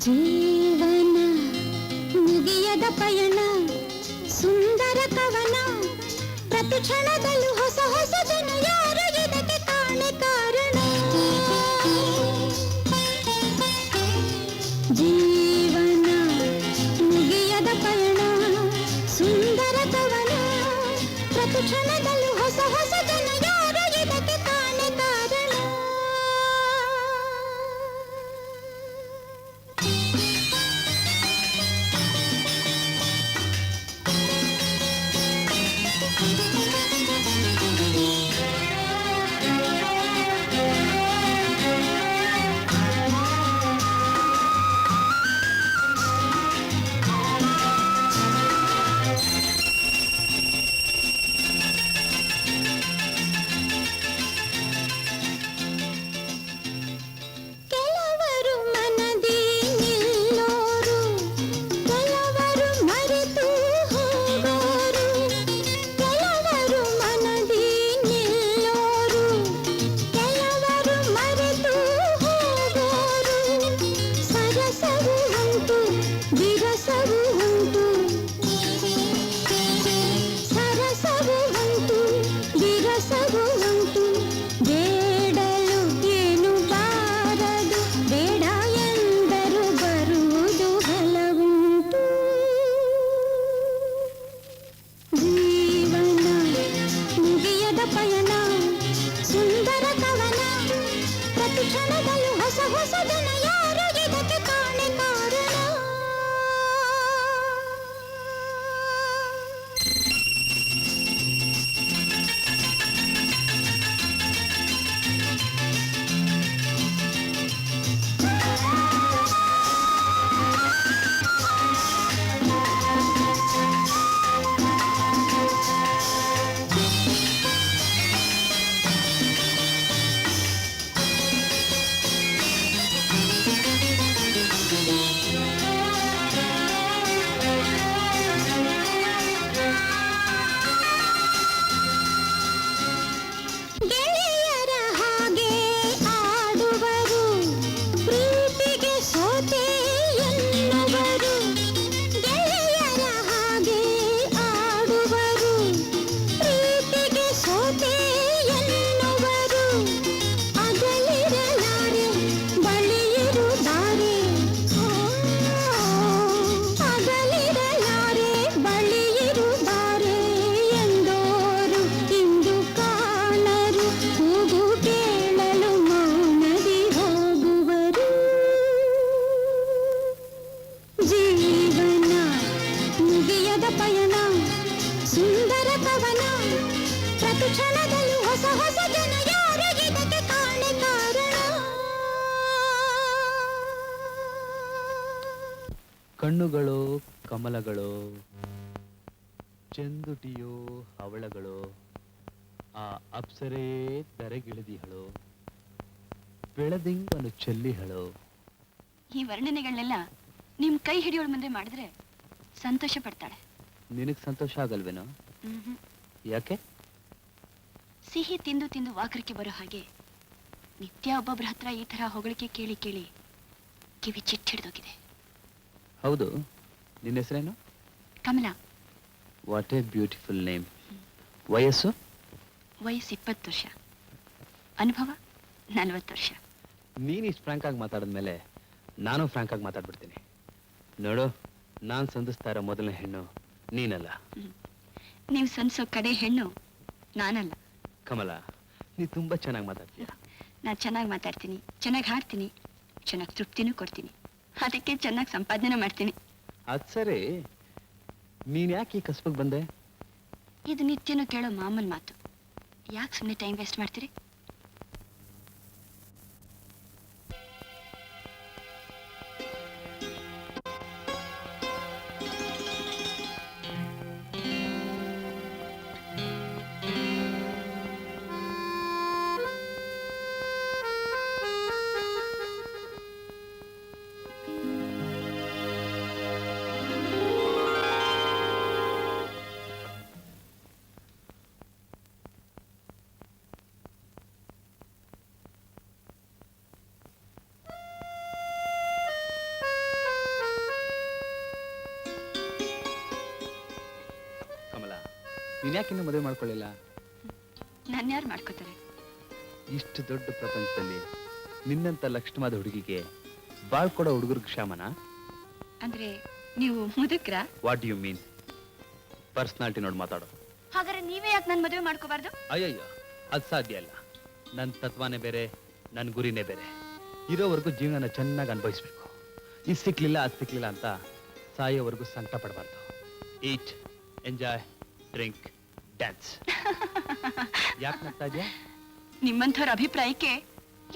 ಜೀವನ ಮುಗಿಯದ ಪಯಣ, ಸುಂದರ ಕವನ, ಪ್ರತಿ ಕ್ಷಣದಲ್ಲೂ ಹೊಸ ಹೊಸ ಜನ, ಯಾರು ಇದಕ್ಕೆ ಕಾಣೆ ಕಾರಣ. ಜೀವನ ಮುಗಿಯದ ಪಯಣ, ಸುಂದರ ಕವನ, ಪ್ರತಿ ಕ್ಷಣದಲ್ಲೂ ಹೊಸ ಹೊಸ ಜನ, ಯಾರು ಇದಕ್ಕೆ ಕಾಣೆ ಕಾರಣ. ಕಣ್ಣುಗಳು ಕಮಲಗಳು, ಚೆಂದುಟಿಯೋ ಹವಳಗಳು, ಆ ಅಪ್ಸರೇ ಧರೆಗಿಳಿದಿಹಳು, ಬೆಳದಿಂಗನು ಚೆಲ್ಲಿಹಳು. ಈ ವರ್ಣನೆಗಳನ್ನೆಲ್ಲ ನಿಮ್ ಕೈ ಹಿಡಿಯೋಳ ಮುಂದೆ ಮಾಡಿದ್ರೆ ಸಂತೋಷ ಪಡ್ತಾಳೆ. ನಿನಗ್ ಸಂತೋಷ ಆಗಲ್ವೇನೋ? ಯಾಕೆ? ಸಿಹಿ ತಿಂದು ತಿಂದು ವಾಕರಿಕೆ ಬರೋ ಹಾಗೆ ನಿತ್ಯ ಒಬ್ಬೊಬ್ರ ಹತ್ರ ಈ ತರ ಹೊಗಳಿಕೆ ಕೇಳಿ ಕೇಳಿ ಕಿವಿ ಚಿಟ್ಟಿಡ್ದೋಗಿದೆ. ಹೌದು, ನಿನ್ನ ಹೆಸರೇನು? Kamala. What A beautiful name. ವಯಸ್ಸು? ವಯಸ್ಸು 20 ವರ್ಷ, ಅನುಭವ 40 ವರ್ಷ. ನೀನು ಇಷ್ಟು ಫ್ರಾಂಕ್ ಆಗಿ ಮಾತಾಡಿದ್ಮೇಲೆ ನಾನು ಫ್ರಾಂಕ್ ಆಗಿ ಮಾತಾಡ್ಬಿಡ್ತೀನಿ. ನೋಡು, ನಾನು ಸಂಧಿಸ್ತಾ ಇರೋ ಮೊದಲನೇ ಹೆಣ್ಣು ನೀನಲ್ಲ. ನೀವು ಸಂಧಿಸೋ ಕಡೆ ಹೆಣ್ಣು ನಾನಲ್ಲ. ಕಮಲಾ, ನೀ ತುಂಬಾ ಚೆನ್ನಾಗಿ ಮಾತಾಡ್ತೀಯ. ನಾನು ಚೆನ್ನಾಗಿ ಮಾತಾಡ್ತೀನಿ, ಚೆನ್ನಾಗಿ ಹಾಡ್ತೀನಿ, ಚೆನ್ನಾಗಿ ತೃಪ್ತಿನೂ ಕೊಡ್ತೀನಿ, ಅದಕ್ಕೆ ಚೆನ್ನಾಗಿ ಸಂಪಾದನೆ ಮಾಡ್ತೀನಿ. ಅದ್ ಸರಿ, ನೀನ್ ಯಾಕೆ ಈ ಕಸ್ಬಕ್ಕೆ ಬಂದೆ? ಇದು ನಿತ್ಯನೂ ಕೇಳೋ ಮಾಮೂಲು ಮಾತು. ಯಾಕೆ ಸುಮ್ಮನೆ ಟೈಮ್ ವೇಸ್ಟ್ ಮಾಡ್ತೀರಿ? ನೀನ್ ಯಾಕೆ ಇನ್ನೂ ಮದುವೆ ಮಾಡ್ಕೊಳ್ಳಿಲ್ಲ? ನನ್ನ ಯಾರು ಮಾಡ್ಕೋತಾರೆ? ಇಷ್ಟು ದೊಡ್ಡ ಪ್ರಪಂಚದಲ್ಲಿ ನಿನ್ನಂತ ಲಕ್ಷಣವಾದ ಹುಡುಗಿಗೆ ಬಾಳ್ಕೊಡೋ ಹುಡುಗರಿಗೆ ಕ್ಷಾಮನ? ಅಂದ್ರೆ ನೀವು ಮುದುಕ್ರಾ? What you mean? ಪರ್ಸನಾಲಿಟಿ ನೋಡಿ ಮಾತಾಡೋ. ಹಾಗಾದ್ರೆ ನೀವೇ ಯಾಕೆ ನನ್ನ ಮದುವೆ ಮಾಡ್ಕೋಬಾರ್ದು? ಅಯ್ಯಯ್ಯೋ, ಅದು ಸಾಧ್ಯ ಅಲ್ಲ. ನನ್ನ ತತ್ವನೇ ಬೇರೆ, ನನ್ನ ಗುರಿನೇ ಬೇರೆ. ಇರೋವರೆಗೂ ಜೀವನನ ಚೆನ್ನಾಗಿ ಅನುಭವಿಸ್ಬೇಕು. ಇದು ಸಿಕ್ಲಿಲ್ಲ ಅದು ಸಿಕ್ಲಿಲ್ಲ ಅಂತ ಸಾಯೋವರೆಗೂ ಸಂಕಟ ಪಡಬಾರ್ದು. ಈಟ್, ಎಂಜಾಯ್, ಡ್ರಿಂಕ್, ಡ್ಯಾನ್ಸ್. ಯಾಕೆ ನಗ್ತಾ ಇದೆಯಾ? ನಿಮ್ಮಂಥವ್ರ ಅಭಿಪ್ರಾಯಕ್ಕೆ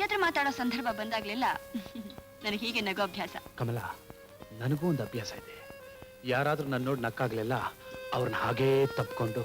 ಎದುರು ಮಾತಾಡೋ ಸಂದರ್ಭ ಬಂದಾಗ್ಲೆಲ್ಲ ನನಗೆ ಹೀಗೆ ನಗೋ ಅಭ್ಯಾಸ. ಕಮಲ, ನನಗೂ ಒಂದು ಅಭ್ಯಾಸ ಇದೆ. ಯಾರಾದ್ರೂ ನನ್ನ ನೋಡಿ ನಕ್ಕಾಗ್ಲೆಲ್ಲ ಅವ್ರನ್ನ ಹಾಗೇ ತಪ್ಕೊಂಡು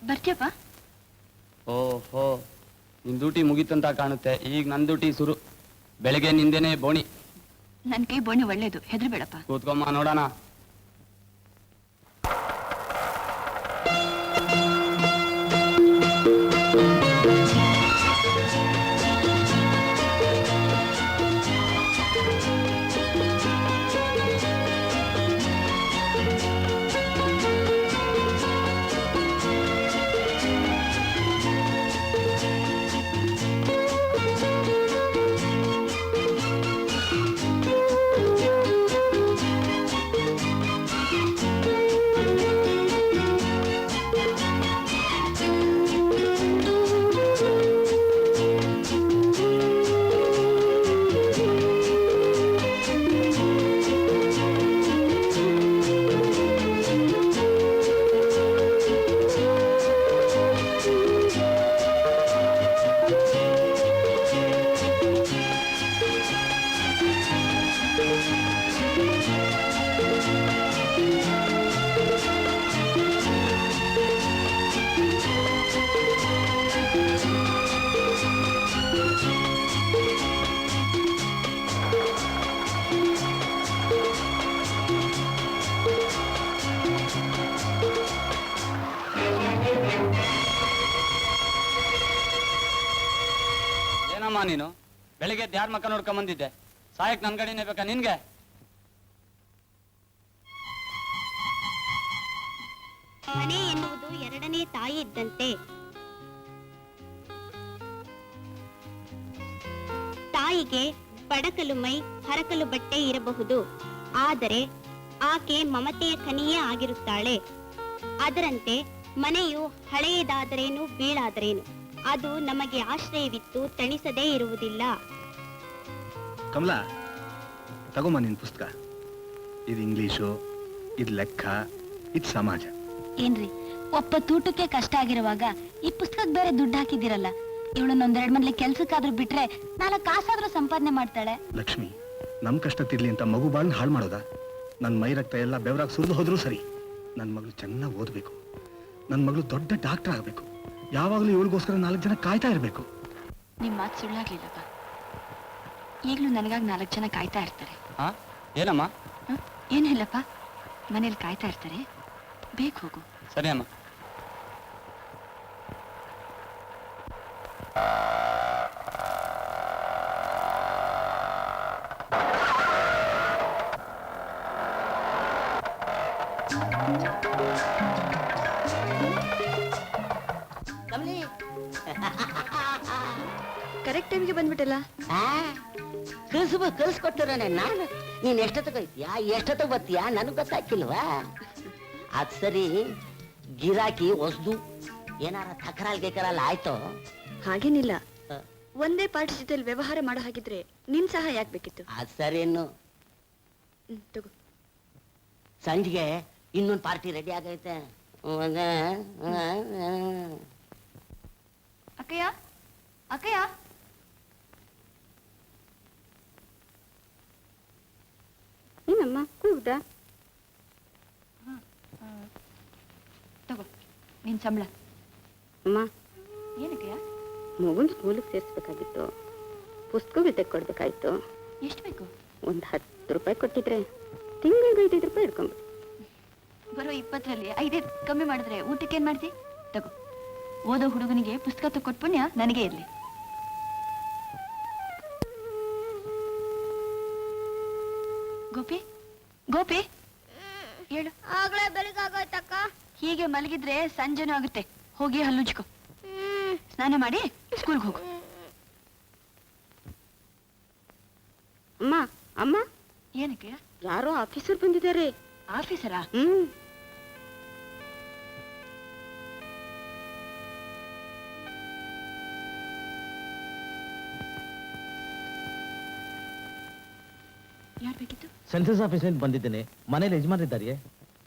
ಬರ್ತೀಯಪ್ಪ? ಓಹೋ, ನಿನ್ ಡ್ಯೂಟಿ ಮುಗೀತಂತ ಕಾಣುತ್ತೆ. ಈಗ ನನ್ ಡ್ಯೂಟಿ ಶುರು. ಬೆಳಗ್ಗೆ ನಿಂದೇನೆ ಬೋಣಿ. ನನ್ ಕೈ ಬೋಣಿ ಒಳ್ಳೇದು, ಹೆದರ್ಬೇಡಪ್ಪ. ಕೂತ್ಕೊಮ್ಮ ನೋಡೋಣ. ಏನಮ್ಮ ನೀನು ಬೆಳಿಗ್ಗೆ ಯಾರ ಮಕ್ಕ ನೋಡ್ಕೊಂಡ್ ಬಂದಿದ್ದೆ? ಸಾಯಕ್ ನನ್ ಗಡಿನೇ ಬೇಕಾ ನಿನ್ಗೆ? ಮನೆ ಎನ್ನುವುದು ಎರಡನೇ ತಾಯಿ ಇದ್ದಂತೆ. ತಾಯಿಗೆ ಬಡಕಲು ಮೈ, ಹರಕಲು ಬಟ್ಟೆ ಇರಬಹುದು, ಆದರೆ ಆಕೆ ಮಮತೆಯ ಖನಿಯೇ ಆಗಿರುತ್ತಾಳೆ. ಅದರಂತೆ ಮನೆಯು ಹಳೆಯದಾದರೇನು ಬೀಳಾದರೇನು ಅದು ನಮಗೆ ಆಶ್ರಯವಿತ್ತು ತಣಿಸದೇ ಇರುವುದಿಲ್ಲ. ಕಮಲಾ, ತಗೊಂಬ ನಿನ್ ಪುಸ್ತಕ. ಇದು ಇಂಗ್ಲಿಷು, ಇದು ಲೆಕ್ಕ, ಇದು ಸಮಾಜ. ಏನ್ರಿ, ಒಬ್ಬ ತೂಟಕ್ಕೆ ಕಷ್ಟ ಆಗಿರುವಾಗ ಈ ಪುಸ್ತಕಕ್ಕೆ ಬೇರೆ ದುಡ್ಡು ಹಾಕಿದಿರಲ್ಲ. ಇವಳನ್ನೊಂದೆರಡು ಮನೇಲಿ ಕೆಲ್ಸಕ್ಕಾದ್ರೂ ಬಿಟ್ರೆ 4 ಕಾಸಾದ್ರೂ ಸಂಪಾದನೆ ಮಾಡ್ತಾಳೆ. ಲಕ್ಷ್ಮಿ, ನಮ್ ಕಷ್ಟ ತಿರ್ಲಿ ಅಂತ ಮಗು ಬಾಳ್ ಹಾಳು ಮಾಡೋದ? ನನ್ ಮೈ ರಕ್ತ ಎಲ್ಲ ಬೆವರಾಗಿ ಸುರಿದು ಹೋದ್ರೂ ಸರಿ, ನನ್ ಮಗಳು ಚೆನ್ನಾಗಿ ಓದ್ಬೇಕು, ನನ್ ಮಗಳು ದೊಡ್ಡ ಡಾಕ್ಟರ್ ಆಗ್ಬೇಕು, ಯಾವಾಗ್ಲೂ ಇವಳಿಗೋಸ್ಕರ 4 ಜನ ಕಾಯ್ತಾ ಇರ್ಬೇಕು. ನಿಮ್ ಮಾತು ಸುಳ್ಳಾಗ್ಲಿಲ್ಲಪ್ಪ. ಈಗಲೂ ನನಗಾಗಿ 4 ಜನ ಕಾಯ್ತಾ ಇರ್ತಾರೆ. ಹಾ ಏನಮ್ಮ? ಏನು ಹೇಳಪ್ಪ, ಮನೇಲಿ ಕಾಯ್ತಾ ಇರ್ತಾರೆ, ಬೇಗ ಹೋಗು. ಸರಿ ಅಮ್ಮ. ಕರೆಕ್ಟ್ ಟೈಮ್ಗೆ ಬಂದ್ಬಿಟ್ಟಲ್ಲ. ಕಲ್ಸ್ಕೊಟ್ಟಿರೋನೆ ನಾನು. ನೀನ್ ಎಷ್ಟೊತ್ತಗೋಯ್ತೀಯಾ ಎಷ್ಟೊತ್ತಿಗೆ ಬರ್ತೀಯಾ ನನಗ್ ಗೊತ್ತಾಕಿಲ್ವಾ? ಅದ್ ಸರಿ, ಗಿರಾಕಿ ಹೊಸ್ದು ಏನಾರ ತಕರಾಲ್ ಗಿಕರಾಲ್ ಆಯ್ತೋ? ಹಾಗೇನಿಲ್ಲ, ಒಂದೇ ಪಾರ್ಟಿ ಜೊತೆಲಿ ವ್ಯವಹಾರ ಮಾಡೋ ಹಾಗಿದ್ರೆ ನಿನ್ ಸಹ ಯಾಕೆ ಬೇಕಿತ್ತು? ಅದ್ ಸರಿನ್ನು. ತಗೋ. ಸಂಜೆಗೆ ಇನ್ನೊಂದು ಪಾರ್ಟಿ ರೆಡಿ ಆಗೈತೆ. ಅಕ್ಕಯ್ಯ, ಅಕ್ಕಯ್ಯ, ಏನಮ್ಮ ಕೂಗ್ದ? ತಗೋ ನಿನ್ ಸಂಬಳ. ಅಮ್ಮ, ಏನಕ್ಕಯ್ಯ? ಮಗುನ್ ಸ್ಕೂಲಿಗೆ ಸೇರಿಸ್ಬೇಕಾಗಿತ್ತು, ಪುಸ್ತಕಗಳು ತೆಕ್ಕೊಡ್ಬೇಕಾಯ್ತು. ಎಷ್ಟು ಬೇಕು? ಒಂದು 10 ರೂಪಾಯಿ ಕೊಟ್ಟಿದ್ರೆ ತಿಂಗಳಿಗೆ 5 ರೂಪಾಯಿ ಇಟ್ಕೊಂಡ್ಬಿಟ್ಟು. ಬರೋ 20ರಲ್ಲಿ 5 ಕಮ್ಮಿ ಮಾಡಿದ್ರೆ ಊಟಕ್ಕೆ ಏನ್ ಮಾಡ್ತಿ? ತಗೋ, ಓದೋ ಹುಡುಗನಿಗೆ ಪುಸ್ತಕ ತಕ್ಕೊಟ್ ಪುಣ್ಯ ನನಗೆ ಇರ್ಲಿ. ಗೋಪಿ, ಗೋಪಿ, ಹೇಳು. ಆಗ್ಲೇ ಬೆಳಗಾಗೋಯ್ತಕ್ಕ. ಹೀಗೆ ಮಲಗಿದ್ರೆ ಸಂಜೆನೂ ಆಗುತ್ತೆ. ಹೋಗಿ ಹಲ್ಲುಜ್ಕೋ, ಸ್ನಾನ ಮಾಡಿ ಸ್ಕೂಲ್ಗೆ ಹೋಗು. ಅಮ್ಮ, ಅಮ್ಮ, ಏನಕ್ಕೆ? ಯಾರೋ ಆಫೀಸರ್ ಬಂದಿದ್ದಾರೆ. ಆಫೀಸರಾ? ಯಾರು ಬೇಕಿತ್ತು? ಸೆನ್ಸಸ್ ಆಫೀಸಿಂದ ಬಂದಿದ್ದೇನೆ. ಮನೇಲಿ ಯಜಮಾನಿದ್ದಾರೆಯೇ?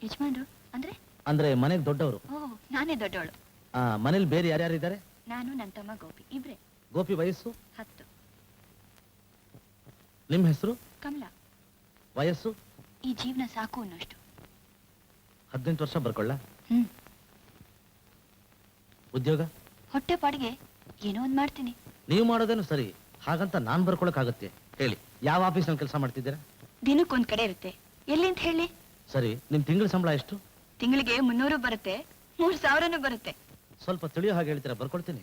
ಯಜಮಾನ್ರು ಅಂದ್ರೆ? ಅಂದ್ರೆ ಮನೆಗೆ ದೊಡ್ಡವರು. ಓ, ನಾನೇ ದೊಡ್ಡವಳು. ಮನೇಲಿ ಬೇರೆ ಯಾರ್ಯಾರಿದ್ದಾರೆ? ನಾನು, ನನ್ನ ತಮ್ಮ ಗೋಪಿ, ಇಬ್ರೆ. ಗೋಪಿ ವಯಸ್ಸು? 10. ನಿಮ್ಮ ಹೆಸರು? ಕಮಲ. ವಯಸ್ಸು? ಈ ಜೀವನ ಸಾಕು ಅನ್ನೋಷ್ಟು. 18 ವರ್ಷ ಬರ್ಕೊಳ್ಳ? ಹ್ಮ್. ಉದ್ಯೋಗ? ಹೊಟ್ಟೆ ಪಾಡಿಗೆ ಏನೋ ಒಂದ್ ಮಾಡ್ತೀನಿ. ನೀವು ಮಾಡೋದೇನು ಸರಿ, ಹಾಗಂತ ನಾನ್ ಬರ್ಕೊಳಕ್ಕಾಗತ್ತೆ? ಹೇಳಿ, ಯಾವ ಆಫೀಸ್ನಲ್ಲಿ ಕೆಲಸ ಮಾಡ್ತಿದ್ದೀರಾ? ದಿನಕ್ಕೊಂದ್ ಕಡೆ ಇರುತ್ತೆ. ಎಲ್ಲಿ ಅಂತ ಹೇಳಿ? ಸರಿ, ನಿಮ್ ತಿಂಗಳ ಸಂಬಳ ಎಷ್ಟು? ತಿಂಗಳಿಗೆ 300 ಬರುತ್ತೆ, 3000 ಬರುತ್ತೆ. ಸ್ವಲ್ಪ ತಿಳಿಯೋ ಹಾಗೆ ಹೇಳ್ತೀರಾ, ಬರ್ಕೊಳ್ತೀನಿ.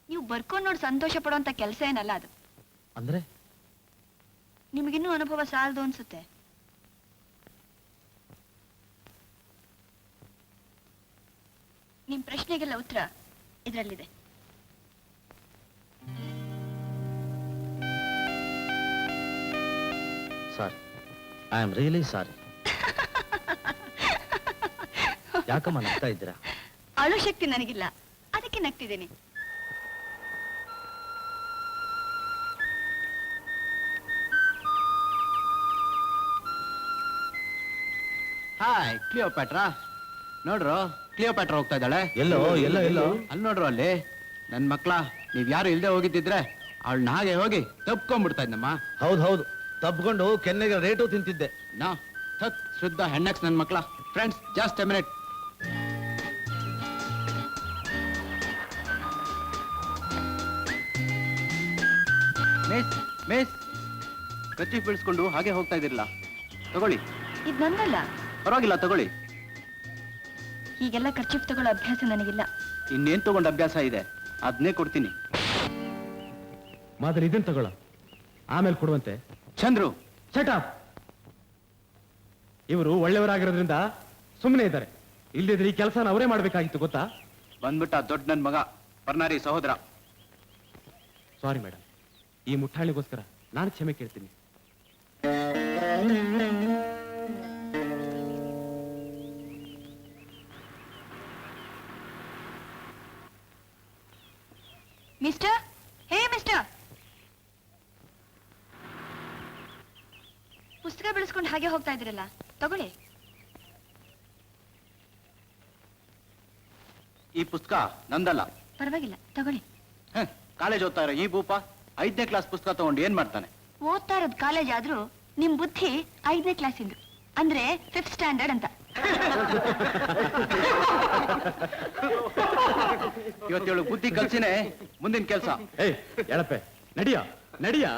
ನೀವು ಬರ್ಕೊಂಡ್ ನೋಡಿ ಸಂತೋಷ ಪಡುವಂತ ಕೆಲಸ ಏನಲ್ಲ ಅದು. ಅಂದ್ರೆ ನಿಮಗಿನ್ನೂ ಅನುಭವ ಸಾಲದು ಅನ್ಸುತ್ತೆ. ನಿಮ್ ಪ್ರಶ್ನೆಗೆಲ್ಲ ಉತ್ತರ ಇದರಲ್ಲಿದೆ. ಸಾರಿ, ಐ ಆಮ್ ರಿಯಲಿ ಸಾರಿ. ಯಾಕಮ್ಮ ನಗ್ತಾ ಇದ್ದೀರಾ? ಅಳು ಶಕ್ತಿ ನನಗಿಲ್ಲ, ಅದಕ್ಕೆ ನಗ್ತಿದ್ದೇನೆ. ಹಾಯ್ ಕ್ಲಿಯೋಪ್ಯಾಟ್ರಾ. ನೋಡ್ರು, ಕ್ಲಿಯೋಪ್ಯಾಟ್ರಾ ಹೋಗ್ತಾ ಇದ್ದಾಳೆ. ಎಲ್ಲೋ ಎಲ್ಲೋ ಎಲ್ಲೋ ಅಲ್ಲಿ ನೋಡ್ರು, ಅಲ್ಲಿ ನನ್ ಮಕ್ಳ, ನೀವ್ ಯಾರು ಇಲ್ದೆ ಹೋಗಿದ್ದಿದ್ರೆ ಅವಳನ್ನ ಹಾಗೆ ಹೋಗಿ ತಪ್ಕೊಂಡ್ಬಿಡ್ತಾ ಇದ್ನಮ್ಮ. ಹೌದು ಹೌದು, ತಪ್ಕೊಂಡು ಕೆನ್ನೆಗೆ ರೇಟು ತಿಂತಿದ್ದೆ. ನಾ ತತ್ ಶುದ್ಧ ಹೆಣ್ಣಕ್ಸ್ ನನ್ ಮಕ್ಳ. Friends, just A minute. Miss miss, ಕಚ್ಚಿ ಬೀಳ್ಸ್ಕೊಂಡು ಹಾಗೆ ಹೋಗ್ತಾ ಇದಿರಲ್ಲ, ತಗೊಳ್ಳಿ. ಇದು ನಂದಲ್ಲ. ಪರವಾಗಿಲ್ಲ, ತಗೊಳ್ಳಿ. ಹೀಗೆಲ್ಲ ಖರ್ಚಿಪ್ ತಗೊಳ್ಳೋ ಅಭ್ಯಾಸ ನನಗಿಲ್ಲ. ಇನ್ನೇನ್ ತಗೊಂಡ್ ಅಭ್ಯಾಸ ಇದೆ, ಅದನ್ನೇ ಕೊಡ್ತೀನಿ. ಮಾತ್ರ ಇದನ್ನ ತಗೊಳ, ಆಮೇಲೆ ಕೊಡುವಂತೆ. Chandru, shut up. ಇವರು ಒಳ್ಳೆಯವರಾಗಿರೋದ್ರಿಂದ ಸುಮ್ಮನೆ ಇದ್ದಾರೆ, ಇಲ್ಲದಿದ್ರೆ ಈ ಕೆಲಸನ ಅವರೇ ಮಾಡ್ಬೇಕಾಗಿತ್ತು, ಗೊತ್ತಾ? ಬಂದ್ಬಿಟ್ಟ ದೊಡ್ಡ ನನ್ ಮಗ, ಪರ್ನಾರಿ ಸಹೋದರ. ಸಾರಿ ಮೇಡಮ್, ಈ ಮುಟ್ಟಾಳಿಗೋಸ್ಕರ ನಾನು ಕ್ಷಮೆ ಕೇಳ್ತೀನಿ. ಮಿಸ್ಟರ್, ಹೇ ಮಿಸ್ಟರ್, ಪುಸ್ತಕ ಬೆಳೆಸ್ಕೊಂಡು ಹಾಗೆ ಹೋಗ್ತಾ ಇದ್ರಲ್ಲ, ತಗೊಳ್ಳಿ. ಈ ಪುಸ್ತಕ ನಂದಲ್ಲ. ಪರವಾಗಿಲ್ಲ, ತಗೊಳ್ಳಿ. ಕಾಲೇಜ್ ಓದ್ತಾ ಇರೋ ಈ ಭೂಪ 5ನೇ ಕ್ಲಾಸ್ ಪುಸ್ತಕ ತಗೊಂಡು ಏನ್ ಮಾಡ್ತಾನೆ? ಓದ್ತಾ ಇರೋದು ಕಾಲೇಜ್ ಆದ್ರೂ ನಿಮ್ ಬುದ್ಧಿ 5ನೇ ಕ್ಲಾಸಿಂದು, ಅಂದ್ರೆ 5th ಸ್ಟ್ಯಾಂಡರ್ಡ್ ಅಂತ. ಇವತ್ತೇಳು ಬುದ್ಧಿ ಕಲ್ಸಿನೇ ಮುಂದಿನ ಕೆಲಸ. ಏಯ್ ಎಳಪೆ, ನಡಿಯ. ನಡಿಯಾ.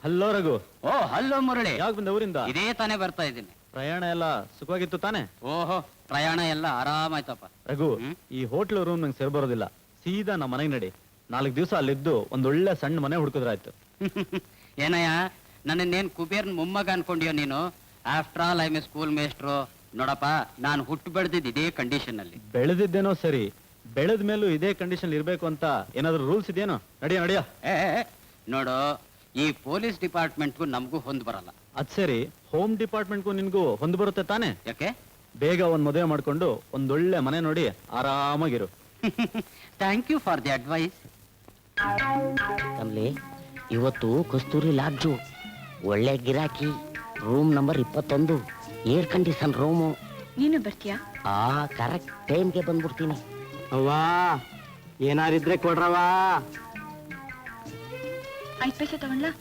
ಹಲ್ಲೋ ರಘು. ಓ ಹಲೋ ಮುರಳಿ, ಯಾವಾಗ ಬಂದ ಊರಿಂದ? ಇದೇ ತಾನೇ ಬರ್ತಾ ಇದ್ದೀನಿ. ಪ್ರಯಾಣ ಎಲ್ಲ ಸುಖವಾಗಿತ್ತು ತಾನೆ? ಓಹೋ, ಪ್ರಯಾಣ ಎಲ್ಲ ಆರಾಮಾಯ್ತಪ್ಪ. ರಘು, ಹ್ಮ್? ಈ ಹೋಟ್ಲ್ ರೂಮ್ ನಂಗೆ ಸೇರ್ ಬರೋದಿಲ್ಲ. ಸೀದಾ ನಮ್ಮ ಮನೆಗೆ ನಡಿ. 4 ದಿವಸ ಅಲ್ಲಿದ್ದು ಒಂದೊಳ್ಳೆ ಸಣ್ಣ ಮನೆ ಹುಡುಕಿದ್ರಾಯ್ತು. ಏನಯ್ಯ, ನನ್ನನ್ನೇನ್ ಕುಬೇರ್ನ ಮೊಮ್ಮಗ ಅನ್ಕೊಂಡ್ಯೋ ನೀನು? After all I am a school ಮೇಸ್ಟ್ರು. ನೋಡಪ್ಪ, ನಾನು ಹುಟ್ಟು ಬೆಳೆದಿದ್ದು ಇದೇ ಕಂಡೀಷನ್ ಅಲ್ಲಿ. ಬೆಳೆದಿದ್ದೇನೋ ಸರಿ, ಬೆಳೆದ ಮೇಲೂ ಇದೇ ಕಂಡೀಷನ್ ಇರ್ಬೇಕು ಅಂತ ಏನಾದ್ರು ರೂಲ್ಸ್ ಇದೆಯೇನೋ? ನಡಿಯ. ನೋಡು, ಈ ಪೊಲೀಸ್ ಡಿಪಾರ್ಟ್ಮೆಂಟ್ಗೂ ನಮಗೂ ಹೊಂದ್ ಬರಲ್ಲ. ಅದ್ ಸರಿ, ಹೋಮ್ ಡಿಪಾರ್ಟ್ಮೆಂಟ್ಗೂ ನಿನ್ಗೂ ಹೊಂದ್ ಬರುತ್ತೆ ತಾನೆ? ಯಾಕೆ? ಬೇಗ ಒಂದ್ ಮದುವೆ ಮಾಡ್ಕೊಂಡು ಒಂದೊಳ್ಳೆ ಮನೆ ನೋಡಿ ಆರಾಮಾಗಿರು. Thank you for the advice. Kamli, ಇವತ್ತು ಕಸ್ತೂರಿ ಲಾಡ್ಜು, ಒಳ್ಳೆ ಗಿರಾಕಿ, room number 21, air condition room. ನೀನು ಬರ್ತೀಯಾ? ಕರೆಕ್ಟ್ ಟೈಮ್ಗೆ ಬಂದ್ಬಿಡ್ತೀನಿ. ಅವ್ವಾ, ಏನಾರಿದ್ರೆ ಕೊಡ್ರವಾ. 5 ಪೈಸೆ ತಗೊಂಡ್ಲಾ?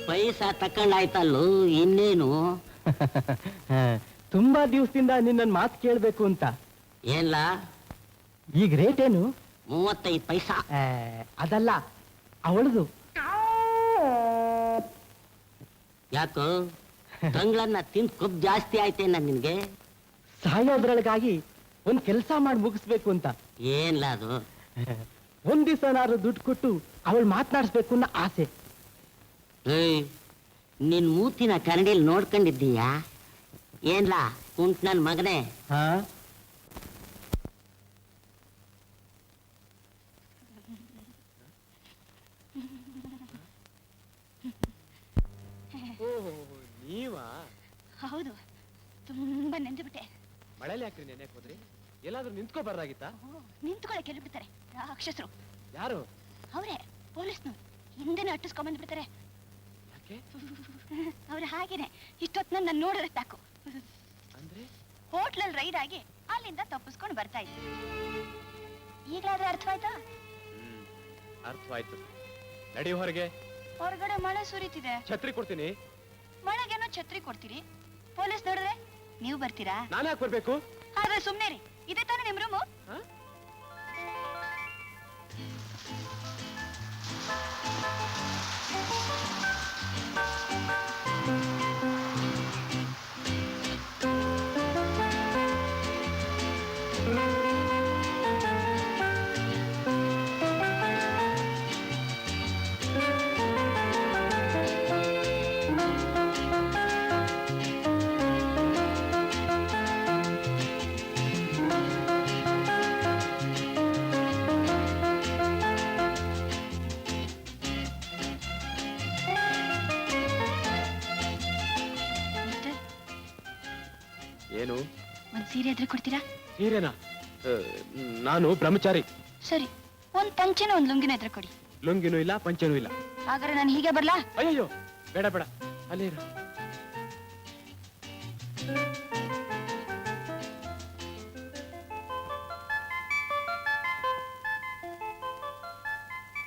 ಪೈಸಾ ತಕೊಂಡಾಯ್ತಲ್ಲೂ, ಇನ್ನೇನು? ತುಂಬಾ ದಿವಸದಿಂದ ನಿನ್ನ ಮಾತು ಕೇಳ್ಬೇಕು ಅಂತ. ಏನ್ಲ? ಈಗ ರೇಟ್ ಏನು? 35 ಪೈಸಾ. ಅದಲ್ಲ, ಅವಳದು. ಯಾಕೋ ತಂಗ್ಳನ್ನ ತಿಂದು ಕೊಬ್ಬು ಜಾಸ್ತಿ ಆಯ್ತೇನ ನಿನ್ಗೆ? ಸಾಯೋದ್ರೊಳಗಾಗಿ ಒಂದ್ ಕೆಲಸ ಮಾಡಿ ಮುಗಿಸ್ಬೇಕು ಅಂತ. ಏನ್ಲ ಅದು? ಒಂದ್ ದಿವಸನಾದ್ರು ದುಡ್ಡು ಕೊಟ್ಟು ಅವಳು ಮಾತನಾಡಿಸ್ಬೇಕು ಅನ್ನೋ ಆಸೆ. ಏಯ್, ನಿನ್ ಮೂತಿನ ಕನ್ನಡಿಯಲ್ಲಿ ನೋಡ್ಕೊಂಡಿದ್ದೀಯಾ? ಏನ್ಲ ಕುಂಟ್ ನನ್ ಮಗನೇ? ಹಾ, ನೀವಾ? ಹೌದು, ತುಂಬಾ ನೆಂದುಬಿಟ್ಟೆ. ಮಳೆಲಿ ಯಾಕ್ರಿ ನೆನೆ ಹೋದ್ರಿ? ಎಲ್ಲಾದ್ರೂ ನಿಂತ್ಕೋಬಾರ್ದಾಗಿತ್ತಾ? ನಿಂತ್ಕೊಳ್ಳೆ ಕೆಲ್ಬಿಡ್ತಾರೆ ರಾಕ್ಷಸರು. ಯಾರು? ಅವರೇ ಪೊಲೀಸ್ನವ್ರು. ಹಿಂದೆನೆ ಅಟ್ಟಿಸ್ಕೊಂಡ್ಬಂದ್ಬಿಡ್ತಾರೆ. ಯಾಕೆ? ಅವ್ರು ಹಾಗೇನೆ. ಇಷ್ಟೊತ್ತು ನನ್ನ ನೋಡಿದ್ರೆ ಸಾಕು, ಅಂದ್ರೆ ಹೋಟ್ಲಲ್ಲಿ ರೈಡ್ ಆಗಿ ಅಲ್ಲಿಂದ ತಪ್ಪಿಸ್ಕೊಂಡು ಬರ್ತಾ ಇದ್ದೆ. ಈಗಲಾದ್ರೆ ಅರ್ಥವಾಯ್ತಾ? ಅರ್ಥವಾಯ್ತು. ನಡಿ ಹೊರಗೆ. ಹೊರಗಡೆ ಮಳೆ ಸುರಿತಿದೆ. ಛತ್ರಿ ಕೊಡ್ತೀನಿ. ಮಳೆಗೇನೋ ಛತ್ರಿ ಕೊಡ್ತೀರಿ, ಪೊಲೀಸ್ ನೋಡಿದ್ರೆ ನೀವು ಬರ್ತೀರಾ? ನಾನು ಯಾಕೆ ಬರ್ಬೇಕು? ಆದ್ರೆ ಸುಮ್ನೆ ರೀ, ಇದೇ ತಾನೇ ನಿಮ್ ರೂಮು? ಏನು? ಒಂದ್ ಸೀರೆ ಎದ್ರೆ ಕೊಡ್ತೀರಾ? ಸೀರೆನಾ? ನಾನು ಬ್ರಹ್ಮಚಾರಿ. ಸರಿ, ಒಂದ್ ಪಂಚೆನ ಒಂದ್ ಲುಂಗಿನ ಎದ್ರೆ ಕೊಡಿ. ಲುಂಗಿನೂ ಇಲ್ಲ, ಪಂಚೆನೂ ಇಲ್ಲ. ಹಾಗಾದ್ರೆ ನಾನು ಹೀಗೆ ಬರ್ಲಾ? ಅಯ್ಯಯ್ಯೋ, ಬೇಡ ಬೇಡ, ಅಲ್ಲೇ ಇರು.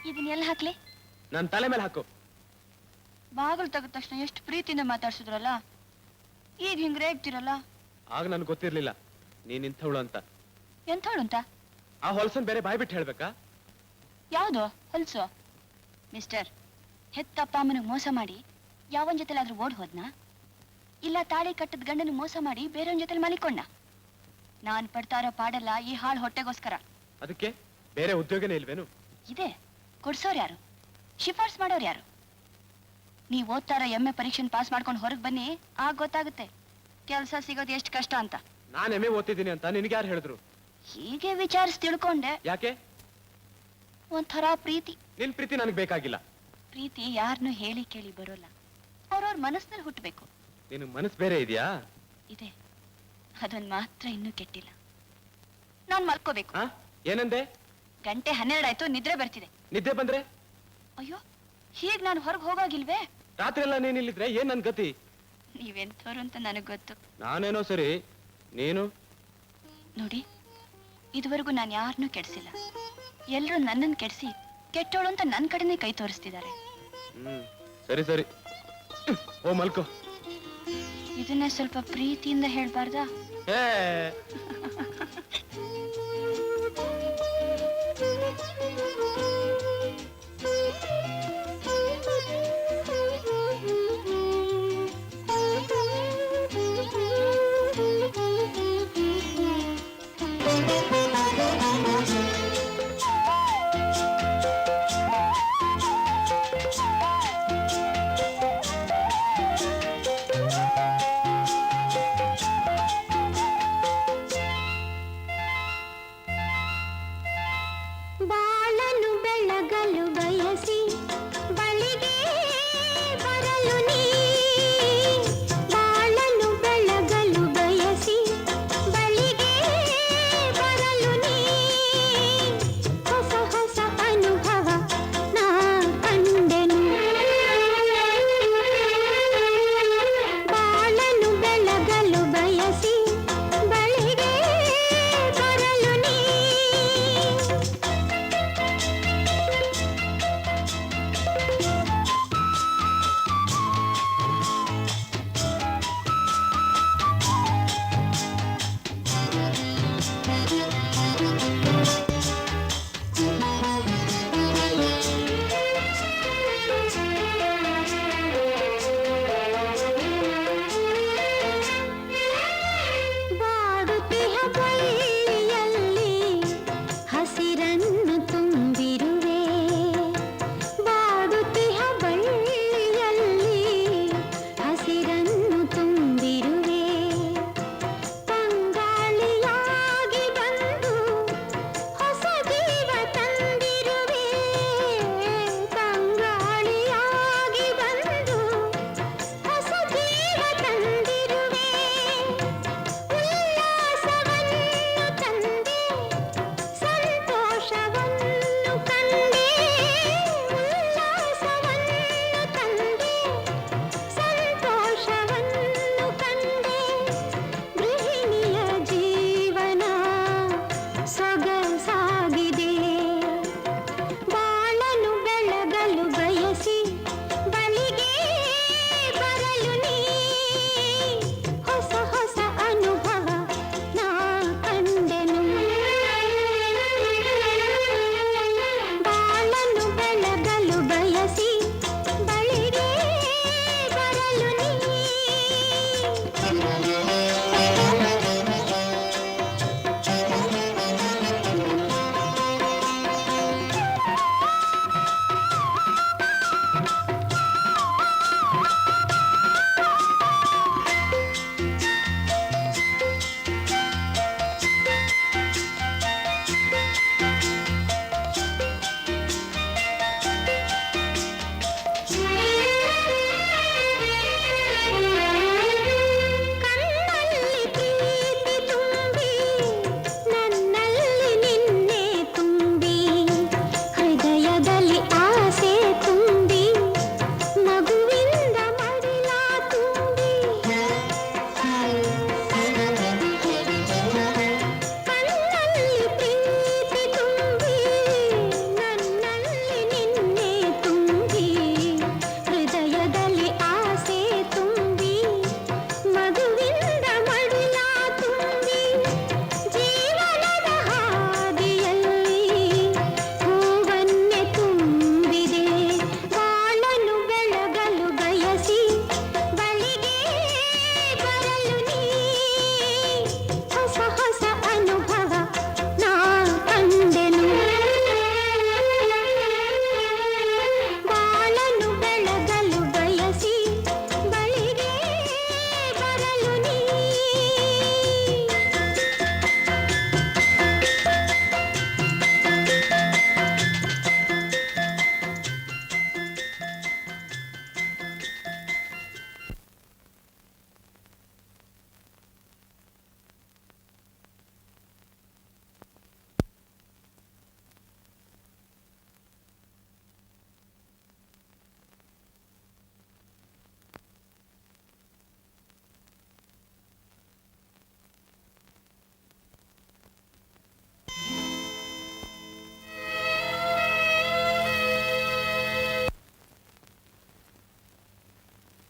ಇದನ್ನ ಎಲ್ಲಿ ಹಾಕ್ಲಿ? ನನ್ನ ತಲೆ ಮೇಲೆ ಹಾಕು. ಬಾಗಿಲು ತೆಗೆದ ತಕ್ಷಣ ಎಷ್ಟು ಪ್ರೀತಿಯಿಂದ ಮಾತಾಡ್ಸಿದ್ರಲ್ಲ, ಈಗ ಹಿಂಗ್ ರೇಗ್ತಿರಲ್ಲ. ಆಗ ನನ್ಗೆ ಗೊತ್ತಿರ್ಲಿಲ್ಲ ನೀನ್ ಇಂಥವಳು ಅಂತ. ಎಂಥವಳು ಅಂತ? ಆ ಹೊಲಸನ್ ಬೇರೆ ಬಾಯ್ಬಿಟ್ಟು ಹೇಳ್ಬೇಕಾ? ಯಾವ್ದು ಹೊಲ್ಸು? ಮಿಸ್ಟರ್, ಹೆತ್ತಪ್ಪ ಅಮ್ಮನಿಗೆ ಮೋಸ ಮಾಡಿ ಯಾವನ್ ಜೊತೆಲಾದ್ರೂ ಓಡ್ ಹೋದ್ನಾ? ಇಲ್ಲ ತಾಳಿ ಕಟ್ಟದ ಗಂಡನ ಮೋಸ ಮಾಡಿ ಬೇರೆಯವನ್ ಜೊತೆ ಮಲಿಕೊಂಡ? ನಾನ್ ಪಡ್ತಾ ಇರೋ ಪಾಡಲ್ಲ ಈ ಹಾಳು ಹೊಟ್ಟೆಗೋಸ್ಕರ. ಅದಕ್ಕೆ ಬೇರೆ ಉದ್ಯೋಗನೇ ಇಲ್ವೇನು? ಇದೆ, ಕೊಡ್ಸೋರ್ ಯಾರು? ಶಿಫಾರ್ಸ್ ಮಾಡೋರು ಯಾರು? ನೀವ್ ಓದ್ತಾರ MA ಪರೀಕ್ಷೆನ್ ಪಾಸ್ ಮಾಡ್ಕೊಂಡು ಹೊರಗ್ ಬನ್ನಿ, ಆಗ ಗೊತ್ತಾಗುತ್ತೆ ಕೆಲ್ಸ ಸಿಗೋದು ಎಷ್ಟು ಕಷ್ಟ ಅಂತ. ನಾನ್ MA ಓದ್ತಿದ್ದೀನಿ ಅಂತ ನಿನ್ಗೆ ಯಾರು ಹೇಳಿದ್ರು? ಹೀಗೆ ವಿಚಾರಿಸಿ ತಿಳ್ಕೊಂಡೆ. ಯಾಕೆ? ಒಂಥರ ಪ್ರೀತಿ. ನಿನ್ ಪ್ರೀತಿ ನನಗೆ ಬೇಕಾಗಿಲ್ಲ. ಪ್ರೀತಿ ಯಾರನ್ನು ಹೇಳಿ ಕೇಳಿ ಬರೋಲ್ಲ, ಅವ್ರವ್ರ ಮನಸ್ಸಿನಲ್ಲಿ ಹುಟ್ಟಬೇಕು. ನಿನ್ ಮನಸ್ಸು ಬೇರೆ ಇದೆಯಾ? ಇದೆ, ಅದೊಂದ್ ಮಾತ್ರ ಇನ್ನೂ ಕೆಟ್ಟಿಲ್ಲ. ನಾನ್ ಮಲ್ಕೋಬೇಕು. ಏನಂದೆ? ಗಂಟೆ 12 ಆಯ್ತು, ನಿದ್ರೆ ಬರ್ತಿದೆ. ನಿದ್ದೆ ಬಂದ್ರೆ? ಅಯ್ಯೋ, ಹೀಗ್ ನಾನು ಹೊರಗೆ ಹೋಗಾಗಿಲ್ವೇ? ರಾತ್ರಿ ಎಲ್ಲ ನೀನಿಲ್ಲಿದ್ರೆ ಏನ್ ನನ್ ಗತಿ? ನೀವೆಂಥವ್ರು ಅಂತ ನನಗ್ ಗೊತ್ತು. ನಾನೇನೋ ಸರಿ, ನೀನು? ನೋಡಿ, ಇದುವರೆಗೂ ನಾನು ಯಾರನ್ನೂ ಕೆಡಿಸಿಲ್ಲ. ಎಲ್ಲರೂ ನನ್ನನ್ನು ಕೆಡಿಸಿ ಕೆಟ್ಟೋಳು ಅಂತ ನನ್ನ ಕಡೆನೇ ಕೈ ತೋರಿಸ್ತಿದ್ದಾರೆ. ಸರಿ ಸರಿ, ಓ ಮಲ್ಕೋ. ಇದನ್ನೇ ಸ್ವಲ್ಪ ಪ್ರೀತಿಯಿಂದ ಹೇಳ್ಬಾರ್ದಾ?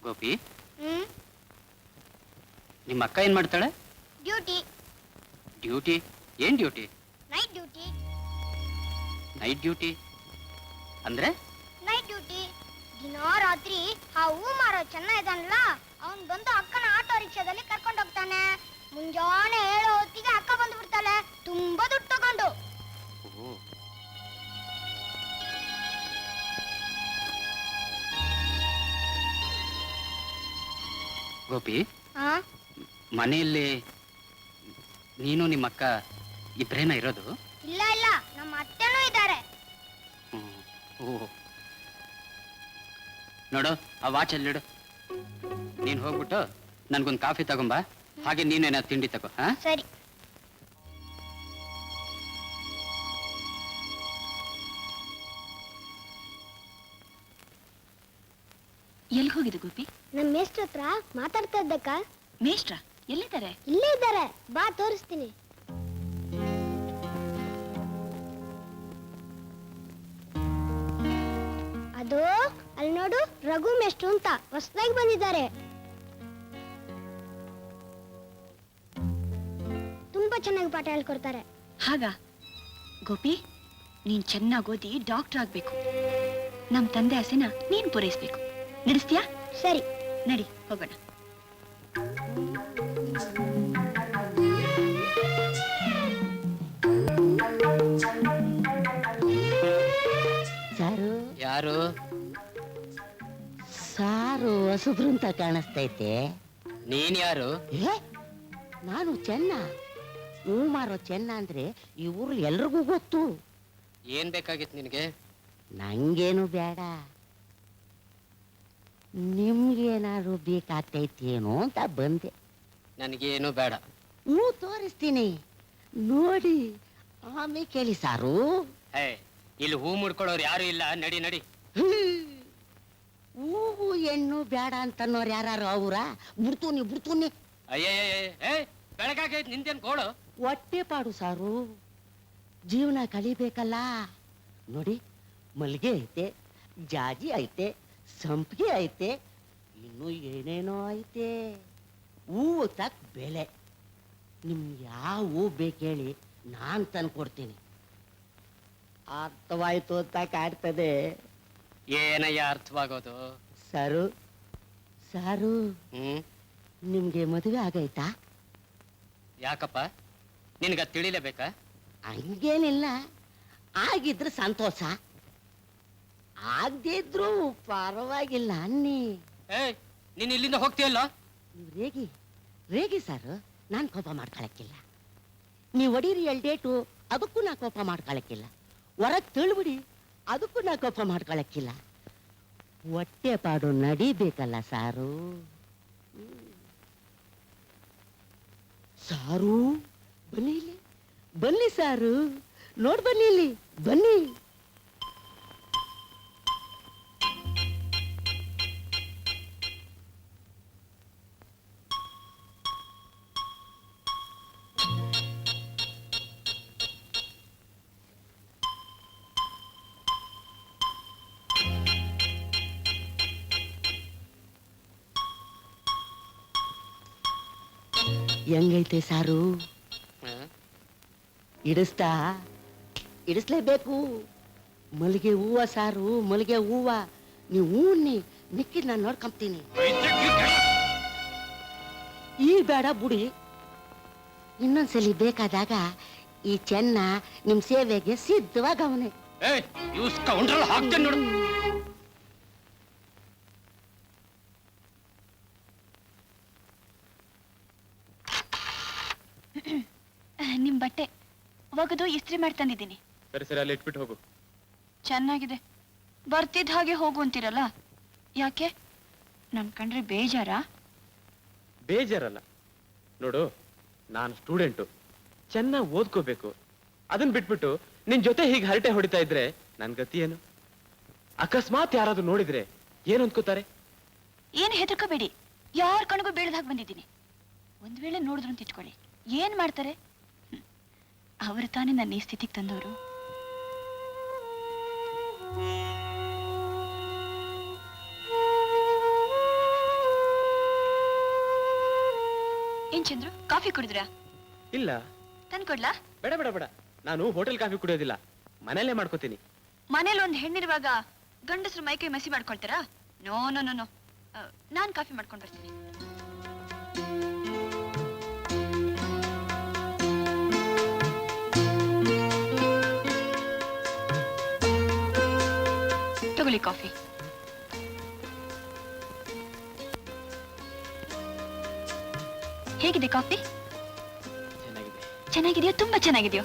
ಗೋಪಿ, ಹ್ಮ್ ನಿಮ್ಮ ಅಕ್ಕ ಏನ್ ಮಾಡ್ತಾಳೆ? Duty, duty? ಏನ್ duty? Night duty. Night duty ಅಂದ್ರೆ? ನೈಟ್ ಡ್ಯೂಟಿ ದಿನಾ ರಾತ್ರಿ ಆ ಹೂ ಮಾರೋ ಚೆನ್ನ ಇದಾನಲ್ಲ, ಅವನ್ ಬಂದು ಅಕ್ಕನ ಆಟೋ ರಿಕ್ಷಾದಲ್ಲಿ ಕರ್ಕೊಂಡು ಹೋಗ್ತಾನೆ. ಮುಂಜಾನೆ 7 ಹೊತ್ತಿಗೆ ಅಕ್ಕ ಬಂದು ಬಿಡ್ತಾಳೆ, ತುಂಬಾ ದುಡ್ಡು ತಗೊಂಡು. ಓ. ಗೋಪಿ, ಆ ಮನೆಯಲ್ಲಿ ನೀನು ನಿಮ್ಮ ಅಕ್ಕ ಇಬ್ರೇನ ಇರೋದು? ಇಲ್ಲ ಇಲ್ಲ, ನಮ್ಮ ಅತ್ತೆನೂ ಇದ್ದಾರೆ. ಹ್ಮ್. ಓ. ನೋಡು, ಆ ವಾಚ್ ಅಲ್ಲಿಡು. ನೀನ್ ಹೋಗ್ಬಿಟ್ಟು ನನ್ಗೊಂದು ಕಾಫಿ ತಗೊಂಬಾ, ಹಾಗೆ ನೀನೇನ ತಿಂಡಿ ತಗೋ. ಹಾ, ಸರಿ. ಎಲ್ಲಿ ಹೋಗಿದ್ದು ಗೋಪಿ? ನಮ್ಮ ಮೇಷ್ಟ್ರ ಹತ್ರ ಮಾತಾಡ್ತಾ ಇದ್ದಕ್ಕ. ಮೇಷ್ಟ್ರ ಎಲ್ಲಿದ್ದಾರೆ? ಇಲ್ಲೇ ಇದ್ದಾರೆ, ಬಾ ತೋರಿಸ್ತೀನಿ. ಅದು ಅಲ್ಲಿ ನೋಡು, ರಘು ಮೇಷ್ಟ್ರು ಅಂತ ಹೊಸದಾಗಿ ಬಂದಿದ್ದಾರೆ. ತುಂಬಾ ಚೆನ್ನಾಗಿ ಪಾಠ ಹೇಳ್ಕೊಡ್ತಾರೆ. ಹಾಗ ಗೋಪಿ, ನೀನ್ ಚೆನ್ನಾಗಿ ಓದಿ ಡಾಕ್ಟರ್ ಆಗ್ಬೇಕು. ನಮ್ ತಂದೆ ಆಸೆನ ನೀನ್ ಪೂರೈಸ್ಬೇಕು. ನಡೆಸ್ತೀಯಾ? ಸರಿ. ನಡಿ ಹೋಗೋಣ. ಸಾರು ಯಾರು? ಸಾರು ಹೊಸಬ್ರು ಅಂತ ಕಾಣಿಸ್ತೈತೆ. ನೀನ್ ಯಾರು? ಏ, ನಾನು ಚೆನ್ನ. ಹೂ ಮಾರೋ ಚೆನ್ನ ಅಂದ್ರೆ ಈ ಊರು ಎಲ್ರಿಗೂ ಗೊತ್ತು. ಏನ್ ಬೇಕಾಗಿತ್ತು ನಿನಗೆ? ನಂಗೇನು ಬೇಡ, ನಿಮ್ಗೇನಾದ್ರು ಬೇಕಾಗ್ತೈತೇನೋ ಅಂತ ಬಂದೆ. ನನಗೇನು ಬೇಡ. ಹೂ ತೋರಿಸ್ತೀನಿ, ನೋಡಿ ಆಮೇಲೆ ಕೇಳಿ ಸಾರು. ಹೇ, ಇಲ್ಲಿ ಹೂ ಮುಡ್ಕೊಳ್ಳೋರು ಯಾರು ಇಲ್ಲ. ನಡಿ ನಡಿ. ಹೂವು ಹೆಣ್ಣು ಬೇಡ ಅಂತನ್ನೋರು ಯಾರು ಅವ್ರ? ಬಿಡ್ತೂನಿ. ಅಯ್ಯೇ, ಬೆಳಗಾಗೈತ್ ನಿಂತೇನ್ ಗೋಳು? ಹೊಟ್ಟೆ ಪಾಡು ಸಾರು, ಜೀವನ ಕಲಿಬೇಕಲ್ಲ. ನೋಡಿ, ಮಲ್ಗೆ ಐತೆ, ಜಾಜಿ ಐತೆ, ಸಂಪಿಗೆ ಐತೆ, ಇನ್ನು ಏನೇನೋ ಐತೆ. ಹೂವು ತಕ್ಕ ಬೆಲೆ. ನಿಮ್ಗೆ ಯಾವ ಹೂ ಬೇಕೇಳಿ, ನಾನ್ ತಂದ್ಕೊಡ್ತೀನಿ. ಅರ್ಥವಾಯ್ತು ಅಂತ ಕಾಡ್ತದೆ ಏನಯ್ಯ ಅರ್ಥವಾಗೋದು? ಸಾರು, ಹ್ಮ್. ನಿಮ್ಗೆ ಮದುವೆ ಆಗೈತಾ? ಯಾಕಪ್ಪ, ನಿನಗ ತಿಳಿಲೇಬೇಕಾ? ಹಂಗೇನಿಲ್ಲ, ಆಗಿದ್ರೆ ಸಂತೋಷ, ಆಗದಿದ್ರು ಪರವಾಗಿಲ್ಲ ಅನ್ನಿ. ನೀನ್ ಇಲ್ಲಿಂದ ಹೋಗ್ತೀಯಲ್ಲ? ನೀವು ರೇಗಿ ಸರ್, ನಾನು ಕೋಪ ಮಾಡ್ಕೊಳಕ್ಕಿಲ್ಲ. ನೀವು ಹೊಡೀರಿ 2 ಡೇಟು, ಅದಕ್ಕೂ ನಾ ಕೋಪ ಮಾಡ್ಕೊಳಕ್ಕಿಲ್ಲ. ಹೊರಗೆ ತಿಳ್ಬಿಡಿ, ಅದಕ್ಕೂ ನಾ ಕೋಪ ಮಾಡ್ಕೊಳಕ್ಕಿಲ್ಲ. ಹೊಟ್ಟೆ ಪಾಡು ನಡಿಬೇಕಲ್ಲ ಸಾರು. ಸಾರು, ಬನ್ನಿ ಇಲ್ಲಿ, ಬನ್ನಿ ಸಾರು, ನೋಡ್ ಬನ್ನಿ ಇಲ್ಲಿ, ಬನ್ನಿ. ಹೆಂಗೈತೆ ಸಾರು? ಇಡಿಸ್ಲೇಬೇಕು. ಮಲ್ಲಿಗೆ ಹೂವ ಸಾರು, ಮಲ್ಲಿಗೆ ಹೂವ. ನೀವು ಹೂವನ್ನಿ, ಮಿಕ್ಕಿದ್ ನಾನು ನೋಡ್ಕೊಂತೀನಿ. ಈ ಬೇಡ ಬುಡಿ, ಇನ್ನೊಂದ್ಸಲಿ ಬೇಕಾದಾಗ ಈ ಚೆನ್ನ ನಿಮ್ ಸೇವೆಗೆ ಸಿದ್ಧವಾಗವನೆ. ನೋಡು. ನಿಮ್ ಬಟ್ಟೆ ಒಗದು ಇಸ್ತ್ರಿ ಮಾಡಿ ತಂದಿದ್ದೀನಿ. ಸರಿ, ಅಲ್ಲಿ ಇಟ್ಬಿಟ್ಟು ಹೋಗು. ಚೆನ್ನಾಗಿದೆ. ಬರ್ತಿದ್ದ ಹಾಗೆ ಹೋಗು ಅಂತೀರಲ್ಲ, ಯಾಕೆ? ನನ್ ಕಂಡ್ರೆ ಬೇಜಾರಾ? ಬೇಜಾರಲ್ಲ. ನೋಡು, ನಾನು ಸ್ಟೂಡೆಂಟು, ಚೆನ್ನಾಗಿ ಓದ್ಕೋಬೇಕು. ಅದನ್ನ ಬಿಟ್ಬಿಟ್ಟು ನಿನ್ ಜೊತೆ ಹೀಗೆ ಹರಟೆ ಹೊಡಿತಾ ಇದ್ರೆ ನನ್ ಗತಿ ಏನು? ಅಕಸ್ಮಾತ್ ಯಾರಾದ್ರೂ ನೋಡಿದ್ರೆ ಏನ್ ಅಂದ್ಕೋತಾರೆ? ಏನ್ ಹೆದರ್ಕೋಬೇಡಿ, ಯಾರ ಕಣ್ಗೂ ಬೀಳದಾಗ ಬಂದಿದ್ದೀನಿ. ಒಂದ್ ವೇಳೆ ನೋಡಿದ್ರು ಅಂತ ಇಟ್ಕೊಳ್ಳಿ, ಏನ್ ಮಾಡ್ತಾರೆ? ಅವರು ತಾನೇ ನನ್ನ ಈ ಸ್ಥಿತಿಗೆ ತಂದವರು. ಏನ್ ಚಂದ್ರು ಕಾಫಿ ಕುಡಿದ್ರಾ? ಇಲ್ಲ, ತಂದ್ಕೊಡ್ಲಾ? ಬೇಡ ಬೇಡ ಬೇಡ, ನಾನು ಹೋಟೆಲ್ ಕಾಫಿ ಕುಡಿಯೋದಿಲ್ಲ, ಮನೆಯಲ್ಲೇ ಮಾಡ್ಕೋತೀನಿ. ಮನೇಲಿ ಒಂದ್ ಹೆಣ್ಣಿರುವಾಗ ಗಂಡಸ್ರು ಮೈಕೈ ಮಸಿ ಮಾಡ್ಕೊಳ್ತಾರಾ? ನೋ ನೋ ನೋ ನೋ, ನಾನ್ ಕಾಫಿ ಮಾಡ್ಕೊಂಡ್ ಬರ್ತೀನಿ. ತಗೊಳ್ಳಿ ಕಾಫಿ. ಹೇಗಿದೆ ಕಾಫಿ? ಚೆನ್ನಾಗಿದೆ. ಚೆನ್ನಾಗಿದೆಯೋ? ತುಂಬಾ ಚೆನ್ನಾಗಿದೆಯೋ?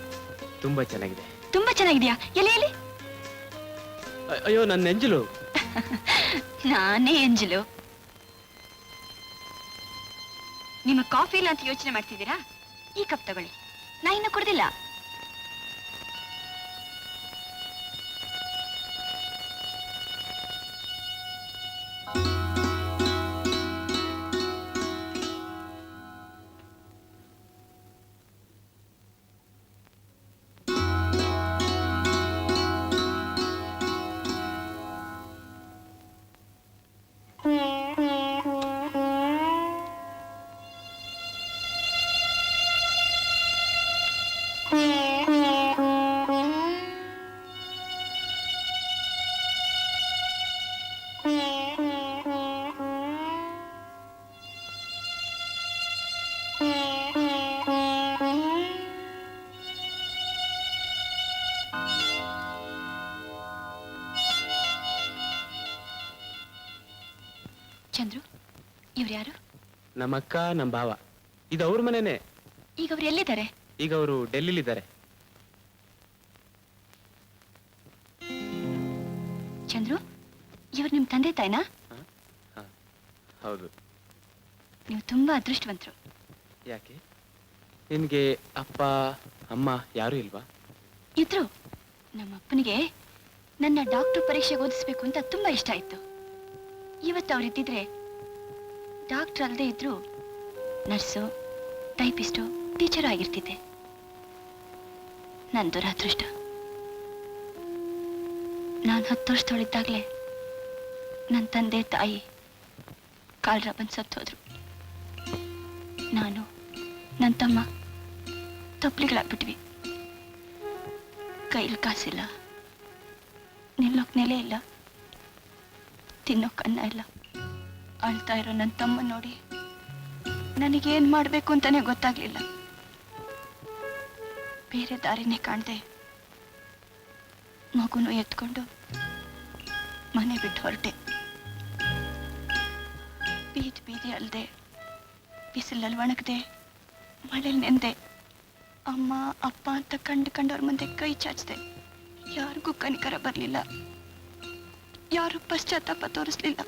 ತುಂಬಾ ಚೆನ್ನಾಗಿದೆ. ತುಂಬಾ ಚೆನ್ನಾಗಿದೆಯಾ? ಎಲ್ಲಿ ಎಲ್ಲಿ? ಅಯ್ಯೋ, ನನ್ನ ನೆಂಜಲು. ನಾನೇ ಎಂಜಲು. ನಿಮ್ಮ ಕಾಫಿ ಇಲ್ಲ ಅಂತ ಯೋಚನೆ ಮಾಡ್ತಿದ್ದೀರಾ? ಈ ಕಪ್ ತಗೊಳ್ಳಿ, ನಾ ಇನ್ನು ಕುಡ್ದಿಲ್ಲ. ಚಂದ್ರು, ಇವ್ರು ಯಾರು? ನಮ್ಮ ಅಕ್ಕ, ನಮ್ಮ ಭಾವ. ಇದು ಅವ್ರ ಮನೆನೇ. ಈಗ ಅವ್ರು ಎಲ್ಲಿದ್ದಾರೆ? ಈಗ ಅವರು ಡೆಲ್ಲಿಲಿದ್ದಾರೆ. ಚಂದ್ರು, ಇವ್ರು ನಿಮ್ ತಂದೆ ತಾಯಿನಾ? ಹೌದು. ನೀವು ತುಂಬಾ ಅದೃಷ್ಟವಂತರು. ಯಾಕೆ, ನಿನ್ಗೆ ಅಪ್ಪ ಅಮ್ಮ ಯಾರು ಇಲ್ವಾ? ಇದ್ರು. ನಮ್ಮ ಅಪ್ಪನಿಗೆ ನನ್ನ ಡಾಕ್ಟರ್ ಪರೀಕ್ಷೆಗೆ ಓದಿಸ್ಬೇಕು ಅಂತ ತುಂಬಾ ಇಷ್ಟ ಆಯ್ತು. ಇವತ್ತು ಅವರಿದ್ದಿದ್ರೆ ಡಾಕ್ಟರ್ ಅಲ್ಲದೆ ಇದ್ರು ನರ್ಸು, ಟೈಪಿಸ್ಟು, ಟೀಚರ್ ಆಗಿರ್ತಿದ್ದೆ. ನನ್ನ ದುರಾದೃಷ್ಟ. ನಾನು 10 ವರ್ಷದೊಳಿದ್ದಾಗಲೇ ನನ್ನ ತಂದೆ ತಾಯಿ ಕಾಲ್ರ ಬಂದು ಸತ್ತೋದ್ರು. ನಾನು ನನ್ನ ತಮ್ಮ ತಪ್ಪಲಿಗಳಾಗ್ಬಿಟ್ವಿ. ಕೈಲಿ ಕಾಸಿಲ್ಲ, ನಿಲ್ಲೋಕ್ ನೆಲೆ ಇಲ್ಲ, ತಿನ್ನೋಕ್ ಅನ್ನ ಇಲ್ಲ. ಅಳ್ತಾ ಇರೋ ನನ್ನ ತಮ್ಮ ನೋಡಿ ನನಗೇನ್ ಮಾಡ್ಬೇಕು ಅಂತಾನೆ ಗೊತ್ತಾಗ್ಲಿಲ್ಲ. ಬೇರೆ ದಾರಿನೇ ಕಾಣ್ದೆ ಮಗುನು ಎತ್ಕೊಂಡು ಮನೆ ಬಿಟ್ಟು ಹೊರಟೆ. ಬೀದಿ ಬೀದಿ ಅಲ್ದೆ, ಬಿಸಿಲಲ್ಲಿ ಒಣಗದೆ, ಮಳೆಯಲ್ಲಿ ನೆಂದೆ. ಅಮ್ಮ ಅಪ್ಪ ಅಂತ ಕಂಡವ್ರ ಮುಂದೆ ಕೈ ಚಾಚಿದೆ. ಯಾರಿಗೂ ಕನಿಕರ ಬರಲಿಲ್ಲ, ಯಾರು ಪಶ್ಚಾತ್ತಾಪ ತೋರಿಸ್ಲಿಲ್ಲ.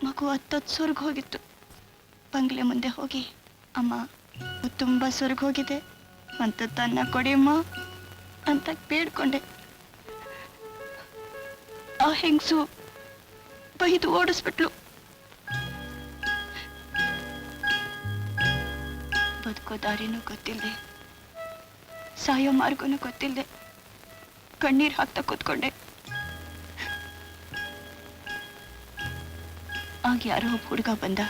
ಮಗು ಹತ್ತತ್ತು ಸುರ್ಗ್ ಹೋಗಿತ್ತು. ಬಂಗ್ಲೆ ಮುಂದೆ ಹೋಗಿ, ಅಮ್ಮ ತುಂಬಾ ಸುರ್ಗ್ ಹೋಗಿದೆ, ಅಂತ ತನ್ನ ಕೊಡಿಯಮ್ಮ ಅಂತ ಬೇಡ್ಕೊಂಡೆ. ಆ ಹೆಂಗ್ಸು ಬೈದು ಓಡಿಸ್ಬಿಟ್ಲು. ಬದುಕೋ ದಾರಿನೂ ಗೊತ್ತಿಲ್ಲದೆ, ಸಾಯೋ ಮಾರ್ಗನೂ ಗೊತ್ತಿಲ್ಲದೆ ಕಣ್ಣೀರ್ ಹಾಕ್ತಾ ಕೂತ್ಕೊಂಡೆ. ಆಗ ಯಾರೋ ಒಬ್ಬ ಹುಡುಗ ಬಂದ,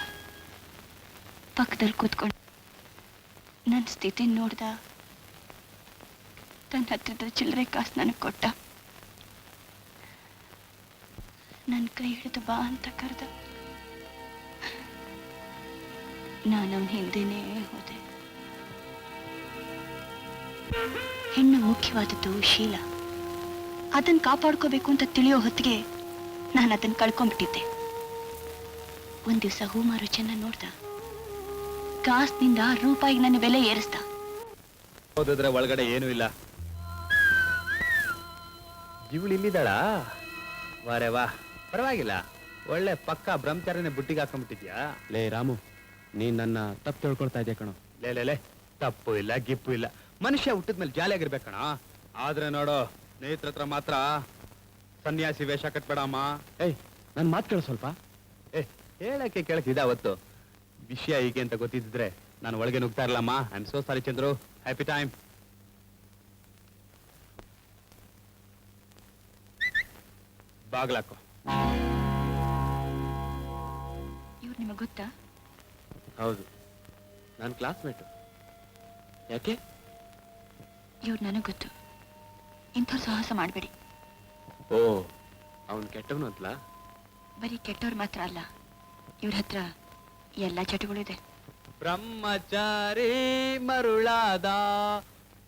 ಪಕ್ಕದಲ್ಲಿ ಕೂತ್ಕೊಂಡು ನನ್ನ ಸ್ಥಿತಿ ನೋಡ್ದ. ತನ್ನ ಹತ್ರದ ಚಿಲ್ಲರೆ ಕಾಸು ನನಗೆ ಕೊಟ್ಟ. ನನ್ನ ಕೈ ಹಿಡಿದು ಬಾ ಅಂತ ಕರೆದ. ನಾನು ಅವನ ಹಿಂದೆನೇ ಹೋದೆ. ಹೆಣ್ಣು ಮುಖ್ಯವಾದದ್ದು ಶೀಲ. ಅದನ್ನು ಕಾಪಾಡ್ಕೋಬೇಕು ಅಂತ ತಿಳಿಯೋ ಹೊತ್ತಿಗೆ ನಾನು ಅದನ್ನು ಕಳ್ಕೊಂಡ್ಬಿಟ್ಟಿದ್ದೆ. ಒಂದ್ ದಿವಸ ಹೂಮಾರು ಚೆನ್ನ ನೋಡ್ದ. ಕಾಸ್ನಿಂದ ರೂಪಾಯಿಗೆ ನನ್ನ ಬೆಲೆ ಏರಿಸ್ದ. ಓದಿದ್ರೆ ಒಳಗಡೆ ಏನೂ ಇಲ್ಲ. ಇವಳು ಇಲ್ಲಿದ್ದಾಳ? ವಾರೆ ವಾ, ಪರವಾಗಿಲ್ಲ. ಒಳ್ಳೆ ಪಕ್ಕ ಬ್ರಹ್ಮಚಾರಿನೇ ಬುಟ್ಟಿಗೆ ಹಾಕೊಂಡ್ಬಿಟ್ಟಿದ್ಯಾ? ಲೇ ರಾಮು, ನೀನ್ ನನ್ನ ತಪ್ಪು ತಿಳ್ಕೊಳ್ತಾ ಇದ್ದೆ ಕಣೋ. ಲೇ ತಪ್ಪು ಇಲ್ಲ, ಗಿಪ್ಪು ಇಲ್ಲ. ಮನುಷ್ಯ ಹುಟ್ಟಿದ್ಮೇಲೆ ಜಾಲಿಯಾಗಿರ್ಬೇಕಣ. ಆದ್ರೆ ನೋಡು, ಸ್ನೇಹಿತರ ಹತ್ರ ಮಾತ್ರ ಸನ್ಯಾಸಿ ವೇಷ ಕಟ್ಬೇಡಮ್ಮ. ಏಯ್, ನನ್ ಮಾತು ಕೇಳು ಸ್ವಲ್ಪ. ಹೇಳಕ್ಕೆ ಕೇಳಕ್ಕೆ ಇದಾವತ್ತು. ವಿಷಯ ಹೀಗೆ ಅಂತ ಗೊತ್ತಿದ್ರೆ ನಾನು ಒಳಗೆ ನುಗ್ತಾ ಇರಲಮ್ಮ. I am so sorry Chandru. Happy time. ಬಾಗ್ಲಾಕೋ. ಇವ್ರು ನಿಮಗೆ ಗೊತ್ತಾ? ಹೌದು, ನಾನು ಕ್ಲಾಸ್ಮೇಟು. ಯಾಕೆ? ಇವ್ರು ನನಗ್ ಗೊತ್ತು. ಇಂಥವ್ರು ಸಾಹಸ ಮಾಡಬೇಡಿ. ಓ, ಅವನು ಕೆಟ್ಟವನು ಅಂತಲಾ? ಬರೀ ಕೆಟ್ಟವ್ರು ಮಾತ್ರ ಅಲ್ಲ, ಇವ್ರ ಹತ್ರ ಎಲ್ಲ ಚಟಗಳಿದೆ. ಬ್ರಹ್ಮಚಾರಿ ಮರುಳಾದ,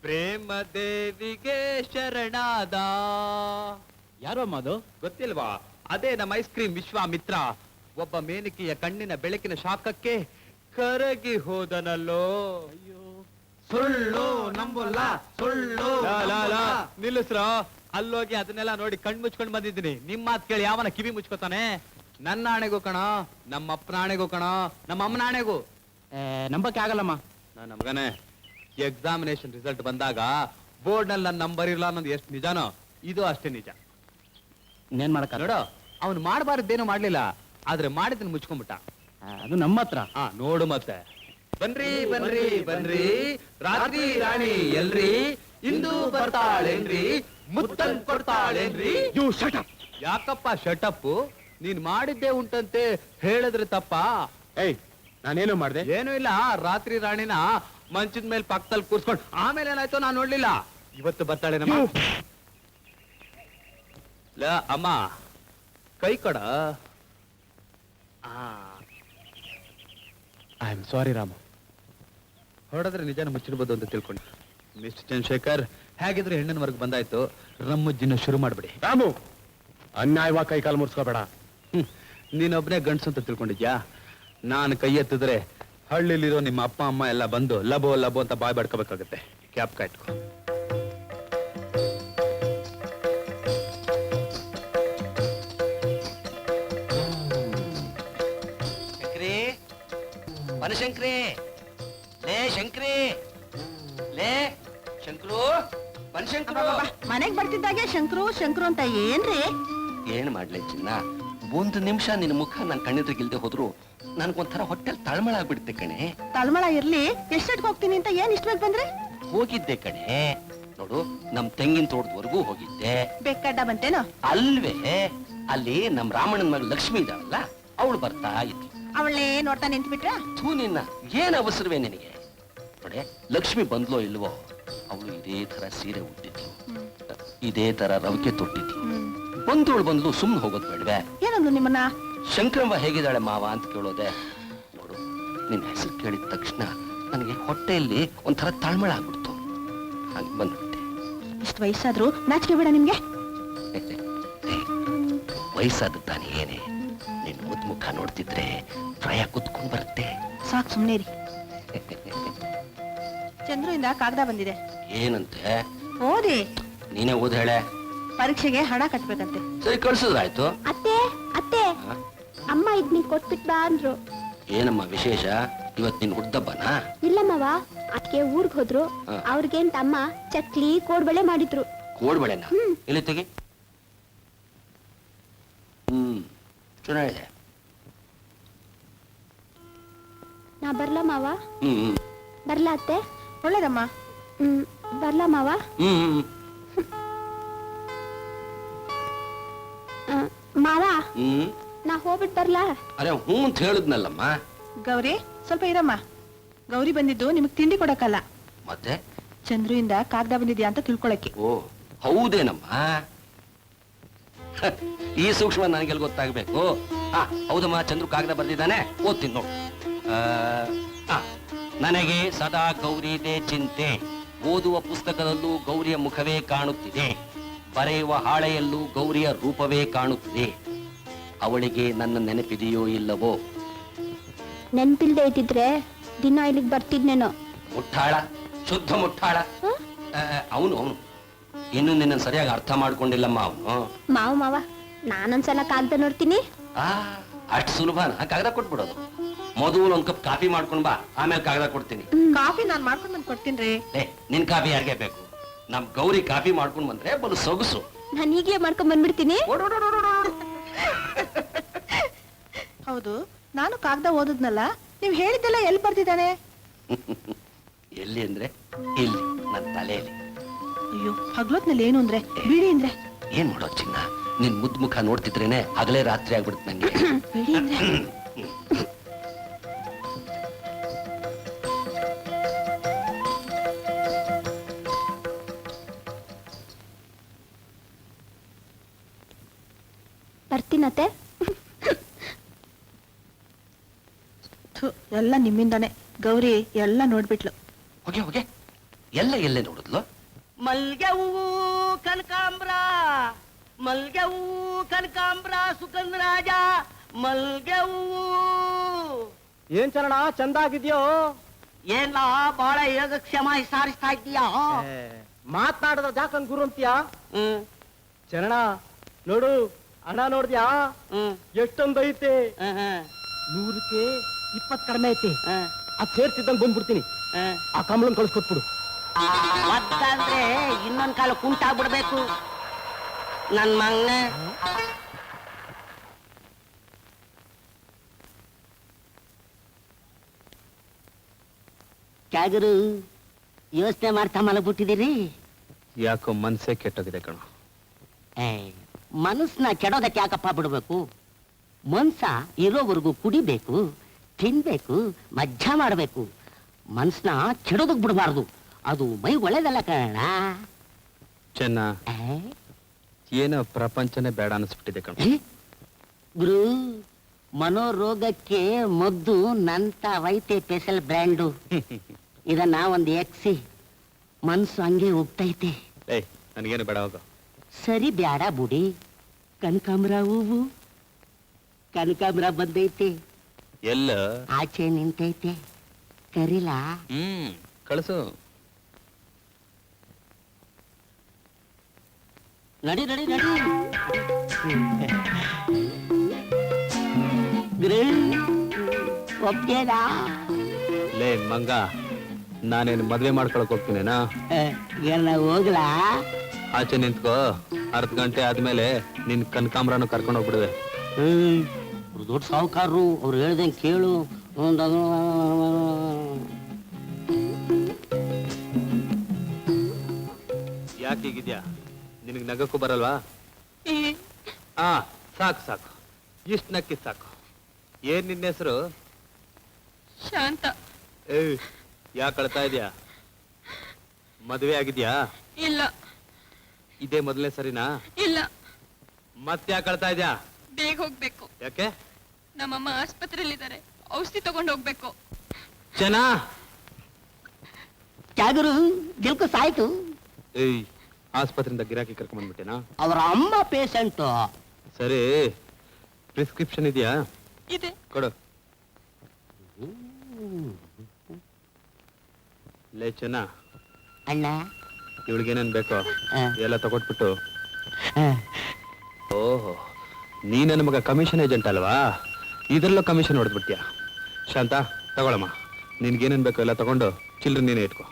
ಪ್ರೇಮ ದೇವಿಗೆ ಶರಣಾದ. ಯಾರೋ ಅದು ಗೊತ್ತಿಲ್ವಾ? ಅದೇ ನಮ್ಮ ಐಸ್ ಕ್ರೀಮ್ ವಿಶ್ವಾಮಿತ್ರ. ಒಬ್ಬ ಮೇನಿಕೆಯ ಕಣ್ಣಿನ ಬೆಳಕಿನ ಶಾಖಕ್ಕೆ ಕರಗಿ ಹೋದನಲ್ಲೋ. ಸುಳ್ಳು ನಂಬಲ್ಲ, ಸುಳ್ಳು ನಿಲ್ಲಿಸ್ರ. ಅಲ್ಲೋಗಿ ಅದನ್ನೆಲ್ಲ ನೋಡಿ ಕಣ್ ಮುಚ್ಕೊಂಡ್ ಬಂದಿದ್ದೀನಿ. ನಿಮ್ ಮಾತ್ ಕೇಳಿ ಯಾವನ ಕಿವಿ ಮುಚ್ಕೋತಾನೆ? ನನ್ನ ಆಣೆಗೂ ಕಣ, ನಮ್ಮ ಅಪ್ಪನ ಆಣೆಗೂ ಕಣ, ನಮ್ಮ ಅಮ್ಮನ ಆಣೆಗೂ. ನಂಬಕ್ಕೆ ಆಗಲ್ಲಮ್ಮ. ನಾನು ನಮ್ಗನೆ ಎಕ್ಸಾಮಿನೇಷನ್ ರಿಸಲ್ಟ್ ಬಂದಾಗ ಬೋರ್ಡ್ ನಲ್ಲಿ ನನ್ನ ನಂಬರ್ ಇರಲ್ಲ ಅನ್ನೋದು ಎಷ್ಟು ನಿಜಾನೋ, ಇದು ಅಷ್ಟೇ ನಿಜ. ಇನ್ನೇನ್ ಮಾಡಕ್ಕ? ನೋಡು, ಅವ್ನು ಮಾಡಬಾರ್ದೇನು ಮಾಡ್ಲಿಲ್ಲ, ಆದ್ರೆ ಮಾಡಿದ್ದನ್ನು ಮುಚ್ಕೊಂಡ್ಬಿಟ್ಟ. ಅದು ನಮ್ಮ ಹತ್ರ. ನೋಡು ಮತ್ತೆ. ಬನ್ರಿ ಬನ್ರಿ ಬನ್ರಿ, ರಾತ್ರಿ ರಾಣಿ ಎಲ್ರಿ, ಇಂದು ಬರ್ತಾಳೇನ್ರಿ, ಮುತ್ತನ್ ಕೊಡ್ತಾಳೇನ್ರಿ. ಯಾಕಪ್ಪ ಶಟಪ್? ನೀನ್ ಮಾಡಿದ್ದೇ ಉಂಟಂತೆ ಹೇಳಿದ್ರೆ ತಪ್ಪ? ಏಯ್, ನಾನೇನು ಮಾಡ್ದೆ? ಏನು ಇಲ್ಲ, ರಾತ್ರಿ ರಾಣಿನ ಮಂಚದ ಮೇಲೆ ಪಕ್ಕದಲ್ಲಿ ಕೂರ್ಸ್ಕೊಂಡು ಆಮೇಲೆ ಏನಾಯ್ತು ನಾನು ನೋಡ್ಲಿಲ್ಲ. ಇವತ್ತು ಬರ್ತಾಳೆ ನಮ್ಮ ಅಮ್ಮ. ಕೈ ಕೊಡ. I am sorry Rama. ಹೊರಡಿದ್ರೆ ನಿಜಾನ ಮುಚ್ಚಿಡ್ಬೋದು ಅಂತ ತಿಳ್ಕೊಂಡು. ಮಿಸ್ಟರ್ ಚಂದ್ರಶೇಖರ್, ಹೇಗಿದ್ರೆ ಹೆಣ್ಣಿನವರೆಗೆ ಬಂದಾಯ್ತು, ರಮ್ಮಜ್ಜಿನ ಶುರು ಮಾಡ್ಬಿಡಿ. ರಾಮು, ಅನ್ಯಾಯವಾಗಿ ಕೈ ಕಾಲು ಮುರ್ಸ್ಕೋಬೇಡ. ನೀನೊಬ್ನೇ ಗಂಡ್ಸು ಅಂತ ತಿಳ್ಕೊಂಡಿದ್ಯಾ? ನಾನು ಕೈ ಎತ್ತಿದ್ರೆ ಹಳ್ಳಿಲಿರೋ ನಿಮ್ಮ ಅಪ್ಪ ಅಮ್ಮ ಎಲ್ಲ ಬಂದು ಲಬೋ ಲಬೋ ಅಂತ ಬಾಯ್ ಬಡ್ಕೋಬೇಕಾಗತ್ತೆ. ಕ್ಯಾಪ್ ಕಾಯ್ಟ್ಕೊ. ಶಂಕ್ರಿ, ಬನಶಂಕ್ರಿ, ಲೇ ಶಂಕ್ರಿ, ಲೇ ಶಂಕ್ರು, ಬನಶಂಕ್ರು. ಮನೆಗ್ ಬರ್ತಿದ್ದಾಗೆ ಶಂಕ್ರು ಶಂಕ್ರು ಅಂತ ಏನ್ರಿ? ಏನ್ ಮಾಡ್ಲಿ ಚಿನ್ನ, ಒಂದು ನಿಮಿಷ ನಿನ್ ಮುಖ ನನ್ ಕಣ್ಣೆದ್ರಿಗಿಲ್ದೆ ಹೋದ್ರು ನನ್ಗೊಂಥರ ಹೊಟ್ಟೆಲ್ ತಳಮಳ ಆಗ್ಬಿಡುತ್ತೆ ಕಣೆ. ತಳಮಳ ಇರ್ಲಿ, ಎಷ್ಟೊತ್ತಿಗೆ ಹೋಗ್ತೀನಿ ಅಂತ ಏನ್ ಇಷ್ಟ ಬೇಗ ಬಂದ್ರೆ? ಹೋಗಿದ್ದೆ ಕಣೆ, ನೋಡು ನಮ್ ತೆಂಗಿನ ತೋಟದವರೆಗೂ ಹೋಗಿದ್ದೆ. ಬೆಕ್ಕಡ್ಡ ಬಂತೇನೋ? ಅಲ್ವೇ, ಅಲ್ಲಿ ನಮ್ ರಾಮಣ್ಣನ ಮಗ ಲಕ್ಷ್ಮಿ ಇದ್ದಾಳಲ್ಲ, ಅವಳು ಬರ್ತಾ ಇದ್ಲು. ಅವಳೇ ನೋಡ್ತಾ ನಿಂತ್ಬಿಟ್ರ? ಥೂ ನಿನ್ನ, ಏನ್ ಅವಸರವೇ ನಿನಗೆ? ನೋಡೆ, ಲಕ್ಷ್ಮಿ ಬಂದ್ಲೋ ಇಲ್ವೋ, ಅವಳು ಇದೇ ತರ ಸೀರೆ ಉಟ್ಟಿದ್ಲು, ಇದೇ ತರ ರವಿಕೆ ತೊಟ್ಟಿದ್ಲು. ಬಂದ್ಲು ಸುಮ್ನೆ ಹೋಗೋದ್ ಬೇಡ್ವೆ? ಏನಂದ್ರು ನಿಮ್ಮನ್ನ? ಶಂಕರಮ್ಮ ಹೇಗಿದ್ದಾಳೆ ಮಾವ ಅಂತ ಕೇಳೋದೆ. ನೋಡು, ನಿನ್ನ ಹೆಸರು ಕೇಳಿದ ತಕ್ಷಣ ನನಗೆ ಹೊಟ್ಟೆಯಲ್ಲಿ ಒಂಥರ ತಾಳ್ಮಳ ಆಗ್ಬಿಡ್ತು, ಹಾಗೆ ಬಂದ್ಬಿಟ್ಟೆ. ಇಷ್ಟು ವಯಸ್ಸಾದ್ರು ನಾಚಿಕೆ ಬೇಡ ನಿಮ್ಗೆ? ವಯಸ್ಸಾದ ತಾನೇ ಏನೇ, ನಿನ್ ಮುದ್ ಮುಖ ನೋಡ್ತಿದ್ರೆ ಪ್ರಾಯ ಕುತ್ಕೊಂಡ್ ಬರುತ್ತೆ. ಸಾಕ್ ಸುಮ್ನೆ ರೀ. ಚಂದ್ರು ಇಂದ ಕಾಗದ ಬಂದಿದೆ. ಏನಂತೆ? ಓದಿ. ನೀನೇ ಓದ್ ಹೇಳೆ. ಪರೀಕ್ಷೆಗೆ ಹಣ ಕಟ್ಬೇಕಂತೆ. ಸರಿ, ಕಳ್ಸಿದ್ರಾಯ್ತು. ಅತ್ತೆ ಅತ್ತೆ, ಅಮ್ಮ ಇದ್ ನೀ ಕೊಟ್ಬಿಟ್ ಬಾ ಅಂದ್ರು. ಏನಮ್ಮ ವಿಶೇಷ? ಇವತ್ ನಿನ್ ಹುಡ್ದಬ್ಬನಾ? ಇಲ್ಲಮ್ಮವ, ಅದಕ್ಕೆ ಊರ್ಗ್ ಹೋದ್ರು. ಅವ್ರಿಗೇಂತ ಅಮ್ಮ ಚಕ್ಲಿ ಕೋಡ್ಬಳೆ ಮಾಡಿದ್ರು. ಕೋಡ್ಬಳೆನ? ಇಲ್ಲಿ ತೆಗಿ. ಚೆನ್ನಾಗಿದೆ. ನಾ ಬರ್ಲಾ ಮಾವ? ಹ್ಮ್ ಬರ್ಲಾ ಅತ್ತೆ? ಒಳ್ಳೇದಮ್ಮ. ಬರ್ಲಾ ಮಾವ? ಹ್ಮ್ ಮಾವ, ಹ್ಮ್ ನಾ ಹೋಗ್ಬಿಟ್ ಬರ್ಲಾ? ಅರೆ ಹ್ಞೂ ಅಂತ ಹೇಳಿದ್ನಲ್ಲಮ್ಮ. ಗೌರಿ, ಸ್ವಲ್ಪ ಇರಮ್ಮ. ಗೌರಿ ಬಂದಿದ್ದು ನಿಮಗ್ ತಿಂಡಿ ಕೊಡಕ್ಕಲ್ಲ, ಮತ್ತೆ ಚಂದ್ರು ಇಂದ ಕಾಗದ ಬಂದಿದ್ಯಾ ಅಂತ ತಿಳ್ಕೊಳಕ್ಕೆ. ಓ ಹೌದೇನಮ್ಮ? ಈ ಸೂಕ್ಷ್ಮ ನನಗೆಲ್ಲ ಗೊತ್ತಾಗ್ಬೇಕು. ಹೌದಮ್ಮ, ಚಂದ್ರು ಕಾಗದ ಬರ್ದಿದ್ದಾನೆ, ಓದ್ತೀನಿ ನೋಡು. ನನಗೆ ಸದಾ ಗೌರಿದೆ ಚಿಂತೆ, ಓದುವ ಪುಸ್ತಕದಲ್ಲೂ ಗೌರಿಯ ಮುಖವೇ ಕಾಣುತ್ತಿದೆ, ಬರೆಯುವ ಹಾಳೆಯಲ್ಲೂ ಗೌರಿಯ ರೂಪವೇ ಕಾಣುತ್ತಿದೆ. ಅವಳಿಗೆ ನನ್ನ ನೆನಪಿದೆಯೋ ಇಲ್ಲವೋ? ನೆನ್ಪಿಲ್ದೆ ಇದ್ದಿದ್ರೆ ದಿನ ಇಲ್ಲಿಗೆ ಬರ್ತಿದ್ನೇನೋ. ಮುಟ್ಟಾಳ, ಶುದ್ಧ ಮುಟ್ಟಾಳ ಅವನು. ಇನ್ನು ನಿನ್ನ ಸರಿಯಾಗಿ ಅರ್ಥ ಮಾಡ್ಕೊಂಡಿಲ್ಲಮ್ಮ ಅವನು. ಮಾವ ನಾನೊಂದ್ಸಲ ಕಾಗದ ನೋಡ್ತೀನಿ. ಅಷ್ಟು ಸುಲಭನ ಕಾಗದ ಕೊಟ್ಬಿಡೋದು? ಮೊದಲು ಒಂದ್ ಕಪ್ ಕಾಫಿ ಮಾಡ್ಕೊಂಡ್ ಬಾ, ಆಮೇಲೆ ಕಾಗದ ಕೊಡ್ತೀನಿ. ಕಾಫಿ ನಾನ್ ಮಾಡ್ಕೊಂಡ್ ಬಂದ್ ಕೊಡ್ತೀನಿ. ನಿನ್ ಕಾಫಿ ಯಾರಿಗೆ ಬೇಕು? ನಮ್ ಗೌರಿ ಕಾಫಿ ಮಾಡ್ಕೊಂಡ್ ಬಂದ್ರೆ ಬಲು ಸೊಗಸು. ನಾನು ಈಗಲೇ ಮಾಡ್ಕೊಂಡ್ ಬಂದ್ಬಿಡ್ತೀನಿ. ಹೌದು, ನಾನು ಕಾಗದ ಓದದ್ನಲ್ಲ, ನೀವ್ ಹೇಳಿದ್ದೆಲ್ಲ ಎಲ್ಲಿ ಬರ್ತಿದ್ದಾನೆ? ಎಲ್ಲಿ ಅಂದ್ರೆ ಇಲ್ಲಿ, ನನ್ನ ತಲೆಯಲ್ಲಿ. ಅಯ್ಯೋ, ಹಗ್ಲೊತ್ನಲ್ಲಿ ಏನು ಅಂದ್ರೆ ಬಿಡಿ ಅಂದ್ರೆ ಏನ್ ಮಾಡೋ ಚಿನ್ನ, ನಿನ್ ಮುದ್ ಮುಖ ನೋಡ್ತಿದ್ರೇನೆ ಹಗಲೇ ರಾತ್ರಿ ಆಗ್ಬಿಡುತ್ತೆ ನಂಗೆ. ಬಿಡಿ ಅಂದ್ರೆ ಥು, ಎಲ್ಲ ನಿಮ್ಮಿಂದಾನೆ. ಗೌರಿ ಎಲ್ಲ ನೋಡ್ಬಿಟ್ಲು. ಹೋಗೆ ಹೋಗೆ ಎಲ್ಲ ಎಲ್ಲೇ ನೋಡಿದ್ಲು. ಮಲ್ಗೆ ಹೂವು ಕನಕಾಂಬ್ರ, ಮಲ್ಗೆ ಹೂವು ಕನಕಾಂಬ್ರ ಸುಗಂಧ ರಾಜ, ಮಲ್ಗೆ ಹೂವು. ಏನ್ ಚರಣ ಚಂದ ಆಗಿದ್ಯೋ? ಏನ ಬಹಳ ಯೋಗಕ್ಷೇಮ ಸಾರಿಸ್ತಾ ಇದ್ದೀಯಾ? ಮಾತನಾಡದ ಜಾಕಂಗ್ ಗುರು ಅಂತೀಯಾ? ಹ್ಮ್ ಚರಣ ನೋಡು, ಹಣ ನೋಡ್ದ್ಯಾ? ಹ್ಮ್ ಎಷ್ಟೊಂದು ಐತೆ. ಹ್ಮ್ 100ಕ್ಕೆ 20 ಕಡಿಮೆ ಐತೆ. ಹ್ಮ್ ಅದ್ ಸೇರ್ತಿದ್ದಂಗ್ ಬಂದ್ಬಿಡ್ತೀನಿ. ಹ್ಮ್ ಆ ಕಮಲನ್ ಕಳ್ಸ್ಕೊಟ್ಬಿಡು. ಒದ್ದಾದ್ರೆ ಇನ್ನೊಂದ್ ಕಾಲ ಕುಂಟಾಗ್ಬಿಡ್ಬೇಕು ನನ್ ಮಗನ. ಕ್ಯಾಗರು ಯೋಚನೆ ಮಾಡ್ತಾ ಮಲಗ್ಬಿಟ್ಟಿದ್ದೀರಿ? ಯಾಕೋ ಮನ್ಸೇ ಕೆಟ್ಟೋಗಿದೆ ಕಣ. ಮನಸ್ಸನ್ನ ಕೆಡೋದಕ್ಕೆ ಯಾಕಪ್ಪ ಬಿಡ್ಬೇಕು? ಮನ್ಸ ಇರೋವರೆಗೂ ಕುಡಿಬೇಕು, ತಿನ್ಬೇಕು, ಮಜ್ಜಾ ಮಾಡಬೇಕು. ಮನ್ಸನ್ನ ಕೆಡೋದಕ್ ಬಿಡಬಾರ್ದು, ಅದು ಮೈ ಒಳ್ಳೇದಲ್ಲ ಕಣ. ಚೆನ್ನ, ಏನೋ ಪ್ರಪಂಚನೇ ಬೇಡ ಅನಿಸ್ಬಿಟ್ಟಿದೆ ಕಣ. ಗುರು, ಮನೋರೋಗಕ್ಕೆ ಮದ್ದು ನಂತ ವೈತೆ ಸ್ಪೆಷಲ್ ಬ್ರ್ಯಾಂಡು. ಇದನ್ನ ಒಂದು ಎಕ್ಸಿ, ಮನ್ಸು ಹಂಗೆ ಹೋಗ್ತೈತೆ. ಏಯ್, ನನಗೇನು ಬೇಡ ಹೋಗು. ಸರಿ ಬ್ಯಾಡ ಬುಡಿ. ಕನಕಾಂಬ್ರ ಹೂವು, ಕನಕಾಂಬ್ರ ಬಂದೈತೆ, ಎಲ್ಲ ಆಚೆ ನಿಂತೈತೆ. ಕರಿಲಾ? ಕಳಿಸು. ನಡಿ ನಡಿ ನಡಿ. ಗುರು, ಒಪ್ಗೆನಾ? ಲೇ ಮಂಗ, ನಾನೇನು ಮದ್ವೆ ಮಾಡ್ಕೊಳಕ್ ಹೋಗ್ತೀನೇನಾ? ಎಲ್ಲ ಹೋಗ್ಲಾ? ಆಚೆ ನಿಂತ್ಕೋ. ಅರ್ಧ ಗಂಟೆ ಆದ್ಮೇಲೆ ನಿನ್ ಕನಕಾಂಬ್ರನು ಕರ್ಕೊಂಡು ಹೋಗ್ಬಿಡುವೆ. ಅವ್ರು ದೊಡ್ಡ ಸಾಹುಕಾರರು, ಅವ್ರು ಹೇಳ್ದಂಗೆ ಕೇಳು. ಯಾಕೆ ಹೀಗಿದ್ಯಾ? ನಿನಗ್ ನಗಕ್ಕೂ ಬರಲ್ವಾ? ಆ ಸಾಕು ಸಾಕು, ಇಷ್ಟ ನಕ್ಕಿ ಸಾಕು. ಏನ್ ನಿನ್ನ ಹೆಸರು? ಶಾಂತ. ಏಯ್, ಯಾಕೆ ಅಳ್ತಾ ಇದ್ಯಾ? ಮದ್ವೆ ಆಗಿದ್ಯಾ? ಇಲ್ಲ ಇದೇ ಮೊದಲನೇ ಸರಿನಾ? ಇಲ್ಲ, ಮತ್ತೆ ಯಾಕೆ ಅಳ್ತಾ ಇದ್ಯಾ? ಬೇಗ ಹೋಗ್ಬೇಕು. ಯಾಕೆ? ನಮ್ಮಮ್ಮ ಆಸ್ಪತ್ರೆಯಲ್ಲಿದ್ದಾರೆ, ಔಷಧಿ ತಗೊಂಡು ಹೋಗ್ಬೇಕು. ಚೆನ್ನ. ಕ್ಯಾಗರು ದಿಲ್ಕು ಸಾಯ್ತು. ಏಯ್, ಆಸ್ಪತ್ರೆಯಿಂದ ಗಿರಾಕಿ ಕರ್ಕೊಂಡ್ ಬಂದ್ಬಿಟ್ಟೇನಾ? ಅವರ ಅಮ್ಮ ಪೇಷಂಟು. ಸರಿ, ಪ್ರಿಸ್ಕ್ರಿಪ್ಷನ್ ಇದೆಯಾ? ಇದೆ. ಕೊಡು. ಲೇ ಚೆನ್ನ, ಅಣ್ಣ, ಇವಳಿಗೇನೇನ್ ಬೇಕೋ ಆ. ಎಲ್ಲ ತಗೊಟ್ಬಿಟ್ಟು. ಓಹೋ, ನೀ ನನ್ನ ಮಗ ಕಮಿಷನ್ ಏಜೆಂಟ್ ಅಲ್ವಾ? ಇದರಲ್ಲೂ ಕಮಿಷನ್ ಹೊಡೆದ್ಬಿಟ್ಯಾ? ಶಾಂತ, ತಗೊಳಮ್ಮ. ನಿನ್ಗೇನೇನ್ ಬೇಕೋ ಎಲ್ಲ ತಗೊಂಡು ಚಿಲ್ಡ್ರನ್ ನೀನೇ ಇಟ್ಕೋ.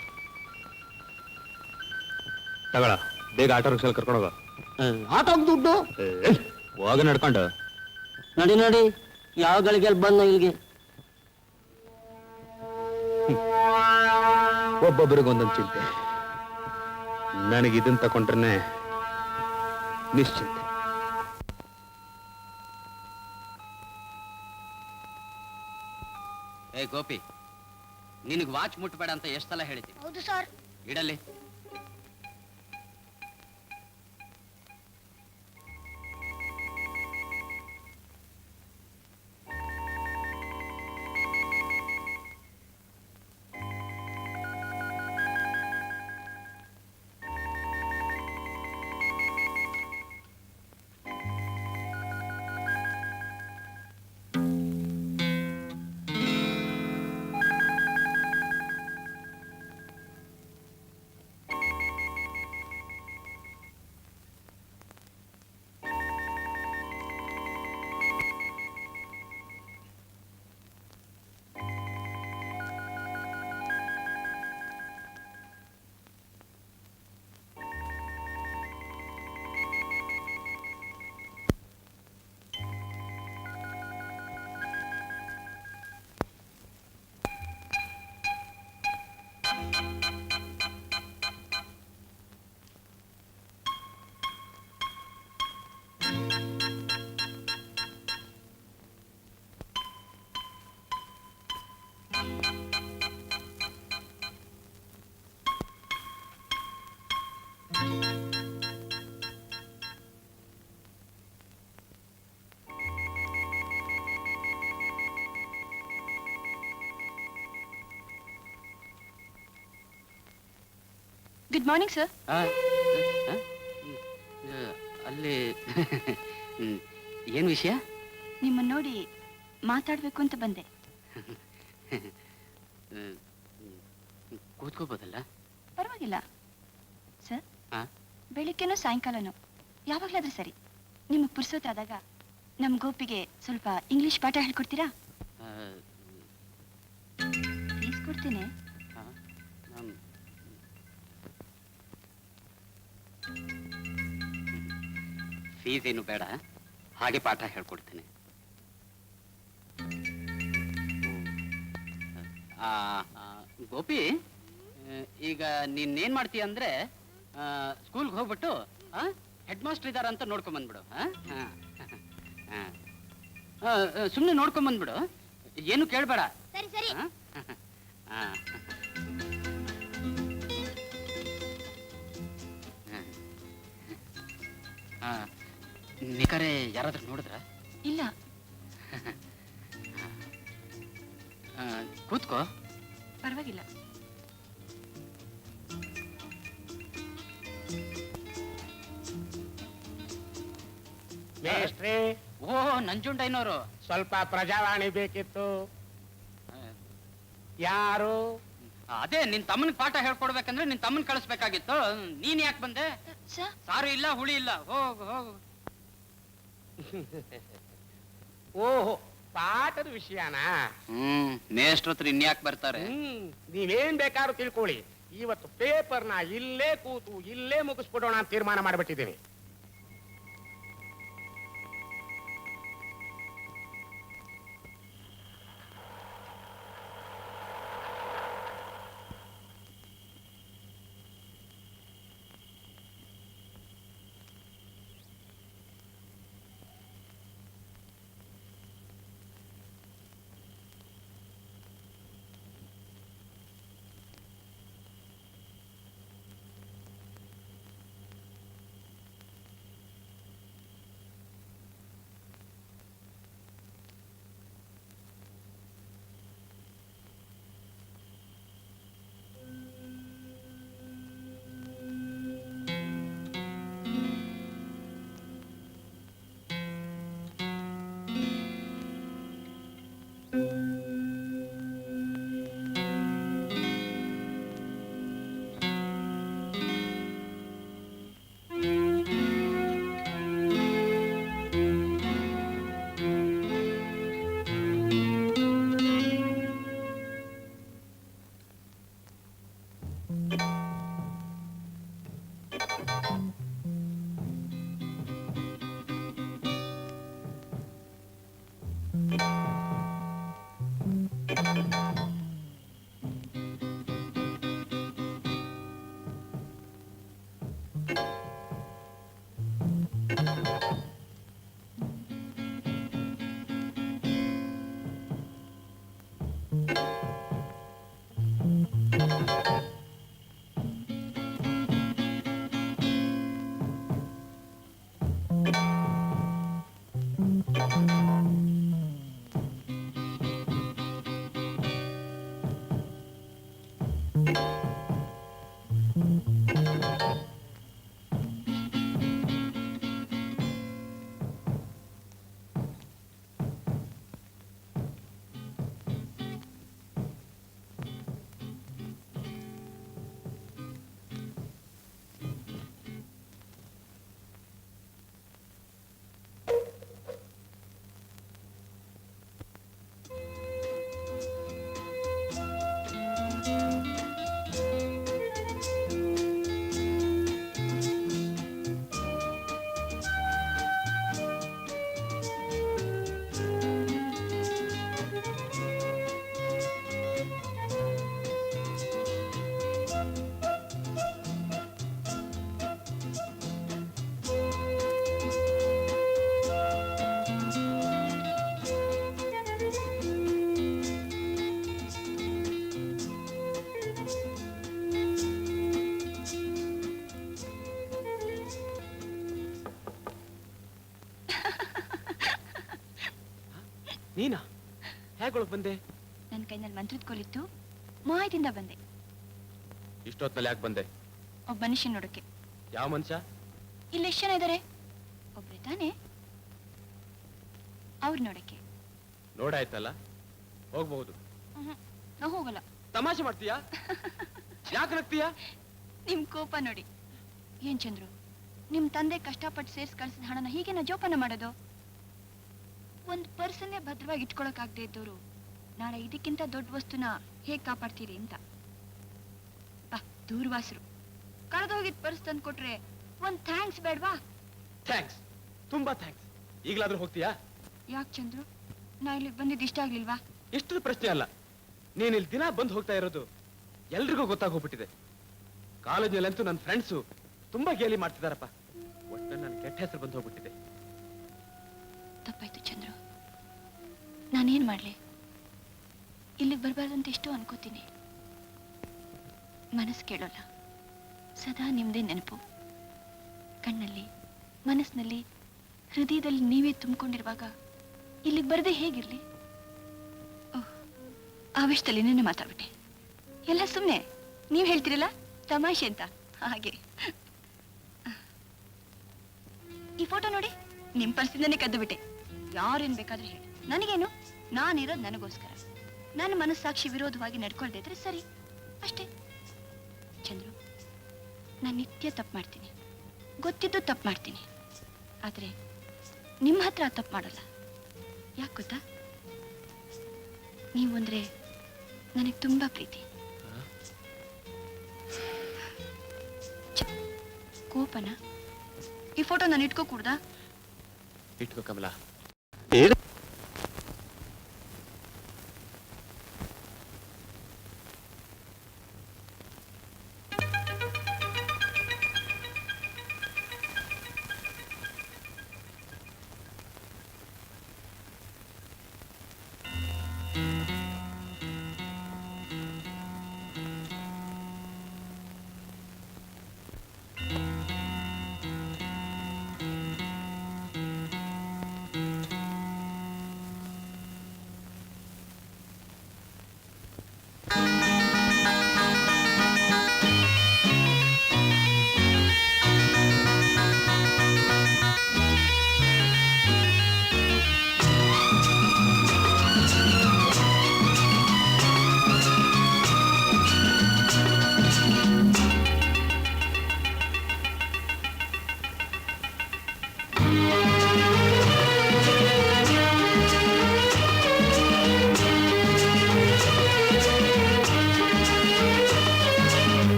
ತಗೊಳ, ಬೇಗ ಆಟೋ ರಿಕ್ಷಾಲ್ ಕರ್ಕೊಂಡೋಗ. ಆಟೋಗ್ ದುಡ್ಡು? ಹೋಗ ನಡ್ಕೊಂಡು. ನಡಿ ನಡಿ, ಯಾವ ಗಳಿಗೆ ಬಂದ ಇಲ್ಲಿಗೆ? ಒಬ್ಬೊಬ್ಬರಿಗೊಂದೊಂದು ಚಿಂತೆ. ನನಗೆ ಇದನ್ನ ತಕೊಂಡ್ರೆ ನಿಶ್ಚಿಂತೆ. ಏ ಗೋಪಿ, ನಿನಗೆ ವಾಚ್ ಮುಟ್ಬೇಡ ಅಂತ ಎಷ್ಟು ಸಲ ಹೇಳಿದ್ದೀನಿ? ಹೌದು ಸರ್. ಇಡಲ್ಲಿ. Good morning sir. ಅಲ್ಲಿ ಏನು ವಿಷಯ? ನಿಮ್ಮನ್ನ ನೋಡಿ ಮಾತಾಡ್ಬೇಕು ಅಂತ ಬಂದೆ. ಕೂತ್ಕೋಬೋದಲ್ಲ? ಪರವಾಗಿಲ್ಲ ಸರ್. ಹಾ? ಬೆಳಿಗ್ಗೆನೋ ಸಾಯಂಕಾಲನೋ ಯಾವಾಗ್ಲಾದ್ರೂ ಸರಿ, ನಿಮಗೆ ಪುರ್ಸೊತ್ತಾದಾಗ ನಮ್ ಗೋಪಿಗೆ ಸ್ವಲ್ಪ ಇಂಗ್ಲಿಷ್ ಪಾಠ ಹೇಳ್ಕೊಡ್ತೀರಾ? ಪ್ಲೀಸ್ ಕೊಡ್ತೀನಿ. ಫೀಸ್ ಏನು ಬೇಡ, ಹಾಗೆ ಪಾಠ ಹೇಳ್ಕೊಡ್ತೀನಿ. ಗೋಪಿ, ಈಗ ನೀನೇನ್ ಮಾಡ್ತೀಯ ಅಂದ್ರೆ ಸ್ಕೂಲ್ಗೆ ಹೋಗ್ಬಿಟ್ಟು ಹೆಡ್ ಮಾಸ್ಟರ್ ಇದಾರ ಅಂತ ನೋಡ್ಕೊಂಡ್ ಬಂದ್ಬಿಡು. ಸುಮ್ಮನೆ ನೋಡ್ಕೊಂಡ್ ಬಂದ್ಬಿಡು, ಏನು ಕೇಳ್ಬೇಡ. ಸರಿ ಸರಿ. ನಿಖರೆ ಯಾರಾದ್ರೂ ನೋಡಿದ್ರ? ಇಲ್ಲ. ಕೂತ್ಕೋ. ಪರವಾಗಿಲ್ಲ. ಮೇಷ್ಟ್ರೇ, ಓ ನಂಜುಂಡಯ್ಯನವರು, ಸ್ವಲ್ಪ ಪ್ರಜಾವಾಣಿ ಬೇಕಿತ್ತು. ಯಾರು? ಅದೇ ನಿನ್ ತಮ್ಮನಿಗೆ ಪಾಠ ಹೇಳ್ಕೊಡ್ಬೇಕಂದ್ರೆ ನಿನ್ ತಮ್ಮನ್ ಕಳಿಸ್ಬೇಕಾಗಿತ್ತು. ನೀನ್ ಯಾಕೆ ಬಂದೆ? ಸರ್, ಸಾರು ಇಲ್ಲ, ಹುಳಿ ಇಲ್ಲ. ಹೋಗು ಹೋಗು. ಓಹೋ, ಪಾಠದ ವಿಷಯನಾ? ಮೇಷ್ಟ್ರ ಹತ್ರ ಇನ್ಯಾಕೆ ಬರ್ತಾರೆ? ನೀವೇನ್ ಬೇಕಾದ್ರೂ ತಿಳ್ಕೊಳ್ಳಿ. ಇವತ್ತು ಪೇಪರ್ನ ಇಲ್ಲೇ ಕೂತು ಇಲ್ಲೇ ಮುಗಿಸ್ಬಿಡೋಣ ಅಂತ ತೀರ್ಮಾನ ಮಾಡ್ಬಿಟ್ಟಿದ್ದೀನಿ. ನೀನಾ? ಹೇಗೊಳಗ್ ಬಂದೆ? ನನ್ನ ಕೈನಲ್ಲಿ ಮಂತ್ರದ ಕೋಲಿತ್ತು, ಮಾಯದಿಂದ ಬಂದೆ. ಇಷ್ಟೊತ್ತಲ್ಲಿ ಯಾಕೆ ಬಂದೆ? ಒಬ್ಬ ಮನುಷ್ಯ ನೋಡಕ್ಕೆ. ಯಾವ ಮನುಷ್ಯ? ಇಲ್ಲಿ ಎಷ್ಟು ಜನ ಇದ್ದಾರೆ? ಒಬ್ರೇ ತಾನೇ? ಅವ್ರು ನೋಡಕ್ಕೆ. ನೋಡಾಯ್ತಲ್ಲ, ಹೋಗ್ಬಹುದು. ನಾವು ಹೋಗಲ್ಲ. ತಮಾಷೆ ಮಾಡ್ತೀಯಾ? ಯಾಕೆ ನಗ್ತೀಯಾ? ನಿಮ್ ಕೋಪ ನೋಡಿ. ಏನ್ ಚಂದ್ರು, ನಿಮ್ ತಂದೆ ಕಷ್ಟಪಟ್ಟು ಸೇರ್ಸ್ ಕಳ್ಸಿದ ಹಣನ ಹೀಗೆ ಜೋಪಾನ ಮಾಡೋದು? ಒಂದ್ ಪರ್ಸನ್ನೇ ಭದ್ರವಾಗಿ ಇಟ್ಕೊಳಕ್ಕಾಗದೆ ಇದ್ದವರು ನಾಳೆ ಇದಕ್ಕಿಂತ ದೊಡ್ಡ ವಸ್ತುನ ಹೇಗ್ ಕಾಪಾಡ್ತೀರಿ ಅಂತ. ಬಾ, ದೂರ್ವಾಸರು ಕಳೆದೋಗಿದ್ ಪರ್ಸ್ ತಂದು ಕೊಟ್ರೆ ಒಂದ್ ಥ್ಯಾಂಕ್ಸ್ ಬೇಡ್ವಾ? ಥ್ಯಾಂಕ್ಸ್, ತುಂಬಾ ಥ್ಯಾಂಕ್ಸ್. ಈಗಲಾದ್ರೂ ಹೋಗ್ತೀಯಾ? ಯಾಕೆ ಚಂದ್ರು, ನಾ ಇಲ್ಲಿಗೆ ಬಂದಿದ್ದು ಇಷ್ಟ ಆಗ್ಲಿಲ್ವಾ? ಎಷ್ಟು ಪ್ರಶ್ನೆ ಅಲ್ಲ. ನೀನ್ ಇಲ್ಲಿ ದಿನ ಬಂದು ಹೋಗ್ತಾ ಇರೋದು ಎಲ್ರಿಗೂ ಗೊತ್ತಾಗೋಗ್ಬಿಟ್ಟಿದೆ. ಕಾಲೇಜಿನಲ್ಲಂತೂ ನನ್ನ ಫ್ರೆಂಡ್ಸು ತುಂಬಾ ಗೇಲಿ ಮಾಡ್ತಿದಾರಪ್ಪ. ಒಟ್ಟು ನನ್ನ ಕೆಟ್ಟ ಹೆಸರು ಬಂದು ಹೋಗ್ಬಿಟ್ಟಿದೆ. ತಪ್ಪಾಯ್ತು ಚಂದ್ರು, ನಾನೇನ್ ಮಾಡ್ಲಿ? ಇಲ್ಲಿಗೆ ಬರ್ಬಾರ್ದಂತ ಎಷ್ಟೋ ಅನ್ಕೋತೀನಿ. ಮನಸ್ಸು ಕೇಳೋಲ್ಲ, ಸದಾ ನಿಮ್ದೇ ನೆನಪು. ಕಣ್ಣಲ್ಲಿ, ಮನಸ್ಸಿನಲ್ಲಿ, ಹೃದಯದಲ್ಲಿ ನೀವೇ ತುಂಬಿಕೊಂಡಿರುವಾಗ ಇಲ್ಲಿಗೆ ಬರದೆ ಹೇಗಿರ್ಲಿ? ಓಹ್, ಆವೇಶದಲ್ಲಿ ನೆನ್ನೆ ಮಾತಾಡ್ಬಿಟ್ಟೆ. ಎಲ್ಲ ಸುಮ್ಮನೆ ನೀವ್ ಹೇಳ್ತಿರಲ್ಲ ತಮಾಷೆ ಅಂತ, ಹಾಗೆ. ಈ ಫೋಟೋ ನೋಡಿ, ನಿಮ್ ಪರ್ಸಿಂದನೇ ಕದ್ದು ಬಿಟ್ಟೆ. ಯಾರೇನ್ ಬೇಕಾದ್ರೂ ಹೇಳಿ, ನನಗೇನು? ನಾನಿರೋದು ನನಗೋಸ್ಕರ. ನನ್ನ ಮನಸ್ಸಾಕ್ಷಿ ವಿರೋಧವಾಗಿ ನಡ್ಕೊಳ್ದೇ ಇದ್ರೆ ಸರಿ, ಅಷ್ಟೇ. ಚಂದ್ರು, ನಾನು ನಿತ್ಯ ತಪ್ಪು ಮಾಡ್ತೀನಿ, ಗೊತ್ತಿದ್ದು ತಪ್ಪು ಮಾಡ್ತೀನಿ. ಆದ್ರೆ ನಿಮ್ಮ ಹತ್ರ ತಪ್ಪು ಮಾಡಲ್ಲ. ಯಾಕೆ ಗೊತ್ತಾ? ನೀವು ಅಂದ್ರೆ ನನಗೆ ತುಂಬಾ ಪ್ರೀತಿ. ಕೋಪನ? ಈ ಫೋಟೋ ನಾನು ಇಟ್ಕೋ ಕೂಡ್ದಾ? ಇಟ್ಕೋ ಕಮಲಾ.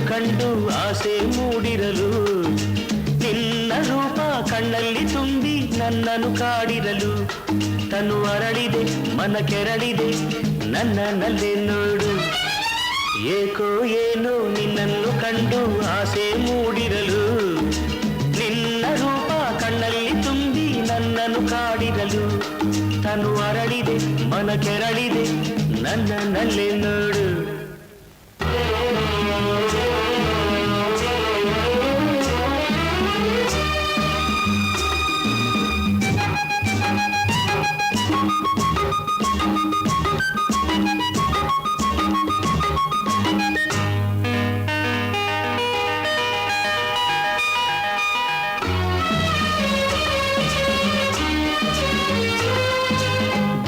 ಕಂಡು ಆಸೆ ಮೂಡಿರಲು, ನಿನ್ನ ರೂಪ ಕಣ್ಣಲ್ಲಿ ತುಂಬಿ ನನ್ನನ್ನು ಕಾಡಿರಲು, ತನು ಅರಳಿದೆ ಮನ ಕೆರಳಿದೆ ನನ್ನಲ್ಲೇ ನೋಡು. ಏಕೋ ಏನೋ ನಿನ್ನನ್ನು ಕಂಡು ಆಸೆ ಮೂಡಿರಲು, ನಿನ್ನ ರೂಪ ಕಣ್ಣಲ್ಲಿ ತುಂಬಿ ನನ್ನನ್ನು ಕಾಡಿರಲು, ತನು ಅರಳಿದೆ ಮನ ಕೆರಳಿದೆ ನನ್ನಲ್ಲೇ ನೋಡು.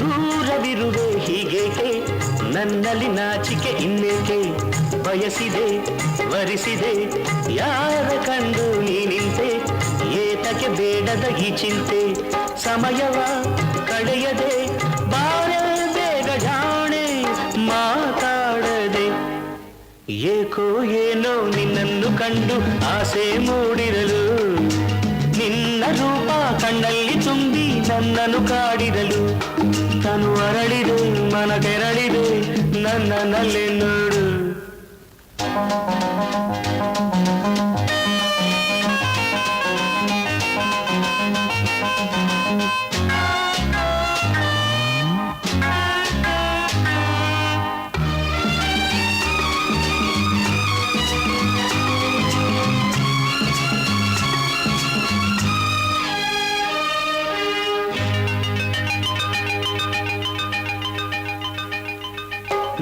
ದೂರವಿರುವೆ ಹೀಗೇಕೆ, ನನ್ನಲ್ಲಿ ನಾಚಿಕೆ ಇನ್ನೇಕೆ, ಬಯಸಿದೆ ವರಿಸಿದೆ ಯಾರ ಕಂಡು ನೀನಿಂತೆ, ಏತಕ್ಕೆ ಬೇಡದ ಈ ಚಿಂತೆ, ಸಮಯವ ಕಳೆಯದೆ ಬಾರೆ ಬೇಗ ಜಾಣೆ ಮಾತಾಡದೆ. ಏಕೋ ಏನೋ ನಿನ್ನನ್ನು ಕಂಡು ಆಸೆ ಮೂಡಿರಲು, ನಿನ್ನ ರೂಪ ಕಣ್ಣಲ್ಲಿ ತುಂಬಿ ನನ್ನನ್ನು ಕಾಡಿರಲು, ತನು ಅರಳಿದೆ ಮನ ಕೆರಳಿದೆ ನನ್ನಲ್ಲೇ ನೋಡು.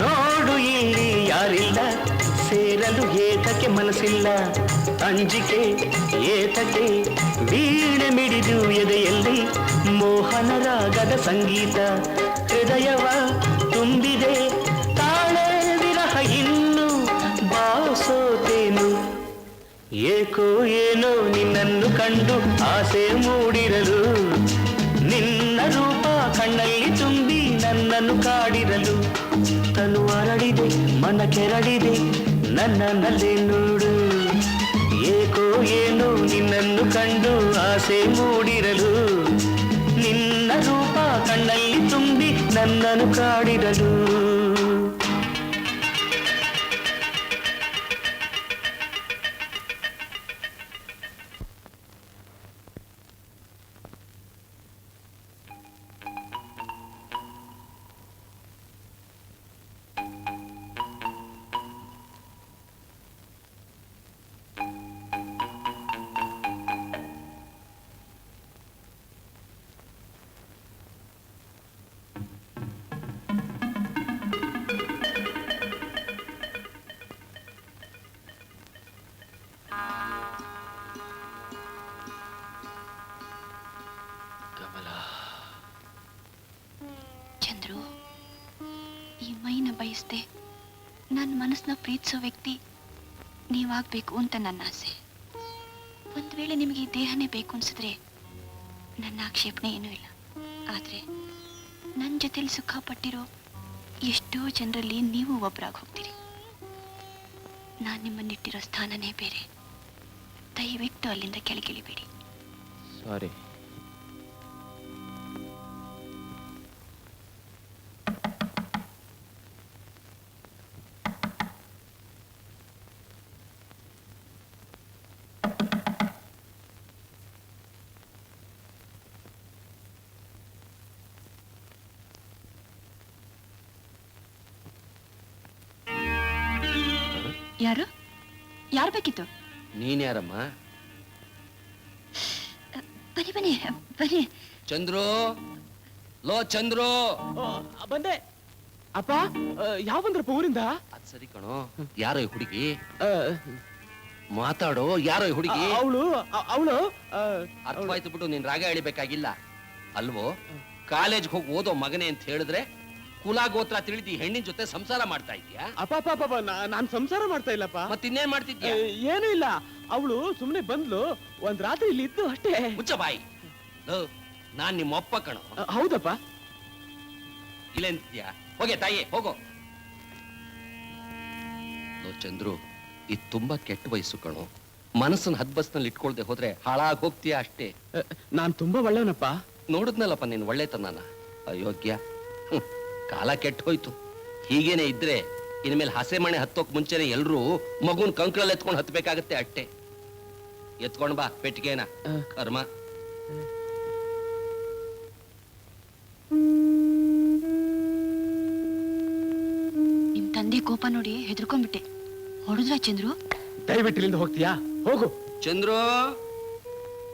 ನೋಡು ಇಲ್ಲಿ ಯಾರಿಲ್ಲ, ಸೇರ ಸೇರಲು ಏತಕ್ಕೆ ಮನಸ್ಸಿಲ್ಲ ಅಂಜಿಕೆ ಏತಕ್ಕೆ ವೀಣೆ ಮಿಡಿದು ಎದೆಯಲ್ಲಿ ಮೋಹನ ರಾಗದ ಸಂಗೀತ ಹೃದಯವ ತುಂಬಿದೆ ತಾಳೆ ವಿರಹ ಇನ್ನು ಬಾಸೋತೇನು ಏಕೋ ಏನೋ ನಿನ್ನನ್ನು ಕಂಡು ಆಸೆ ಮೂಡಿರಲು ನಿನ್ನ ರೂಪ ಕಣ್ಣಲ್ಲಿ ತುಂಬಿ ನನ್ನನ್ನು ಕಾಡಿರಲು ತನು ಅರಳಿದೆ ಮನ ಕೆರಳಿದೆ ನನ್ನಲ್ಲೇ ನೋಡು ಏಕೋ ಏನೋ ನಿನ್ನನ್ನು ಕಂಡು ಆಸೆ ಮೂಡಿರಲು ನಿನ್ನ ರೂಪ ಕಣ್ಣಲ್ಲಿ ತುಂಬಿ ನನ್ನನ್ನು ಕಾಡಿರಲು ಚಂದ್ರು, ಈ ಮೈನ ಬಯಸ್ದೆ ನನ್ನ ಮನಸ್ಸನ್ನ ಪ್ರೀತಿಸೋ ವ್ಯಕ್ತಿ ನೀವಾಗ್ಬೇಕು ಅಂತ ನನ್ನ ಆಸೆ. ಒಂದ್ ವೇಳೆ ನಿಮಗೆ ಈ ದೇಹನೇ ಬೇಕು ಅನ್ಸಿದ್ರೆ ನನ್ನ ಆಕ್ಷೇಪಣೆ ಏನೂ ಇಲ್ಲ. ಆದ್ರೆ ನನ್ನ ಜೊತೆಲಿ ಸುಖ ಪಟ್ಟಿರೋ ಎಷ್ಟೋ ಜನರಲ್ಲಿ ನೀವು ಒಬ್ಬರಾಗಿ ಹೋಗ್ತೀರಿ. ನಾನು ನಿಮ್ಮನ್ನಿಟ್ಟಿರೋ ಸ್ಥಾನನೇ ಬೇರೆ. ದಯವಿಟ್ಟು ಅಲ್ಲಿಂದ ಕೆಳಗಿಳಿಬೇಡಿ. ಸಾರಿ. ಯಾರು ಯಾರು ಬೇಕಿತ್ತು? ನೀನ್ಯಾರಮ್ಮ? ಬನ್ನಿ ಬನ್ನಿ ಬನ್ನಿ. ಚಂದ್ರು, ಲೋ ಚಂದ್ರು. ಬಂದೆ ಅಪ್ಪ. ಯಾವ ಬಂದ್ರಪ್ಪ ಊರಿಂದ? ಅದ್ ಸರಿ ಕಣೋ. ಯಾರೋ ಈ ಹುಡುಗಿ? ಮಾತಾಡೋ, ಯಾರೋ ಈ ಹುಡುಗಿ? ಅವಳು ಅರ್ಥವಾಯ್ತು ಬಿಟ್ಟು ನೀನ್ ರಾಗ ಎಳಿಬೇಕಾಗಿಲ್ಲ ಅಲ್ವೋ. ಕಾಲೇಜ್ ಹೋಗಿ ಓದೋ ಮಗನೇ ಅಂತ ಹೇಳಿದ್ರೆ ಕುಲ ಗೋತ್ರ ತಿಳಿದು ಹೆಣ್ಣಿನ ಜೊತೆ ಸಂಸಾರ ಮಾಡ್ತಾ ಇದ್ಯಾ? ಅಪ್ಪ ನಾನ್ ಸಂಸಾರ ಮಾಡ್ತಾ ಇಲ್ಲಪ್ಪ. ಮತ್ತಿನ್ನೇನ್ ಮಾಡ್ತಿದ್ಯಾ? ಏನೂ ಇಲ್ಲ. ಅವಳು ಸುಮ್ನೆ ಬಂದ್ಲು, ಒಂದ್ ರಾತ್ರಿ ಇಲ್ಲಿ ಇದ್ದು ಅಷ್ಟೇ. ಮುಚ್ಚ ಬಾಯಿ. ನಾನ್ ನಿಮ್ಮ ಅಪ್ಪ ಕಣೋ. ಹೌದಪ್ಪ. ಇಲ್ಲೆಂತಿದ್ಯಾ? ಹೋಗೆ ತಾಯಿ ಹೋಗೋ. ಲೋ ಚಂದ್ರು, ಇದು ತುಂಬಾ ಕೆಟ್ಟ ವಯಸ್ಸು ಕಣೋ. ಮನಸ್ಸನ್ನ ಹದ್ಬಸ್ನಲ್ಲಿ ಇಟ್ಕೊಳ್ದೆ ಹೋದ್ರೆ ಹಾಳಾಗ್ ಹೋಗ್ತೀಯಾ ಅಷ್ಟೇ. ನಾನ್ ತುಂಬಾ ಒಳ್ಳೆವನಪ್ಪ. ನೋಡಿದ್ನಲ್ಲಪ್ಪ ನೀನ್ ಒಳ್ಳೆತನ. ಅಯೋಗ್ಯ. ಕಾಲ ಕೆಟ್ಟ ಹೋಯ್ತು. ಹೀಗೇನೆ ಇದ್ರೆ ಇನ್ಮೇಲೆ ಹಸೆ ಮಣೆ ಹತ್ತೋಕ್ ಮುಂಚೆನೆ ಎಲ್ರೂ ಮಗುನ್ ಕಂಕಳಲ್ಲಿ ಎತ್ಕೊಂಡು ಹತ್ಬೇಕಾಗತ್ತೆ ಅಷ್ಟೇ. ಎತ್ಕೊಂಡ್ ಬಾ ಪೆಟ್ಟಿಗೆನ. ಕರ್ಮ. ನಿಮ್ ತಂದೆ ಕೋಪ ನೋಡಿ ಹೆದರ್ಕೊಂಡ್ಬಿಟ್ಟೆ. ಹೊಡೆದ್ರ ಚಂದ್ರು? ದಯವಿಟ್ಟು ಇಲ್ಲಿಂದ ಹೋಗ್ತೀಯಾ? ಹೋಗು. ಚಂದ್ರು,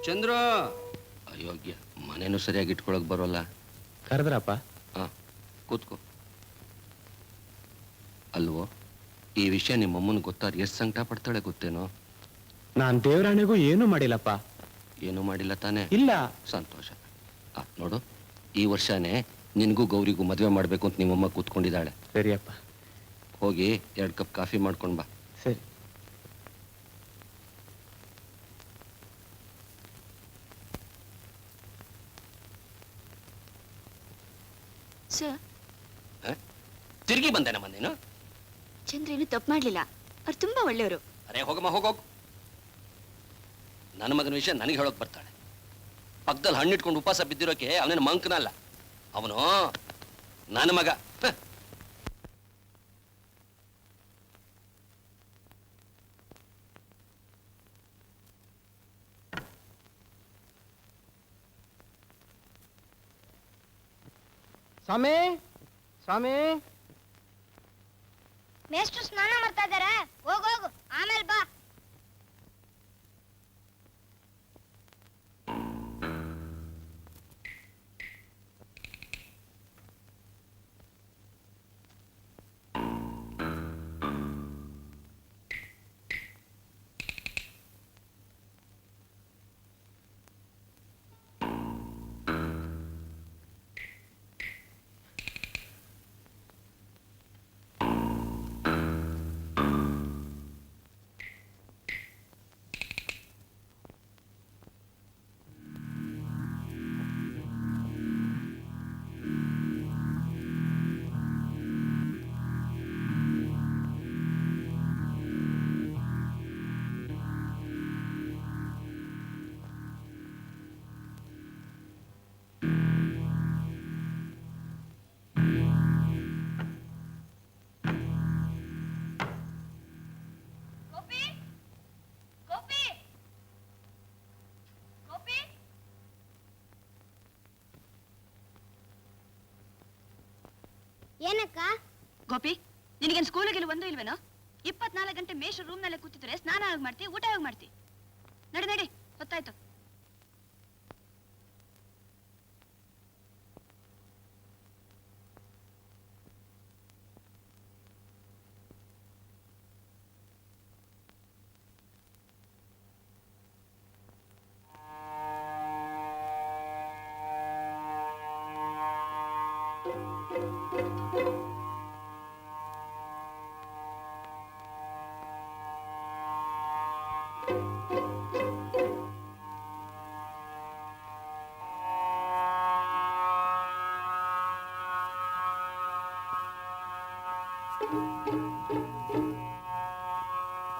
ಚಂದ್ರು. ಅಯೋಗ್ಯ, ಮನೇನು ಸರಿಯಾಗಿ ಇಟ್ಕೊಳಕ್ ಬರೋಲ್ಲ. ಕರೆದ್ರಪ್ಪ? ಹಾ, ಕೂತ್ಕೋ. ಅಲ್ವೋ, ಈ ವಿಷಯ ನಿಮ್ಮಮ್ಮನ ಗೊತ್ತಾದ್ರೆ ಎಷ್ಟು ಸಂಕಟ ಪಡ್ತಾಳೆ ಗೊತ್ತೇನೋ? ನಾನ್ ದೇವರಾಣೆಗೂ ಏನೂ ಮಾಡಿಲ್ಲಪ್ಪ. ಏನೂ ಮಾಡಿಲ್ಲ ತಾನೇ? ಇಲ್ಲ. ಸಂತೋಷ. ನೋಡು, ಈ ವರ್ಷನೇ ನಿನ್ಗೂ ಗೌರಿಗೂ ಮದುವೆ ಮಾಡ್ಬೇಕು ಅಂತ ನಿಮ್ಮಮ್ಮ ಕೂತ್ಕೊಂಡಿದ್ದಾಳೆ. ಸರಿಯಪ್ಪ. ಹೋಗಿ 2 ಕಪ್ ಕಾಫಿ ಮಾಡ್ಕೊಂಡ್ ಬಾ. ಸರಿ. ಸರ್, ತಿರುಗಿ ಬಂದೇನಮ್ಮ ನೀನು? ಚಂದ್ರ ಏನು ತಪ್ಪು ಮಾಡ್ಲಿಲ್ಲ. ಅವ್ರು ತುಂಬಾ ಒಳ್ಳೆಯವರು. ಅರೆ ಹೋಗಮ್ಮ, ಹೋಗೋಗ್. ನನ್ನ ಮಗನ ವಿಷಯ ನನಗೆ ಹೇಳೋಕ್ ಬರ್ತಾಳೆ. ಪಕ್ಕದಲ್ಲಿ ಹಣ್ಣಿಟ್ಕೊಂಡು ಉಪವಾಸ ಬಿದ್ದಿರೋಕೆ ಅವನೇನು ಮಂಕನಲ್ಲ. ಅವನು ನನ್ನ ಮಗ. ಸ್ವಾಮಿ, ಸ್ವಾಮಿ. ಮೇಷ್ಟ್ರು ಸ್ನಾನ ಮಾಡ್ತಾ ಇದಾರೆ. ಹೋಗೋಗು, ಆಮೇಲೆ ಬಾ. ಏನಕ್ಕ? ಗೋಪಿ, ನಿನಗೇನು ಸ್ಕೂಲಿಗೆ ಒಂದು ಇಲ್ವೇನೋ? 24 ಗಂಟೆ ಮೇಷ್ಟ್ರು ರೂಮ್ನಲ್ಲೇ ಕೂತಿದ್ರೆ ಸ್ನಾನ ಯಾವಾಗ ಮಾಡ್ತಿ, ಊಟ ಯಾವಾಗ ಮಾಡ್ತಿ? ನಡಿ ನಡಿ, ಹೊತ್ತಾಯ್ತು.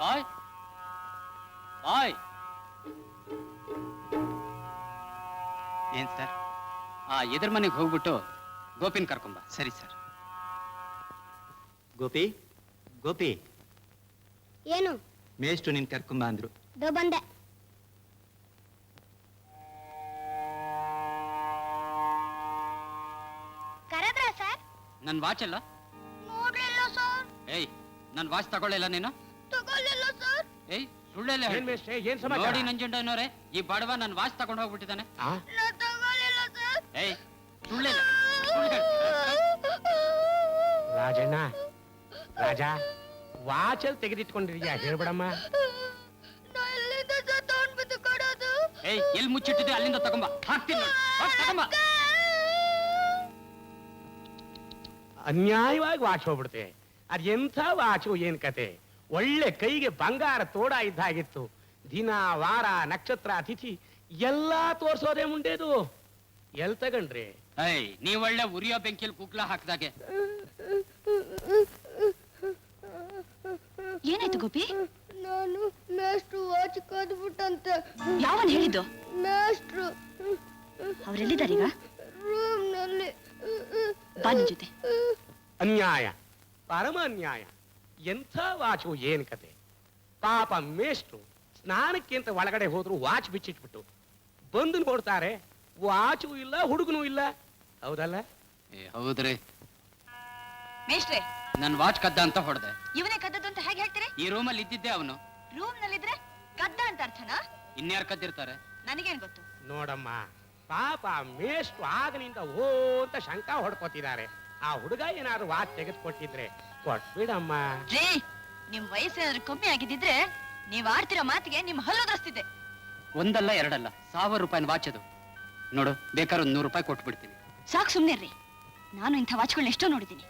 ಬಾಯ್ ಬಾಯ್. ಏನ್ ಸರ್? ಎದುರ ಮನೆಗೆ ಹೋಗ್ಬಿಟ್ಟು ಗೋಪಿನ್ ಕರ್ಕೊಂಬ. ಸರಿ ಸರ್. ಗೋಪಿ, ಗೋಪಿ, ಏನು? ಮೇಷ್ಟ್ರು ನಿನ್ ಕರ್ಕೊಂಬ ಅಂದ್ರು. ಬಂದೆ. ಕರೆದ್ರಾ ಸರ್? ನನ್ ವಾಚ್ ಅಲ್ಲ? ನೋಡ್ಲಿಲ್ಲ ಸರ್. ಏಯ್, ನನ್ ವಾಚ್ ತಗೊಳ್ಳಿಲ್ಲ ನೀನು? ತಗೊಳ್ಳಿಲ್ಲ ಸರ್. ಏಯ್, ಸುಳ್ಳೆಲ್ಲ ಏನ್ ಮೇಷ್ಟ್ರೆ, ಏನ್ ಸಮಾಚಾರ? ನೋಡಿ ನಂಜುಂಡನವರೇ, ಈ ಬಡವ ನನ್ ವಾಚ್ ತಗೊಂಡು ಹೋಗ್ಬಿಟ್ಟಿದ್ದಾನೆ. ನಾ ತಗೊಳ್ಳಿಲ್ಲ ಸರ್. ಏಯ್, ಸುಳ್ಳೆಲ್ಲ. ರಾಜಣ್ಣ, ರಾಜ, ವಾಚಲ್ ತೆಗೆದಿಟ್ಕೊಂಡಿದ್ಯಾ ಹೇಳ್ಬಿಡಮ್ಮ. ನಾ ಎಲ್ಲಿಂದ ಸರ್ ತಗೊಂಡ್ಬಿಟ್ಟು ಕೊಡೋದು? ಏಯ್, ಎಲ್ಲಿ ಮುಚ್ಚಿಟ್ಟಿದ್ದೆ ಅಲ್ಲಿಂದ ತಗೊಂಬ, ಹಾಕ್ತೀನಿ ನೋಡಿ. ಹೋಗ್ ತಗೊಂಬ. ಅನ್ಯಾಯವಾಗಿ ವಾಚ್ ಹೋಗ್ಬಿಡ್ತೆ. ಅದ್ ಎಂಥ ವಾಚು, ಏನ್ ಕತೆ? ಒಳ್ಳೆ ಕೈಗೆ ಬಂಗಾರ ತೋಡ ಇದ್ದಾಗಿತ್ತು. ದಿನ, ವಾರ, ನಕ್ಷತ್ರ, ತಿಥಿ ಎಲ್ಲಾ ತೋರ್ಸೋದೇ ಮುಂಡೆದು. ಎಲ್ ತಗೊಂಡ್ರಿ? ಏಯ್, ನೀವ್ ಒಳ್ಳೆ ಉರಿಯೋ ಬೆಂಕಿಲ್ ಕುಗ್ಲ ಹಾಕ್ದಾಗೆ. ಏನಾಯ್ತು ಗೋಪಿ? ನಾನು ಮೇಷ್ಟ್ರು ವಾಚ್ ಕದ್ಬಿಟ್ಟಂತೆ. ಯಾವನ್ ಹೇಳಿದ್ದು? ಮೇಷ್ಟ್ರು ಅವರೆಲ್ಲಿದ್ದಾರೀಗ? ರೂಮ್ ನಲ್ಲಿ. ಬಾ ನಿನ್ ಜೊತೆ. ಅನ್ಯಾಯ, ಪರಮ ಅನ್ಯಾಯ. ಎಂಥ ವಾಚು, ಏನ್ ಕತೆ? ಪಾಪ ಮೇಷ್ಟ್ರು ಸ್ನಾನಕ್ಕಿಂತ ಒಳಗಡೆ ಹೋದ್ರು ವಾಚ್ ಬಿಚ್ಚಿಟ್ಬಿಟ್ಟು ಬಂದು ನೋಡ್ತಾರೆ, ವಾಚು ಇಲ್ಲ, ಹುಡುಗನೂ ಇಲ್ಲ. ಹೌದಲ್ಲ? ಹೌದ್ರಿ. ಮೇಷ್ಟ್ರೆ, ನನ್ ವಾಚ್ ಕದ್ದ ಅಂತ ಹೊಡೆದೆ. ಇವನೇ ಕದ್ದದ್ದು ಅಂತ ಹೇಗೆ ಹೇಳ್ತೀರಿ? ಈ ರೂಮಲ್ಲಿ ಇದ್ದಿದ್ದೆ ಅವನು. ರೂಮ್ ನಲ್ಲಿದ್ರೆ ಕದ್ದ ಅಂತ ಅರ್ಥನಾ? ಇನ್ಯಾರು ಕದ್ದಿರ್ತಾರೆ? ನನಗೇನ್ ಗೊತ್ತು? ನೋಡಮ್ಮ, ಪಾಪ ಮೇಷ್ಟ್ರು ಆಗನಿಂದ ಓ ಅಂತ ಶಂಕ ಹೊಡ್ಕೋತಿದ್ದಾರೆ. ಆ ಹುಡುಗ ಏನಾದ್ರು ವಾಚ್ ತೆಗೆದುಕೊಟ್ಟಿದ್ರೆ ಕೊಟ್ಬಿಡಮ್ಮ. ರೇ, ನಿಮ್ ವಯಸ್ಸೇನಾದ್ರೂ ಕಮ್ಮಿ ಆಗಿದ್ದಿದ್ರೆ ನೀವ್ ಆಡ್ತಿರೋ ಮಾತಿಗೆ ನಿಮ್ ಹಲ್ಲುದ್ರಸ್ತಿದ್ದೆ. ಒಂದಲ್ಲ ಎರಡಲ್ಲ, 1000 ರೂಪಾಯಿ ವಾಚ್ ಅದು. ನೋಡು, ಬೇಕಾದ್ರೆ 100 ರೂಪಾಯಿ ಕೊಟ್ಬಿಡ್ತೀನಿ. ಸಾಕು, ಸುಮ್ನಿರ್ರಿ. ನಾನು ಇಂಥ ವಾಚ್ಗಳನ್ನ ಎಷ್ಟೋ ನೋಡಿದ್ದೀನಿ.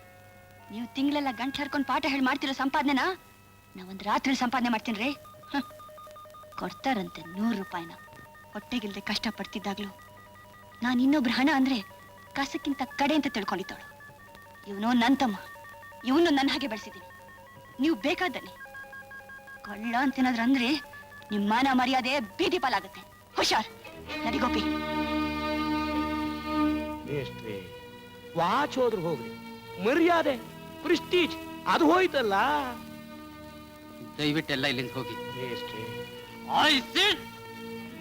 ನೀವು ತಿಂಗಳೆಲ್ಲ ಗಂಟು ಹರ್ಕೊಂಡು ಪಾಠ ಹೇಳಿ ಮಾಡ್ತಿರೋ ಸಂಪಾದನೆನ ನಾವೊಂದು ರಾತ್ರಿ ಸಂಪಾದನೆ ಮಾಡ್ತೀನಿ ರೀ. ಕೊಡ್ತಾರಂತೆ 100 ರೂಪಾಯಿನ. ಹೊಟ್ಟೆಗಿಲ್ದೆ ಕಷ್ಟ ಪಡ್ತಿದ್ದಾಗ್ಲೂ ನಾನು ಇನ್ನೊಬ್ರ ಹಣ ಅಂದ್ರೆ ಕಸಕ್ಕಿಂತ ಕಡೆ ಅಂತ ತಿಳ್ಕೊಂಡಿದ್ದವಳು. ಇವನು ನನ್ನ ತಮ್ಮ, ಇವನು ನನ್ನ ಹಾಗೆ ಬೆಳೆಸಿದ್ದೀನಿ. ನೀವು ಬೇಕಾದಲ್ಲಿ ಕಳ್ಳ ಅಂತೇನಾದ್ರು ಅಂದ್ರೆ ನಿಮ್ಮ ಮಾನ ಮರ್ಯಾದೆ ಬೀದಿ ಪಾಲಾಗುತ್ತೆ. ಹುಷಾರ್. ನಡಿ ಗೋಪಿ. ಮೇಷ್ಟ್ರೇ, ವಾಚ್ ಹೋದ್ರು ಹೋಗ್ರಿ, ಮರ್ಯಾದೆ, ಪ್ರಿಸ್ಟೀಜ್ ಅದು ಹೋಯ್ತಲ್ಲ. ದಯವಿಟ್ಟೆಲ್ಲ ಇಲ್ಲಿಂದ ಹೋಗಿ. ಮೇಷ್ಟ್ರೇ, I said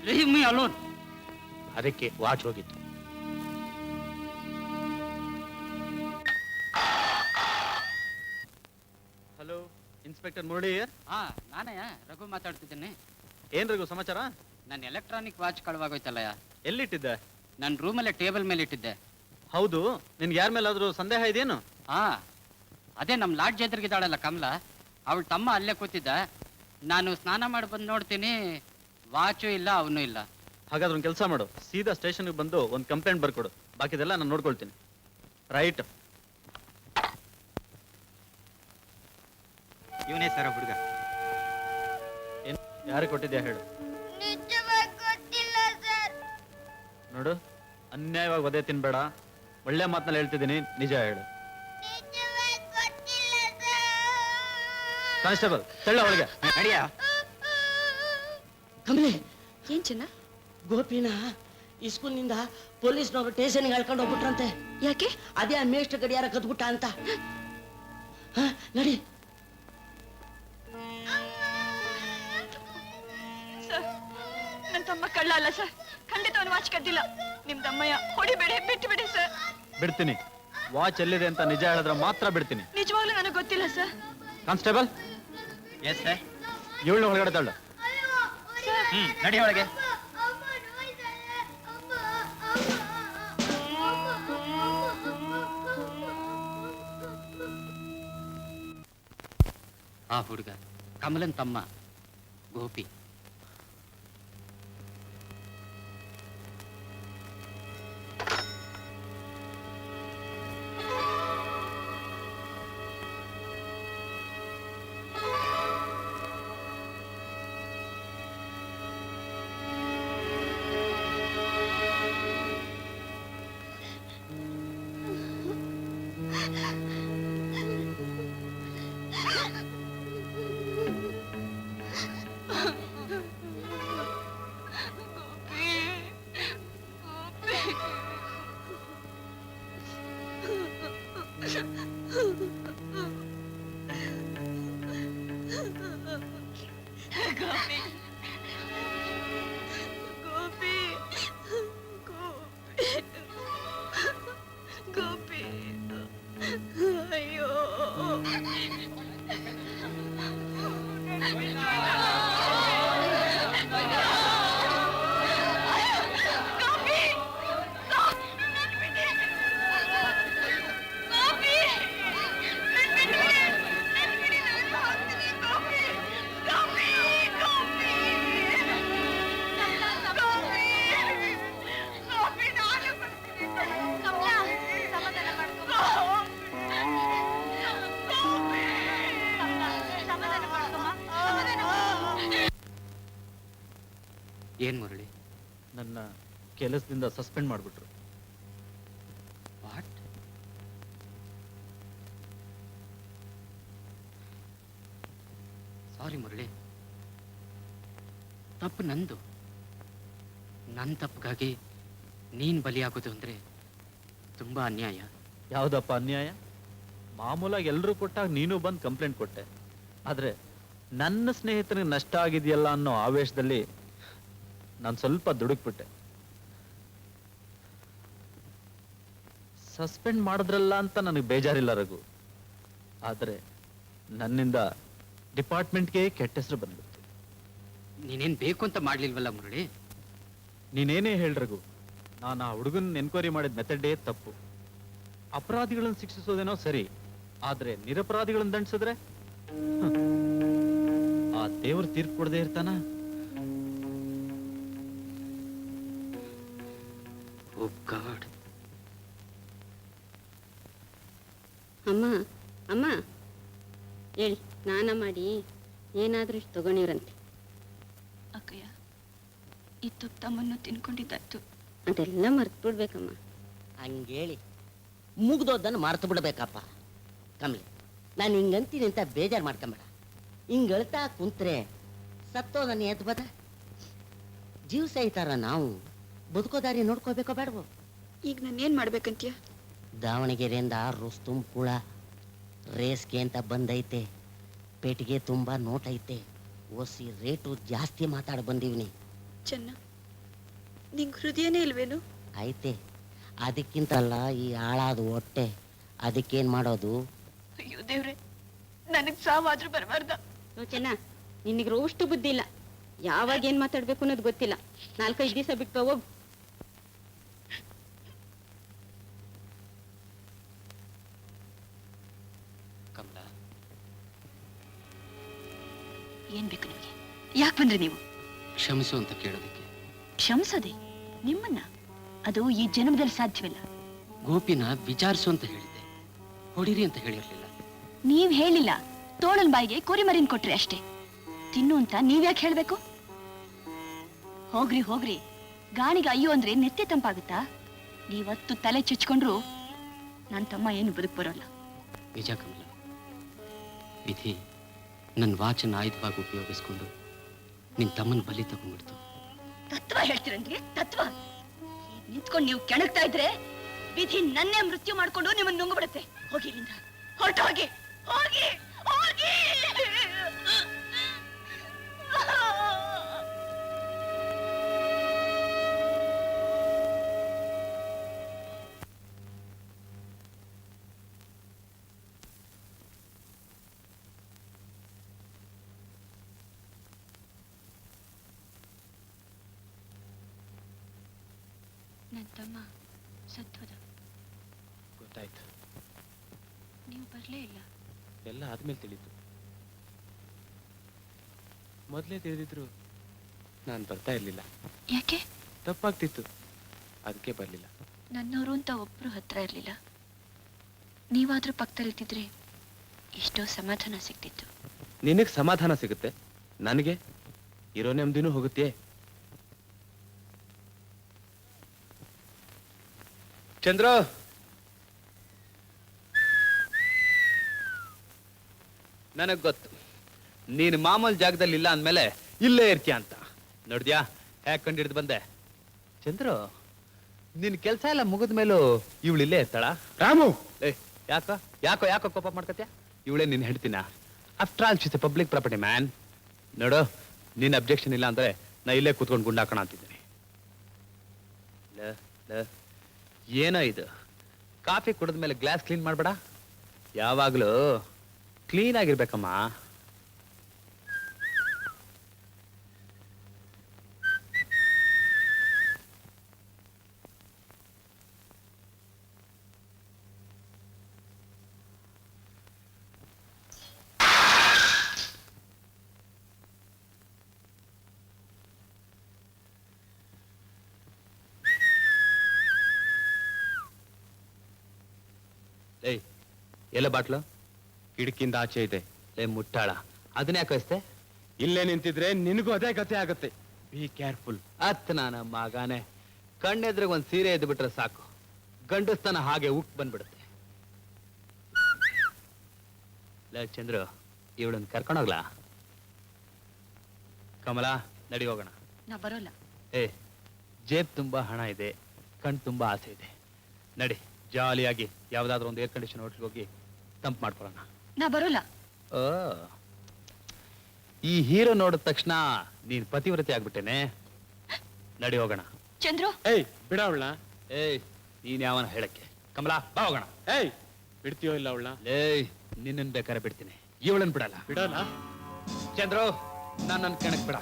leave me alone. ಅದಕ್ಕೆ ವಾಚ್ ಹೋಗಿತ್ತು. Hello, inspector Murali. ನಾನೇ ರಘು ಮಾತಾಡ್ತಿದ್ದೇನೆ. ಏನ್ ರಘು ಸಮಾಚಾರ? ನನ್ನ ಎಲೆಕ್ಟ್ರಾನಿಕ್ ವಾಚ್ ಕಳವಾಗೋಯ್ತಲ್ಲಯ್ಯ. ಎಲ್ಲಿಟ್ಟಿದ್ದೆ? ನನ್ನ ರೂಮಲ್ಲೇ ಟೇಬಲ್ ಮೇಲೆ ಇಟ್ಟಿದ್ದೆ. ಹೌದು, ನಿನ್ಗೆ ಯಾರ ಮೇಲಾದ್ರೂ ಸಂದೇಹ ಇದೇನು? ಅದೇ ನಮ್ ಲಾಡ್ಜ್ ಎದುರಿಗಿದ್ದಾಳಲ್ಲ ಕಮಲ, ಅವಳ ತಮ್ಮ ಅಲ್ಲೇ ಕೂತಿದ್ದ. ನಾನು ಸ್ನಾನ ಮಾಡಿ ಬಂದು ನೋಡ್ತೀನಿ, ವಾಚು ಇಲ್ಲ, ಅವನು ಇಲ್ಲ. ಹಾಗಾದ್ರೆ ಒಂದು ಕೆಲಸ ಮಾಡು, ಸೀದಾ ಸ್ಟೇಷನ್ಗೆ ಬಂದು ಒಂದು ಕಂಪ್ಲೇಂಟ್ ಬರ್ಕೊಡು. ಬಾಕಿದೆಲ್ಲ ನಾನು ನೋಡ್ಕೊಳ್ತೀನಿ. ರೈಟ್. ಇವನೇ ಸರ ಹುಡುಗ. ಯಾರು ಕೊಟ್ಟಿದ್ಯಾ ಹೇಳು. ನಿಜವಾಗಿ ಗೊತ್ತಿಲ್ಲ ಸರ್. ನೋಡು, ಅನ್ಯಾಯವಾಗಿ ಒದೆ ತಿನ್ಬೇಡ. ಒಳ್ಳೆ ಮಾತಲ್ಲಿ ಹೇಳ್ತಿದ್ದೀನಿ, ನಿಜ ಹೇಳು. ನಿಜವಾಗಿ ಗೊತ್ತಿಲ್ಲ ಸರ್. ಕಾನ್ಸ್ಟೇಬಲ್, ತಳ್ಳ ಒಳಗೆ. ನಡಿಯ. ಕಮಲೆ, ಏನ್ ಚೆನ್ನ? ಗೋಪಿನ ಈ ಸ್ಕೂಲ್ನಿಂದ ಪೊಲೀಸ್ನವರು ಸ್ಟೇಷನ್ಗೆ ಹೇಳ್ಕೊಂಡು ಹೋಗ್ಬಿಟ್ರಂತೆ. ಯಾಕೆ? ಅದೇ ಆ ಮೇಷ್ಟ್ರ ಗಡಿಯಾರ ಕದ್ಬಿಟ್ಟ ಅಂತ. ನಡಿ. ಸರ್, ನನ್ನ ತಮ್ಮ ಕಳ್ಳ ಅಲ್ಲ ಸರ್. ಖಂಡಿತ ಅವನು ವಾಚ್ ಕದ್ದಿಲ್ಲ. ನಿಮ್ ತಮ್ಮಯ್ಯ ಹೊಡಿಬೇಡಿ, ಬಿಟ್ಟು ಬಿಡಿ ಸರ್. ಬಿಡ್ತೀನಿ. ವಾಚ್ ಎಲ್ಲಿದೆ ಅಂತ ನಿಜ ಹೇಳಿದ್ರೆ ಮಾತ್ರ ಬಿಡ್ತೀನಿ. ನಿಜವಾಗ್ಲೂ ನನಗೆ ಗೊತ್ತಿಲ್ಲ ಸರ್. Constable, yes sir. ಇವಳು ಹೊರಗಡೆ ತಳ್ಳು. ನಡಿ ಒಳಗೆ. ಆ ಹುಡುಗ ಕಮಲನ್ ತಮ್ಮ ಗೋಪಿ. ಏನ್ ಮುರಳಿ? ನನ್ನ ಕೆಲಸದಿಂದ ಸಸ್ಪೆಂಡ್ ಮಾಡ್ಬಿಟ್ರು. ವಾಟ್? ಸಾರಿ ಮುರಳಿ, ತಪ್ಪು ನಂದು. ನನ್ನ ತಪ್ಪಿಗಾಗಿ ನೀನ್ ಬಲಿಯಾಗೋದು ಅಂದ್ರೆ ತುಂಬಾ ಅನ್ಯಾಯ. ಯಾವ್ದಪ್ಪ ಅನ್ಯಾಯ? ಮಾಮೂಲಾಗಿ ಎಲ್ರೂ ಕೊಟ್ಟಾಗ ನೀನು ಬಂದು ಕಂಪ್ಲೇಂಟ್ ಕೊಟ್ಟೆ. ಆದ್ರೆ ನನ್ನ ಸ್ನೇಹಿತನಿಗೆ ನಷ್ಟ ಆಗಿದೆಯಲ್ಲ ಅನ್ನೋ ಆವೇಶದಲ್ಲಿ ನಾನು ಸ್ವಲ್ಪ ದುಡುಕ್ಬಿಟ್ಟೆ. ಸಸ್ಪೆಂಡ್ ಮಾಡಿದ್ರಲ್ಲ ಅಂತ ನನಗೆ ಬೇಜಾರಿಲ್ಲ ರಘು. ಆದ್ರೆ ನನ್ನಿಂದ ಡಿಪಾರ್ಟ್ಮೆಂಟ್ಗೆ ಕೆಟ್ಟ ಹೆಸರು ಬಂದ್ಬಿಡ್ತು. ನೀನೇನ್ ಬೇಕು ಅಂತ ಮಾಡ್ಲಿಲ್ವಲ್ಲ ಮುರಳಿ? ನೀನೇನೇ ಹೇಳ್ ರಘು, ನಾನು ಆ ಹುಡುಗನ ಎನ್ಕ್ವೈರಿ ಮಾಡಿದ ಮೆಥಡೇ ತಪ್ಪು. ಅಪರಾಧಿಗಳನ್ನು ಶಿಕ್ಷಿಸೋದೇನೋ ಸರಿ, ಆದ್ರೆ ನಿರಪರಾಧಿಗಳನ್ನು ದಂಡಿಸಿದ್ರೆ ಆ ದೇವ್ರ ತೀರ್ಪು ಕೊಡದೆ ಇರ್ತಾನ? ಓ ಗಾಡ್. ಅಮ್ಮ ಅಮ್ಮ ಹೇಳಿ, ಸ್ನಾನ ಮಾಡಿ ಏನಾದ್ರೂ ಇಷ್ಟು ತಗೊಂಡಿವ್ರಂತೆ. ಅಕ್ಕಯ್ಯ, ಈ ತುಪ್ಪ ತಮ್ಮನ್ನು ತಿನ್ಕೊಂಡಿದ್ದಾಯ್ತು. ಅದೆಲ್ಲ ಮರ್ತು ಬಿಡ್ಬೇಕಮ್ಮ. ಹಂಗೇಳಿ ಮುಗ್ದೋದನ್ನು ಮರ್ತು ಬಿಡ್ಬೇಕಪ್ಪ. ಕಮಲಿ, ನಾನು ಹಿಂಗಂತೀನಿ ಅಂತ ಬೇಜಾರು ಮಾಡ್ಕೊಂಬೇಡ. ಹಿಂಗಳ್ತಾ ಕುಂತ್ರೆ ಸತ್ತೋದನ್ನ ಎದ್ದು ಬದ. ಜೀವ ಸಹಿತಾರ ನಾವು ಬದುಕೋದಾರಿ ನೋಡ್ಕೋಬೇಕೋ ಬೇಡವೋ? ಈಗ ನಾನು ಏನ್ ಮಾಡ್ಬೇಕಂತೀಯ? ದಾವಣಗೆರೆಯಿಂದ ರುಸ್ತುಂ ಕುಳ ರೇಸ್ಗೆ ಅಂತ ಬಂದೈತೆ. ಪೇಟಿಗೆ ತುಂಬಾ ನೋಟ್ ಐತೆ. ಓಸಿ ರೇಟು ಜಾಸ್ತಿ ಮಾತಾಡಿ ಬಂದೀವ್ನಿ. ಚೆನ್ನ, ನಿಂಗೆ ಹೃದಯನೇ ಇಲ್ವೇನು? ಐತೆ, ಅದಕ್ಕಿಂತಲ್ಲ ಈ ಹಾಳಾದ ಹೊಟ್ಟೆ. ಅದಕ್ಕೇನ್ ಮಾಡೋದು? ಅಯ್ಯೋ ದೇವ್ರೆ, ನನಗ್ ಸಾವಾದ್ರೂ ಬರಬಾರ್ದ. ಚೆನ್ನ, ನಿನಗೆ ರೋಷ್ಟು ಬುದ್ಧಿ ಇಲ್ಲ. ಯಾವಾಗ ಏನ್ ಮಾತಾಡ್ಬೇಕು ಅನ್ನೋದು ಗೊತ್ತಿಲ್ಲ. 4-5 ದಿವಸ ಬಿಟ್ಟು ಹೋಗು. ಕಮಲ, ಏನ್ ಬೇಕು ನಿಮಗೆ? ಯಾಕೆ ಬಂದ್ರಿ ನೀವು? ಕ್ಷಮಿಸು ಅಂತ ಕೇಳೋದಕ್ಕೆ. ಕ್ಷಮಿಸೋದೆ ನಿಮ್ಮನ್ನ? ಅದು ಈ ಜನ್ಮದಲ್ಲಿ ಸಾಧ್ಯವಿಲ್ಲ. ಗೋಪಿನ ವಿಚಾರಿಸು ಅಂತ ಹೇಳಿದ್ದೆ, ಹೊಡಿರಿ ಅಂತ ಹೇಳಿರ್ಲಿಲ್ಲ. ನೀವ್ ಹೇಳಿಲ್ಲ, ತೋಳನ್ ಬಾಯಿಗೆ ಕುರಿಮರಿನ್ ಕೊಟ್ರಿ ಅಷ್ಟೇ. ತಿನ್ನು ಅಂತ ನೀವ್ಯಾಕೆ ಹೇಳ್ಬೇಕು? ಹೋಗ್ರಿ ಹೋಗ್ರಿ, ಗಾಣಿಗೆ ಅಯ್ಯೋ ಅಂದ್ರೆ ನೆತ್ತೆ ತಂಪಾಗುತ್ತಾ? ನೀವತ್ತು ತಲೆ ಚುಚ್ಕೊಂಡ್ರು ನನ್ ತಮ್ಮ ಏನು ಬದುಕ್ ಬರೋಲ್ಲ. ನಿಜ ಕಮಲ, ವಿಧಿ ನನ್ನ ವಾಚನ ಆಯುಧವಾಗಿ ಉಪಯೋಗಿಸ್ಕೊಂಡು ನಿನ್ ತಮ್ಮನ ಬಲಿ ತಗೊಂಡ್ಬಿಡ್ತು. ತತ್ವ ಹೇಳ್ತೀರಂದ್ರೆ ತತ್ವ? ನಿಂತ್ಕೊಂಡು ನೀವು ಕೆಣಕ್ತಾ ಇದ್ರೆ ವಿಧಿ ನನ್ನೇ ಮೃತ್ಯು ಮಾಡ್ಕೊಂಡು ನಿಮ್ಮನ್ನ ನುಂಗು ಬಿಡುತ್ತೆ. ಹೋಗಿ ಇಲ್ಲಿಂದ, ಹೊರಟು ಹೋಗಿ, ಹೋಗಿ ಹೋಗಿ. ನನ್ನ ತಮ್ಮ ಸತ್ತೋದ. ಗೊತ್ತಾಯ್ತು. ನೀವು ಬರ್ಲೇ ಇಲ್ಲ. ಎಲ್ಲ ಆದ್ಮೇಲೆ ತಿಳಿತು. ಮೊದಲೇ ತಿಳಿದಿದ್ರು ನಾನು ಬರ್ತಾ ಇರ್ಲಿಲ್ಲ. ಯಾಕೆ? ತಪ್ಪಾಗ್ತಿತ್ತು, ಅದಕ್ಕೆ ಬರ್ಲಿಲ್ಲ. ನನ್ನವರು ಅಂತ ಒಬ್ರು ಹತ್ರ ಇರ್ಲಿಲ್ಲ. ನೀವಾದ್ರೂ ಪಕ್ಕದಲ್ಲಿದ್ದಿದ್ರೆ ಎಷ್ಟೋ ಸಮಾಧಾನ ಸಿಗ್ತಿತ್ತು. ನಿನಗೆ ಸಮಾಧಾನ ಸಿಗುತ್ತೆ, ನನಗೆ ಇರೋ ನೆಮ್ಮದಿನೂ ಹೋಗುತ್ತೆ. ಚಂದ್ರ, ನನಗ್ ಗೊತ್ತು ನೀನು ಮಾಮೂಲ್ ಜಾಗದಲ್ಲಿ ಇಲ್ಲ ಅಂದ್ಮೇಲೆ ಇಲ್ಲೇ ಇರ್ತೀಯ ಅಂತ. ನೋಡ್ದ್ಯಾ ಯಾಕೆ ಕಂಡಿಡ್ದು ಬಂದೆ? ಚಂದ್ರು, ನಿನ್ ಕೆಲ್ಸ ಎಲ್ಲ ಮುಗಿದ ಮೇಲೂ ಇವಳು ಇಲ್ಲೇ ಇರ್ತಾಳ? ರಾಮು, ಯಾಕೋ ಯಾಕೋ ಯಾಕೋ ಕೋಪ ಮಾಡ್ಕತ್ಯ? ಇವಳೇ ನಿನ್ ಹೆಂಡ್ತಿನ? After all she's a public property man. ನೋಡು, ನಿನ್ ಅಬ್ಜೆಕ್ಷನ್ ಇಲ್ಲ ಅಂದ್ರೆ ನಾ ಇಲ್ಲೇ ಕೂತ್ಕೊಂಡು ಗುಂಡಾಕೋಣ ಅಂತಿದ್ದೀನಿ. ಏನೋ ಇದು, ಕಾಫಿ ಕುಡಿದ ಮೇಲೆ ಗ್ಲಾಸ್ ಕ್ಲೀನ್ ಮಾಡ್ಬೇಡ. ಯಾವಾಗ್ಲೂ ಕ್ಲೀನ್ ಆಗಿರ್ಬೇಕಮ್ಮ. ಏಯ್, ಎಲ್ಲ ಬಾಟ್ಲು ಕಿಟಕಿಯಿಂದ ಆಚೆ ಇದೆ. ಮುಟ್ಟಾಳ, ಅದನ್ನ ಯಾಕೆ ಕಳಿಸ್ತೆ? ಇಲ್ಲೇ ನಿಂತಿದ್ರೆ ನಿನಗೂ ಅದೇ ಗತಿ ಆಗುತ್ತೆ. Be careful. ನನ್ನ ಮಗನೇ, ಕಣ್ಣೆದ್ರಿಗೆ ಒಂದ್ ಸೀರೆ ಎದ್ದು ಬಿಟ್ರೆ ಸಾಕು, ಗಂಡಸ್ತನ ಹಾಗೆ ಉಕ್ ಬಂದ್ಬಿಡುತ್ತೆ. ಚಂದ್ರು, ಇವಳನ್ನ ಕರ್ಕೊಂಡೋಗ್ಲಾ? ಕಮಲ, ನಡಿ ಹೋಗೋಣ. ನಾ ಬರೋಲ್ಲ. ಜೇಬ್ ತುಂಬಾ ಹಣ ಇದೆ, ಕಣ್ ತುಂಬಾ ಆಸೆ ಇದೆ. ನಡಿ, ಜಾಲಿಯಾಗಿ ಯಾವ್ದಾದ್ರು ಒಂದು ಏರ್ ಕಂಡೀಷನ್ ಹೋಟ್ಲಿಗೆ ಹೋಗಿ ತಂಪ್ ಮಾಡ್ಕೊಳ್ಳೋಣ. ನಾ ಬರೋಲ್ಲ. ಈ ಹೀರೋ ನೋಡಿದ ತಕ್ಷಣ ನೀನ್ ಪತಿವ್ರತಿ ಆಗ್ಬಿಟ್ಟೇನೆ. ನಡಿ ಹೋಗೋಣ. ಚಂದ್ರು, ಬಿಡ ಅವಳ. ನೀನ್ ಯಾವನ ಹೇಳಕ್ಕೆ? ಕಮಲಾ, ಬಾ ಹೋಗೋಣ. ಬಿಡ್ತೀಯೋ ಇಲ್ಲ ಅವಳ? ನಿನ್ನನ್ ಬೇಕಾದ್ರೆ ಬಿಡ್ತೀನಿ, ಇವಳನ್ ಬಿಡಲ್ಲ. ಬಿಡಲ್ಲ? ಚಂದ್ರು, ನನ್ನ ಕೆಣಕ್ ಬಿಡ.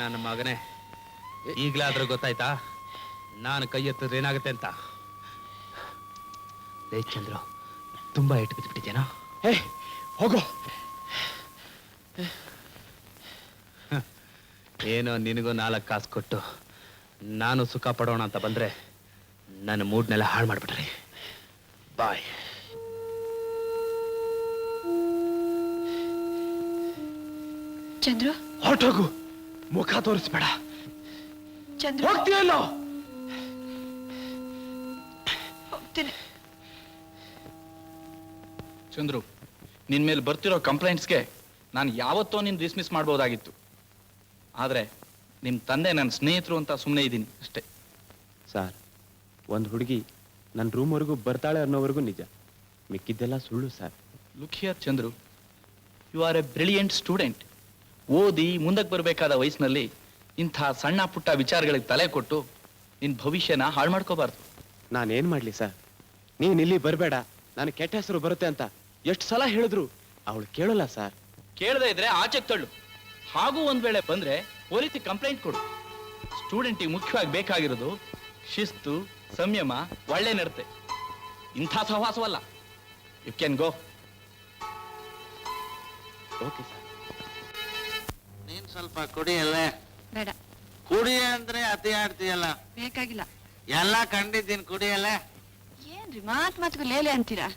ನನ್ನ ಮಗನೇ, ಈಗ್ಲಾದ್ರೂ ಗೊತ್ತಾಯ್ತಾ ನಾನು ಕೈ ಎತ್ತಿದ್ರೆ ಏನಾಗುತ್ತೆ ಅಂತ? ಚಂದ್ರು, ತುಂಬಾ ಏಟು ಬಿದ್ದುಬಿಟ್ಟಿದ್ದೇನೋ? ಹೋಗೋ. ಏನೋ ನಿನಗೂ 4 ಕಾಸು ಕೊಟ್ಟು ನಾನು ಸುಖ ಪಡೋಣ ಅಂತ ಬಂದ್ರೆ ನನ್ನ ಮೂಡ್ನೆಲ್ಲ ಹಾಳು ಮಾಡ್ಬಿಟ್ರಿ. ಬಾಯ್. ಚಂದ್ರು, ಹೊರಟೋಗು, ಮುಖ ತೋರಿಸ್ಬೇಡ. ಚಂದ್ರು, ಹೋಗ್ತೀಯಲ್ಲೋ? ಹೋಗ್ತೀನಿ. ಚಂದ್ರು, ನಿನ್ ಮೇಲೆ ಬರ್ತಿರೋ ಕಂಪ್ಲೇಂಟ್ಸ್ಗೆ ನಾನು ಯಾವತ್ತೋ ನಿನ್ ಡಿಸ್ಮಿಸ್ ಮಾಡ್ಬೋದಾಗಿತ್ತು. ಆದ್ರೆ ನಿಮ್ ತಂದೆ ನನ್ನ ಸ್ನೇಹಿತರು ಅಂತ ಸುಮ್ಮನೆ ಇದ್ದೀನಿ ಅಷ್ಟೇ. ಸರ್, ಒಂದು ಹುಡುಗಿ ನನ್ನ ರೂಮ್ವರೆಗೂ ಬರ್ತಾಳೆ ಅನ್ನೋವರೆಗೂ ನಿಜ, ಮಿಕ್ಕಿದ್ದೆಲ್ಲ ಸುಳ್ಳು ಸರ್. Look here Chandru, you are a brilliant student. ಓದಿ ಮುಂದಕ್ಕೆ ಬರಬೇಕಾದ ವಯಸ್ಸಿನಲ್ಲಿ ಇಂಥ ಸಣ್ಣ ಪುಟ್ಟ ವಿಚಾರಗಳಿಗೆ ತಲೆ ಕೊಟ್ಟು ನಿನ್ ಭವಿಷ್ಯನ ಹಾಳು ಮಾಡ್ಕೋಬಾರ್ದು. ನಾನೇನ್ ಮಾಡ್ಲಿ ಸರ್? ನೀನ್ ಇಲ್ಲಿ ಬರಬೇಡ, ನನಗೆ ಕೆಟ್ಟ ಹೆಸರು ಬರುತ್ತೆ ಅಂತ ಎಷ್ಟು ಸಲ ಹೇಳಿದ್ರು ಅವಳು ಕೇಳಲ್ಲ ಸರ್. ಕೇಳದೆ ಇದ್ರೆ ಆಚೆಗೆ ತಳ್ಳು. ಹಾಗೂ ಒಂದ್ ವೇಳೆ ಬಂದ್ರೆ ಪೊಲೀಸ್ ಕಂಪ್ಲೇಂಟ್ ಕೊಡು. ಸ್ಟೂಡೆಂಟಿಗೆ ಮುಖ್ಯವಾಗಿ ಬೇಕಾಗಿರೋದು ಶಿಸ್ತು, ಸಂಯಮ, ಒಳ್ಳೆ ನಡತೆ. ಇಂಥ ಸಹವಾಸವಲ್ಲ. You can go. Okay sir. ನೀನ್ ಸ್ವಲ್ಪ ಕುಡಿಯಲ್ಲ? ಬೇಡ. ಕುಡಿ ಅಂದ್ರೆ ಅತಿ ಆಡ್ತೀಯಲ್ಲ? ಬೇಕಾಗಿಲ್ಲ. ಎಲ್ಲ ಕಂಡಿದ್ದೀನಿ, ಕುಡಿಯಲ್ಲ? ಏನ್ರಿ ಮಾತ್ಗೂ ಲೇಲೆ ಅಂತೀರಾ?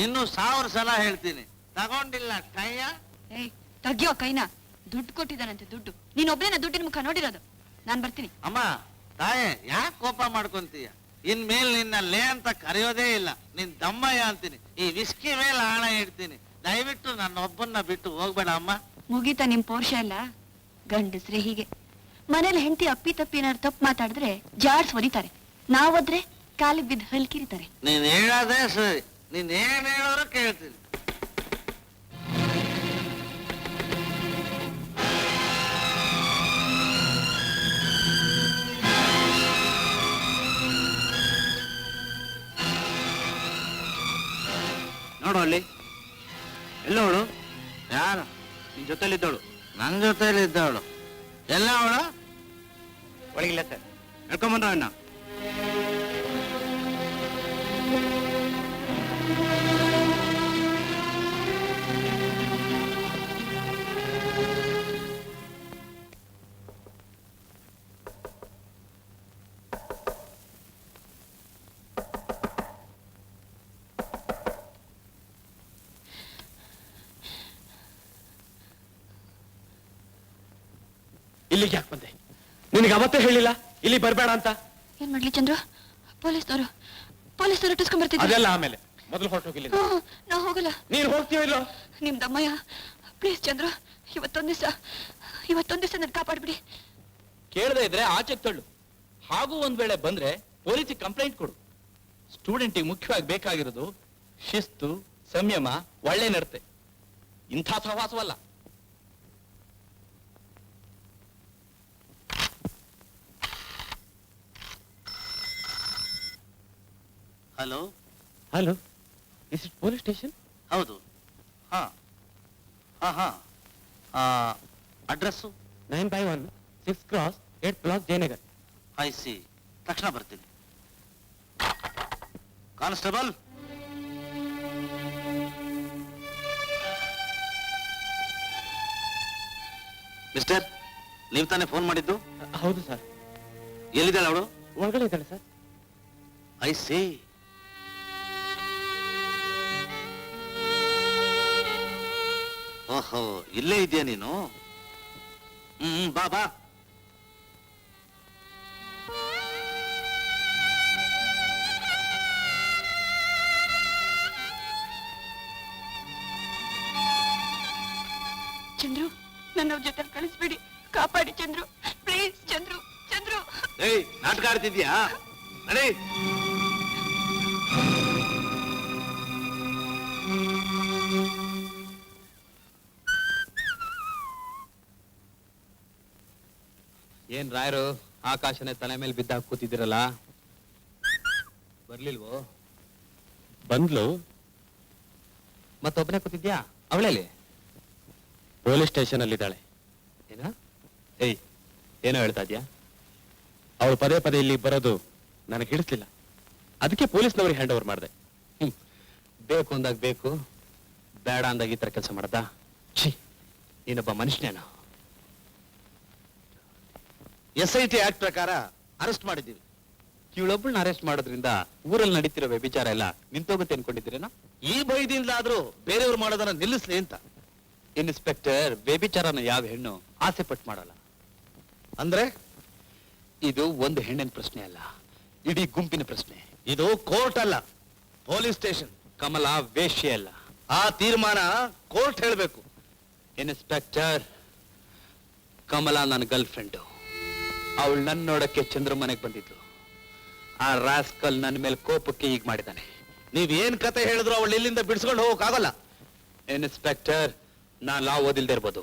ಇನ್ನು 1000 ಸಲ ಹೇಳ್ತೀನಿ, ತಗೊಂಡಿಲ್ಲ ಕೈಯ? ತೆಗಿಯೋ ಕೈನ. ದುಡ್ಡು ಕೊಟ್ಟಿದ್ದಾನಂತೆ, ದುಡ್ಡು. ನೀನೊಬ್ನೇನ ದುಡ್ಡಿನ ಮುಖ ನೋಡಿರೋದು? ನಾನ್ ಬರ್ತೀನಿ. ಅಮ್ಮ ತಾಯೇ ಯಾಕೆ ಕೋಪ ಮಾಡ್ಕೊಂತೀಯ? ಇನ್ಮೇಲೆ ನಿನ್ನ ಲೇ ಅಂತ ಕರೆಯೋದೇ ಇಲ್ಲ, ನಿನ್ ದಮ್ಮಯ್ಯ ಅಂತೀನಿ. ಈ ವಿಸ್ಕಿ ಮೇಲೆ ಹಣ ಇಡ್ತೀನಿ, ದಯವಿಟ್ಟು ನನ್ನೊಬ್ಬನ್ನ ಬಿಟ್ಟು ಹೋಗ್ಬೇಡ ಅಮ್ಮ. ಮುಗೀತಾ ನಿಮ್ ಪೋರ್ಷ ಎಲ್ಲ? ಗಂಡಸ್ರೆ ಹೀಗೆ ಮನೇಲಿ ಹೆಂಡತಿ ಅಪ್ಪಿ ತಪ್ಪಿ ಏನಾದ್ರು ತಪ್ಪು ಮಾತಾಡಿದ್ರೆ ಜಾಡ್ಸ್ ಒದಿತಾರೆ, ನಾವದ್ರೆ ಕಾಲಿಗೆ ಬಿದ್ದು ಹಲ್ಕಿರಿತಾರೆ. ನೀನ್ ಹೇಳೋದೇ ಸರಿ, ನೀನ್ ಏನ್ ಹೇಳೋರು ಕೇಳ್ತೀನಿ. ನೋಡು ಅಲ್ಲಿ ಎಲ್ಲವಳು? ಯಾರು? ನಿನ್ ಜೊತೆಲಿದ್ದವಳು. ನನ್ ಜೊತೆಲಿ ಇದ್ದವಳು ಎಲ್ಲ ಅವಳು? ಒಳಗಿಲ್ಲ ಸರ್, ಹೇಳ್ಕೊಂಬಂದ್ರ ಅಣ್ಣ. ಇಲ್ಲಿಗೆ ಯಾಕೆ ಬಂದೆ? ನಿನಗೆ ಅವತ್ತೇ ಹೇಳಿಲ್ಲ ಇಲ್ಲಿ ಬರ್ಬೇಡ ಅಂತ. ಏನ್ ಮಾಡ್ಲಿ ಚಂದ್ರು? ಪೊಲೀಸರು ಇಟ್ಟಿಸ್ಕೊಂಡ್ ಬರ್ತಿದ್ದಾರೆ. ಅದೆಲ್ಲ ಆಮೇಲೆ, ಮೊದಲು ಹೊರಟೋಗಿಲ್ಲ. ನಾ ಹೋಗಲ್ಲ. ನೀನ್ ಹೋಗ್ತೀಯೋ ಇಲ್ಲೋ? ನಿಮ್ ದಮ್ಮಯ್ಯ ಪ್ಲೀಸ್ ಚಂದ್ರು, ಇವತ್ತೊಂದ್ ದಿವಸ ನನ್ ಕಾಪಾಡ್ಬಿಡಿ. ಕೇಳದೆ ಇದ್ರೆ ಆಚೆಗೆ ತಳ್ಳು. ಹಾಗೂ ಒಂದ್ ವೇಳೆ ಬಂದ್ರೆ ಪೊಲೀಸಿಗೆ ಕಂಪ್ಲೇಂಟ್ ಕೊಡು. ಸ್ಟೂಡೆಂಟಿಗೆ ಮುಖ್ಯವಾಗಿ ಬೇಕಾಗಿರೋದು ಶಿಸ್ತು, ಸಂಯಮ, ಒಳ್ಳೆ ನಡತೆ. ಇಂಥ ಸಹವಾಸವಲ್ಲ. Hello hello, is it police station? ಹೌದು. ಹಾ ಹಾ ಹಾ address 9/1 6 Cross 8 Block Jayanagar. I see. ತಕ್ಷಣ ಬರ್ತೀನಿ. ಕಾನ್ಸ್ಟೇಬಲ್, ಮಿಸ್ಟರ್, ನೀವು ತಾನೇ ಫೋನ್ ಮಾಡಿದ್ದು? ಹೌದು ಸರ್. ಎಲ್ಲಿದ್ದಾಳೆ ಅವಳು? ಒಳಗಡೆ ಇದ್ದಾಳೆ ಸರ್. I C. ಓಹೋ, ಇಲ್ಲೇ ಇದೆಯಾ ನೀನು? ಬಾ ಬಾ. ಚಂದ್ರು, ನನ್ನ ಅವ್ರ ಜೊತೆ ಕಳಿಸ್ಬಿಡಿ, ಕಾಪಾಡಿ ಚಂದ್ರು, ಪ್ಲೀಸ್ ಚಂದ್ರು. ಏಯ್, ನಾಟಕ ಆಡ್ತಿದ್ಯಾ? ನಡಿ. ಏನ್ ರಾಯರು, ಆಕಾಶನೇ ತಲೆ ಮೇಲೆ ಬಿದ್ದಾಗ ಕೂತಿದ್ದೀರಲ್ಲ? ಬರ್ಲಿಲ್ವೋ? ಬಂದ್ಲು. ಮತ್ತೊಬ್ಬನೇ ಕೂತಿದ್ಯಾ? ಅವಳೇಲಿ? ಪೊಲೀಸ್ ಸ್ಟೇಷನ್ ಅಲ್ಲಿ ಇದ್ದಾಳೆ. ಏನ? ಏಯ್, ಏನೋ ಹೇಳ್ತಾ ಇದ್ಯಾ? ಅವಳು ಪದೇ ಪದೇ ಇಲ್ಲಿ ಬರೋದು ನನಗೆ ಹಿಡಿಸ್ಲಿಲ್ಲ, ಅದಕ್ಕೆ ಪೊಲೀಸ್ನವ್ರಿಗೆ ಹ್ಯಾಂಡ್ ಓವರ್ ಮಾಡಿದೆ. ಬೇಕು ಅಂದಾಗ ಬೇಕು, ಬೇಡ ಅಂದಾಗ ಈ ತರ ಕೆಲಸ ಮಾಡ್ದ? ಛೀ, ನೀನೊಬ್ಬ ಮನುಷ್ಯನೇನು? SIT ಆಕ್ಟ್ ಪ್ರಕಾರ ಅರೆಸ್ಟ್ ಮಾಡಿದ್ದೀವಿ. ಇವಳೊಬ್ಬಳನ್ನ ಅರೆಸ್ಟ್ ಮಾಡೋದ್ರಿಂದ ಊರಲ್ಲಿ ನಡೀತಿರೋ ವ್ಯಭಿಚಾರ ಎಲ್ಲ ನಿಂತೋಗುತ್ತೆ ಅನ್ಕೊಂಡಿದ್ದೀರೇನೋ? ಈ ಭಯದಿಂದಲಾದ್ರೂ ಬೇರೆಯವ್ರು ಮಾಡೋದನ್ನ ನಿಲ್ಲಿಸ್ಲಿ ಅಂತ. ಇನ್ಸ್ಪೆಕ್ಟರ್, ವ್ಯಭಿಚಾರನ ಯಾವ ಹೆಣ್ಣು ಆಸೆ ಪಟ್ಟು ಮಾಡಲ್ಲ. ಅಂದ್ರೆ ಇದು ಒಂದು ಹೆಣ್ಣಿನ ಪ್ರಶ್ನೆ ಅಲ್ಲ, ಇಡೀ ಗುಂಪಿನ ಪ್ರಶ್ನೆ. ಇದು ಕೋರ್ಟ್ ಅಲ್ಲ, ಪೊಲೀಸ್ ಸ್ಟೇಷನ್. ಕಮಲ ವೇಶ್ಯೆ ಅಲ್ಲ. ಆ ತೀರ್ಮಾನ ಕೋರ್ಟ್ ಹೇಳ್ಬೇಕು. ಇನ್ಸ್ಪೆಕ್ಟರ್, ಕಮಲ ನನ್ನ ಗರ್ಲ್ ಫ್ರೆಂಡು. ಅವಳು ನನ್ನ ನೋಡಕ್ಕೆ ಚಂದ್ರ ಮನೆಗೆ ಬಂದಿದ್ಲು. ಆ ರಾಸ್ಕಲ್ ನನ್ನ ಮೇಲೆ ಕೋಪಕ್ಕೆ ಈಗ ಮಾಡಿದ್ದಾನೆ. ನೀವ್ ಏನ್ ಕತೆ ಹೇಳಿದ್ರು ಅವಳು ಇಲ್ಲಿಂದ ಬಿಡಿಸ್ಕೊಂಡು ಹೋಗಕ್ಕಾಗಲ್ಲ. ಇನ್ಸ್ಪೆಕ್ಟರ್, ನಾನ್ ಲಾ ಓದಿಲ್ದೇ ಇರ್ಬೋದು,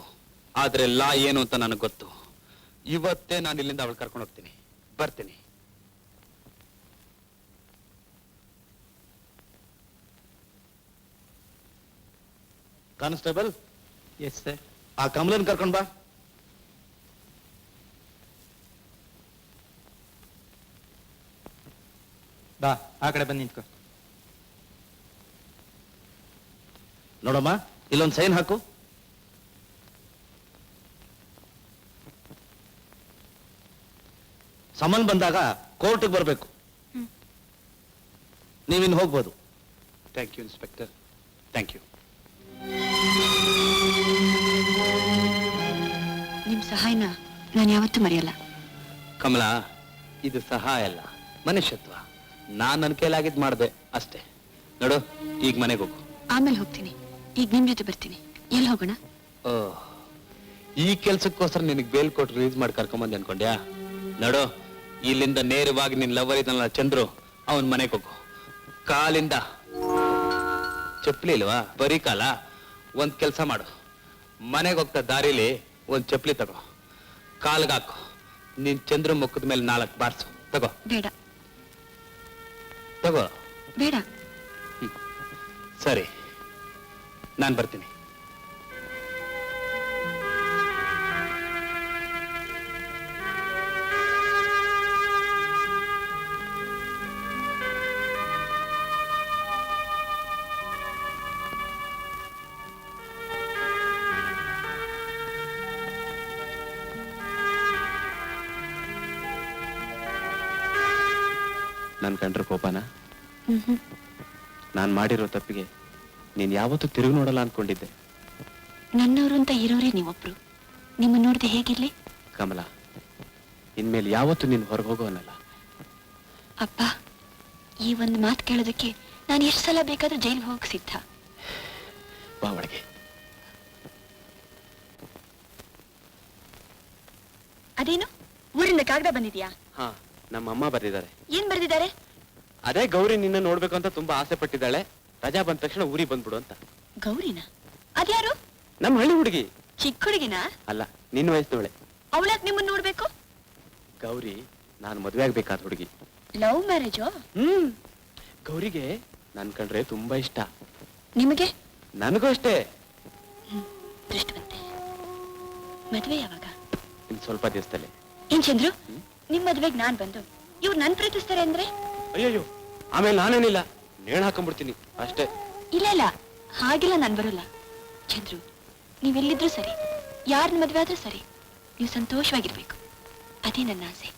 ಆದ್ರೆ ಲಾ ಏನು ಅಂತ ನನಗೆ ಗೊತ್ತು. ಇವತ್ತೇ ನಾನು ಇಲ್ಲಿಂದ ಅವಳು ಕರ್ಕೊಂಡು ಹೋಗ್ತೀನಿ. ಬರ್ತೀನಿ. ಕಾನ್ಸ್ಟೇಬಲ್. Yes sir. ಆ ಕಮಲನ್ ಕರ್ಕೊಂಡ್ ಬಾ. ಬಾ, ಆ ಕಡೆ ಬಂದು ನಿಂತ್ಕೋ. ನೋಡಮ್ಮ, ಇಲ್ಲೊಂದು ಸೈನ್ ಹಾಕು. ಸಮನ್ ಬಂದಾಗ ಕೋರ್ಟ್ಗೆ ಬರ್ಬೇಕು. ನೀವಿನ್ ಹೋಗ್ಬೋದು. Thank you inspector, thank you. ನಿಮ್ ಸಹಾಯನ ನಾನು ಯಾವತ್ತೂ ಮರೆಯಲ್ಲ. ಕಮಲ, ಇದು ಸಹಾಯ ಅಲ್ಲ, ಮನುಷ್ಯತ್ವ. ನಾನ್ ನನ್ನ ಕೈಲಾಗಿದ್ ಮಾಡ್ದೆ ಅಷ್ಟೇ. ನೋಡು, ಈಗ ಮನೆಗೆ ಹೋಗು. ಆಮೇಲೆ ಹೋಗ್ತೀನಿ. ಈಗ ನಿಮ್ ಜೊತೆ ಬರ್ತೀನಿ. ಎಲ್ಲಿ ಹೋಗೋಣ? ಈ ಕೆಲ್ಸಕ್ಕೋಸ್ಕರ ನಿನಗೆ ಬೇಲ್ ಕೊಟ್ಟು ರಿಲೀಸ್ ಮಾಡಿ ಕರ್ಕೊಂಬಂದೆ ಅನ್ಕೊಂಡ್ಯಾ? ನೋಡು, ಇಲ್ಲಿಂದ ನೇರವಾಗಿ ನಿನ್ ಲವರ್ ಇದನ್ನ ಚಂದ್ರು, ಅವನ್ ಮನೆಗೆ ಹೋಗು. ಕಾಲಿಂದ ಚಪ್ಲಿ ಇಲ್ವಾ? ಬರೀ ಕಾಲ. ಒಂದ್ ಕೆಲ್ಸ ಮಾಡು, ಮನೆಗೆ ಹೋಗ್ತಾ ದಾರಿಲಿ ಒಂದ್ ಚಪ್ಲಿ ತಗೋ, ಕಾಲ್ಗಾಕು. ನಿನ್ ಚಂದ್ರ ಮುಖದ ಮೇಲೆ 4 ಬಾರ್ಸು. ತಗೋ. ಬೇಡ. ತಗೋ. ಬೇಡ. ಸರಿ, ನಾನ್ ಬರ್ತೀನಿ. ನನ್ ಕಂಡ್ರೆ ಕೋಪನ? ನಾನ್ ಮಾಡಿರೋ ತಪ್ಪಿಗೆ ನೀನ್ ಯಾವತ್ತೂ ತಿರುಗಿ ನೋಡಲ್ಲ ಅನ್ಕೊಂಡಿದ್ದೆ. ನನ್ನವರು ಅಂತ ಇರೋರೇ ನೀವೊಬ್ರು. ನಿಮ್ಮ ನೋಡ್ದೆ ಹೇಗಿರ್ಲಿ? ಕಮಲ, ಇನ್ಮೇಲೆ ಯಾವತ್ತೂ ನೀನ್ ಹೊರಗೆ ಹೋಗೋನಲ್ಲ. ಅಪ್ಪ, ಈ ಒಂದು ಮಾತು ಕೇಳೋದಕ್ಕೆ ನಾನು ಎಷ್ಟು ಸಲ ಬೇಕಾದ್ರೂ ಜೈಲ್ ಹೋಗಕ್ ಸಿದ್ಧ. ಬಾ ಒಳಗೆ. ಅದೇನು ಊರಿಂದ ಕಾಗದ ಬಂದಿದ್ಯಾ? ಹಾ, ನಮ್ಮಮ್ಮ ಬರ್ದಿದ್ದಾರೆ. ಏನ್ ಬರ್ದಿದ್ದಾರೆ? ಅದೇ ಗೌರಿ ನಿನ್ನ ನೋಡ್ಬೇಕು ಅಂತ ತುಂಬಾ ಆಸೆ ಪಟ್ಟಿದ್ದಾಳೆ. ರಜಾ ಬಂದ ತಕ್ಷಣ ಊರಿಗೆ ಬಂದ್ಬಿಡು ಅಂತ. ಗೌರಿನ? ಅದ್ಯಾರು? ನಮ್ಮ ಹಳ್ಳಿ ಹುಡುಗಿ. ಚಿಕ್ಕ ಹುಡುಗಿನ? ಅಲ್ಲ, ನಿನ್ನ ವಯಸ್ಸದವಳೆ. ಅವಳ್ಯಾಕ್ ನಿಮ್ಮನ್ನ ನೋಡ್ಬೇಕು? ಗೌರಿ ನಾನು ಮದುವೆ ಆಗ್ಬೇಕಾದ ಹುಡುಗಿ. Love marriage? ಗೌರಿಗೆ ನನ್ ಕಂಡ್ರೆ ತುಂಬಾ ಇಷ್ಟ. ನಿಮಗೆ? ನನಗೂ ಅಷ್ಟೇ. ದೃಷ್ಟವಂತೆ. ಮದ್ವೆ ಯಾವಾಗ? ಇನ್ ಸ್ವಲ್ಪ ದಿವಸದಲ್ಲಿ. ಏನ್ ಚಂದ್ರು, ನಿಮ್ ಮದ್ವೆಗ್ ನಾನ್ ಬಂದು ಇವ್ರು ನನ್ ಪ್ರೀತಿಸ್ತಾರೆ ಅಂದ್ರೆ? ಅಯ್ಯಯ್ಯೋ, ಆಮೇಲೆ ನಾನೇನಿಲ್ಲ, ನೇಣು ಹಾಕೊಂಡ್ಬಿಡ್ತೀನಿ ಅಷ್ಟೇ. ಇಲ್ಲ ಇಲ್ಲ, ಹಾಗೆಲ್ಲ ನಾನ್ ಬರೋಲ್ಲ. ಚಂದ್ರು, ನೀವೆಲ್ಲಿದ್ರು ಸರಿ, ಯಾರನ್ನ ಮದ್ವೆ ಆದ್ರೂ ಸರಿ, ನೀವು ಸಂತೋಷವಾಗಿರ್ಬೇಕು. ಅದೇ ನನ್ನ ಆಸೆ.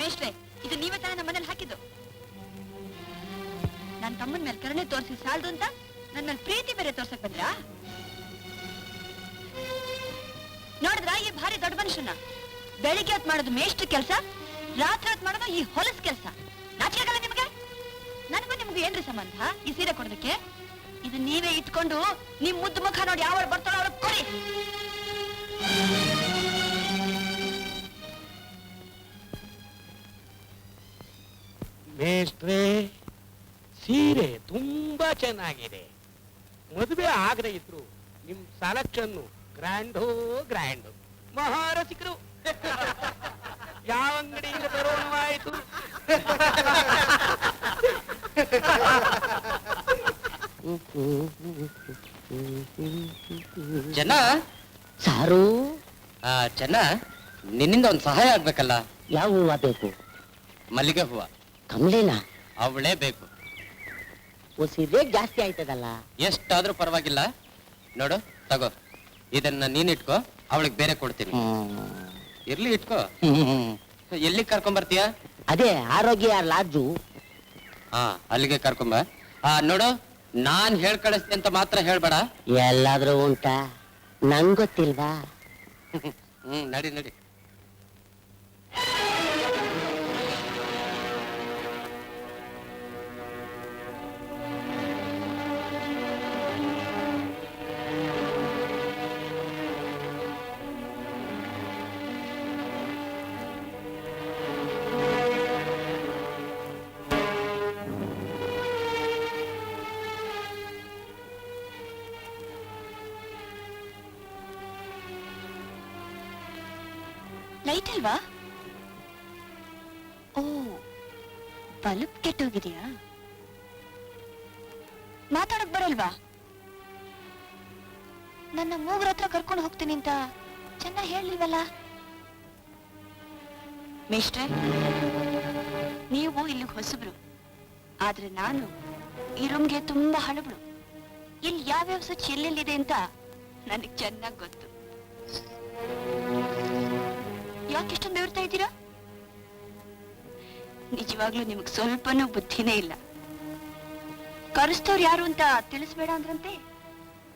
ಮೇಷ್ಟ್ರೆ, ಇದು ನೀವೇ ತಾನೇ ನಮ್ಮ ಮನೇಲಿ ಹಾಕಿದ್ದು? ನನ್ನ ತಮ್ಮನ ಮೇಲೆ ಕರುಣೆ ತೋರಿಸಿ ಸಾಲದು ಅಂತ ನನ್ನ ಪ್ರೀತಿ ಬೇರೆ ತೋರ್ಸಕ್ ಬಂದ್ರಾ? ನೋಡಿದ್ರ ಈ ಭಾರಿ ದೊಡ್ಡ ಮನುಷ್ಯನ? ಬೆಳಿಗ್ಗೆ ಹೊತ್ತು ಮಾಡೋದು ಮೇಷ್ಟ್ರ ಕೆಲಸ, ರಾತ್ರಿ ಹೊತ್ತು ಮಾಡೋದು ಈ ಹೊಲಸ್ ಕೆಲಸ. ನಾಚಿಕೆಗಲ್ಲ ನಿಮಗೆ? ನನಗೂ ನಿಮ್ಗೆ ಏನ್ರಿ ಸಂಬಂಧ ಈ ಸೀರೆ ಕೊಡೋದಕ್ಕೆ? ಇದು ನೀವೇ ಇಟ್ಕೊಂಡು ನಿಮ್ ಮುದ್ದು ಮುಖ ನೋಡಿ ಯಾವ ಬರ್ತಾರೋ ಅವ್ರಿಗೆ ಕೊಡಿ. ಮೇಷ್ಟ್ರೇ, ಸೀರೆ ತುಂಬಾ ಚೆನ್ನಾಗಿದೆ. ಮದುವೆ ಆಗದೆ ಇದ್ರು ನಿಮ್ ಸೆಲೆಕ್ಷನ್ ಗ್ರ್ಯಾಂಡು ಗ್ರ್ಯಾಂಡು. ಮಹಾರಸಿಕರು ಯಾವ ಅಂಗಡಿಯಿಂದ ಬರೋಣವಾಯ್ತು? ಚೆನ್ನ ಸಾರು. ಚೆನ್ನ, ನಿನ್ನಿಂದ ಒಂದು ಸಹಾಯ ಆಗ್ಬೇಕಲ್ಲ. ಯಾವ ಹೂವ ಬೇಕು? ಮಲ್ಲಿಗೆ ಹೂವ. ಕಮಲೇನ? ಅವಳೇ ಬೇಕು. ರೇಟ್ ಜಾಸ್ತಿ ಆಯ್ತದಲ್ಲ. ಎಷ್ಟಾದ್ರೂ ಪರವಾಗಿಲ್ಲ. ನೋಡು, ತಗೋ, ಇದನ್ನ ನೀನ್ ಇಟ್ಕೋ, ಅವಳಿಗೆ ಬೇರೆ ಕೊಡ್ತೀನಿ. ಇರ್ಲಿ, ಇಟ್ಕೋ. ಎಲ್ಲಿ ಕರ್ಕೊಂಡ್ ಬರ್ತೀಯ? ಅದೇ ಆರೋಗ್ಯ ಲಾಡ್ಜು. ಅಲ್ಲಿಗೆ ಕರ್ಕೊಂಬ. ನೋಡು, ನಾನ್ ಹೇಳ್ ಕಳಿಸ್ತೀನಿ ಅಂತ ಮಾತ್ರ ಹೇಳ್ಬೇಡ. ಎಲ್ಲಾದ್ರೂ ಉಂಟಾ? ನಂಗ್ ಗೊತ್ತಿಲ್ವಾ? ನಡಿ ನಡಿ. ಲೈಟ್ ಅಲ್ವಾ? ಓ, ಬಲ್ಬ್ ಕೆಟ್ಟೋಗಿದೆಯಾ? ಮಾತಾಡಕ್ ಬರಲ್ವಾ? ನನ್ನ ಮೂಗರ ಹತ್ರ ಕರ್ಕೊಂಡು ಹೋಗ್ತೀನಿ ಅಂತ ಚೆನ್ನಾಗಿ ಹೇಳಿಲ್ವಲ್ಲ? ಮೇಷ್ಟ್ರೆ, ನೀವು ಇಲ್ಲಿಗೆ ಹೊಸಬ್ರು, ಆದ್ರೆ ನಾನು ಈ ರೂಮ್ಗೆ ತುಂಬಾ ಹಳಬ್ಳು. ಇಲ್ಲಿ ಯಾವ್ಯಾವ ಸ್ವಿಚ್ ಎಲ್ಲೆಲ್ಲಿದೆ ಅಂತ ನನಗೆ ಚೆನ್ನಾಗಿ ಗೊತ್ತು. ಯಾಕೆಷ್ಟೊಂದು ಬೆವರ್ತಾ ಇದ್ದೀರಾ? ನಿಜವಾಗ್ಲೂ ನಿಮಗ್ ಸ್ವಲ್ಪನೂ ಬುದ್ಧಿನೇ ಇಲ್ಲ. ಕರೆಸ್ತವ್ರು ಯಾರು ಅಂತ ತಿಳಿಸ್ಬೇಡ ಅಂದ್ರಂತೆ.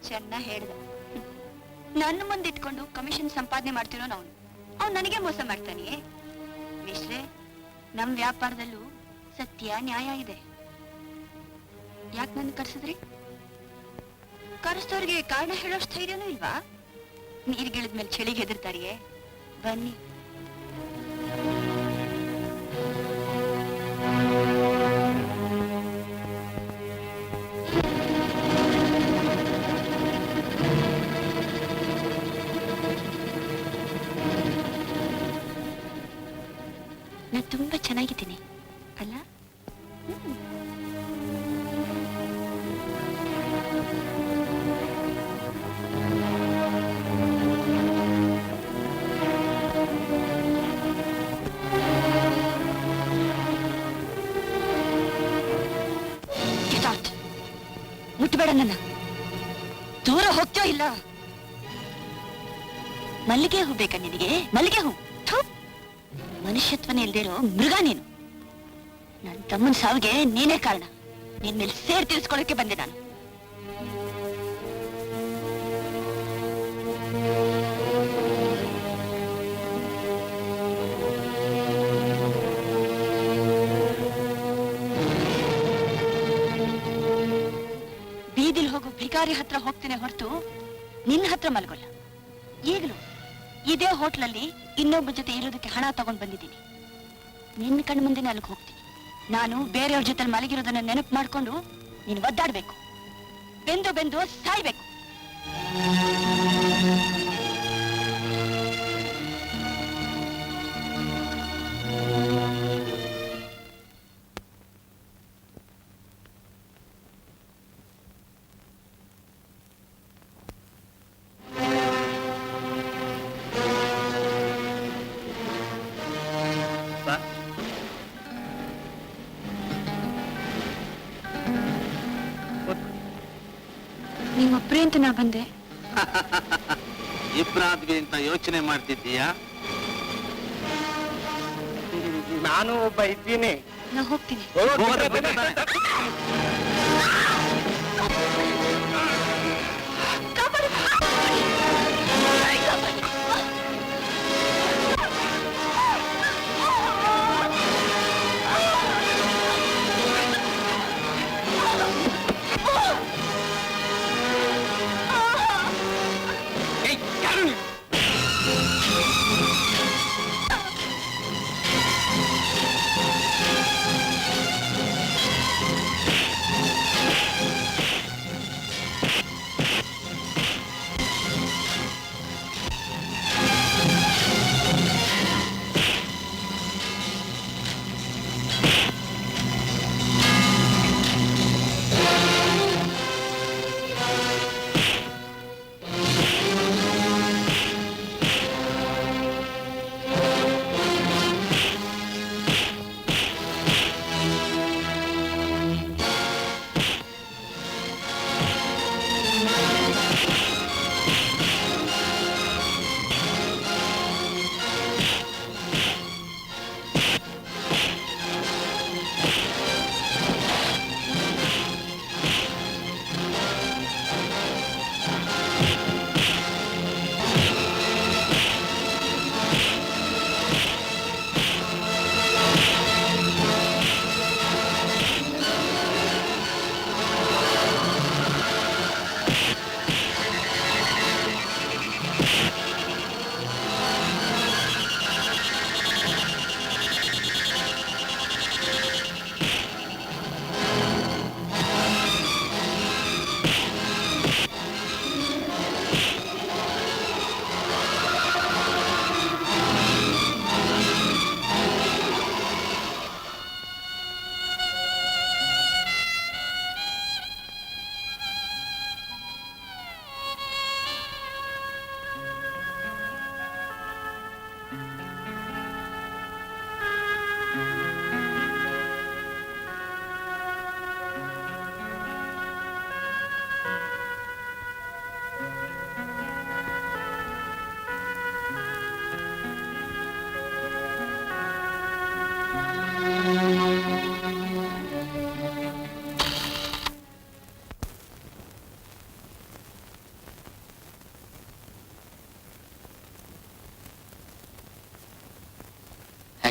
ಚೆನ್ನಾಗ್ ಹೇಳ್ದ. ನನ್ನ ಮುಂದಿಟ್ಕೊಂಡು ಕಮಿಷನ್ ಸಂಪಾದನೆ ಮಾಡ್ತಿರೋನು ಅವ್ನು ನನಗೆ ಮೋಸ ಮಾಡ್ತಾನೆಯೇ? ಮಿಶ್ರೆ, ನಮ್ ವ್ಯಾಪಾರದಲ್ಲೂ ಸತ್ಯ ನ್ಯಾಯ ಇದೆ. ಯಾಕೆ ನನ್ನ ಕರ್ಸಿದ್ರಿ? ಕರೆಸ್ತವ್ರಿಗೆ ಕಾರಣ ಹೇಳೋಷ್ಟು ಧೈರ್ಯನೂ ಇಲ್ವಾ? ನೀರ್ಗಿಳಿದ್ಮೇಲೆ ಚಳಿಗೆ ಹೆದರ್ತಾರಿಯೇ? ಬನ್ನಿ. ನಾನು ತುಂಬಾ ಚೆನ್ನಾಗಿದ್ದೀನಿ ಅಲ್ಲ? ಮುಟ್ಬೇಡ ನನ್ನ. ದೂರ ಹೋಗ್ತೋ ಇಲ್ಲ? ಮಲ್ಲಿಗೆ ಹೂ ಬೇಕಾ ನಿನಗೆ? ಮಲ್ಲಿಗೆ ಹೂ? ಮನುಷ್ಯತ್ವನೇ ಇಲ್ದಿರೋ ಮೃಗ ನೀನು. ನನ್ನ ತಮ್ಮನ ಸಾವಿಗೆ ನೀನೇ ಕಾರಣ. ನಿನ್ ಮೇಲೆ ಸೇರ್ ತೀರಿಸ್ಕೊಳ್ಳೋಕೆ ಬಂದೆ ನಾನು. ಬೀದಿಲ್ ಹೋಗೋ ಭಿಕಾರಿ ಹತ್ರ ಹೋಗ್ತೇನೆ ಹೊರತು ನಿನ್ನ ಹತ್ರ ಮಲ್ಗೊಲ್ಲ. ಈಗಲೂ ಇದೇ ಹೋಟ್ಲಲ್ಲಿ ಇನ್ನೊಬ್ಬ ಜೊತೆ ಇರೋದಕ್ಕೆ ಹಣ ತಗೊಂಡ್ ಬಂದಿದ್ದೀನಿ. ನಿನ್ನ ಕಣ್ಣು ಮುಂದೆ ಅಲ್ಲಿಗೆ ಹೋಗ್ತೀನಿ. ನಾನು ಬೇರೆಯವ್ರ ಜೊತೆ ಮಲಗಿರೋದನ್ನ ನೆನಪು ಮಾಡ್ಕೊಂಡು ನೀನು ಒದ್ದಾಡ್ಬೇಕು, ಬೆಂದು ಬೆಂದು ಸಾಯ್ಬೇಕು. ನೀವೊಬ್ರೇ ಅಂತ ನಾ ಬಂದೆ. ಇಬ್ರಾದ್ವಿ ಅಂತ ಯೋಚನೆ ಮಾಡ್ತಿದ್ದೀಯಾ? ನಾನು ಒಬ್ಬ ಇದ್ದೀನಿ. ನಾ ಹೋಗ್ತೀನಿ.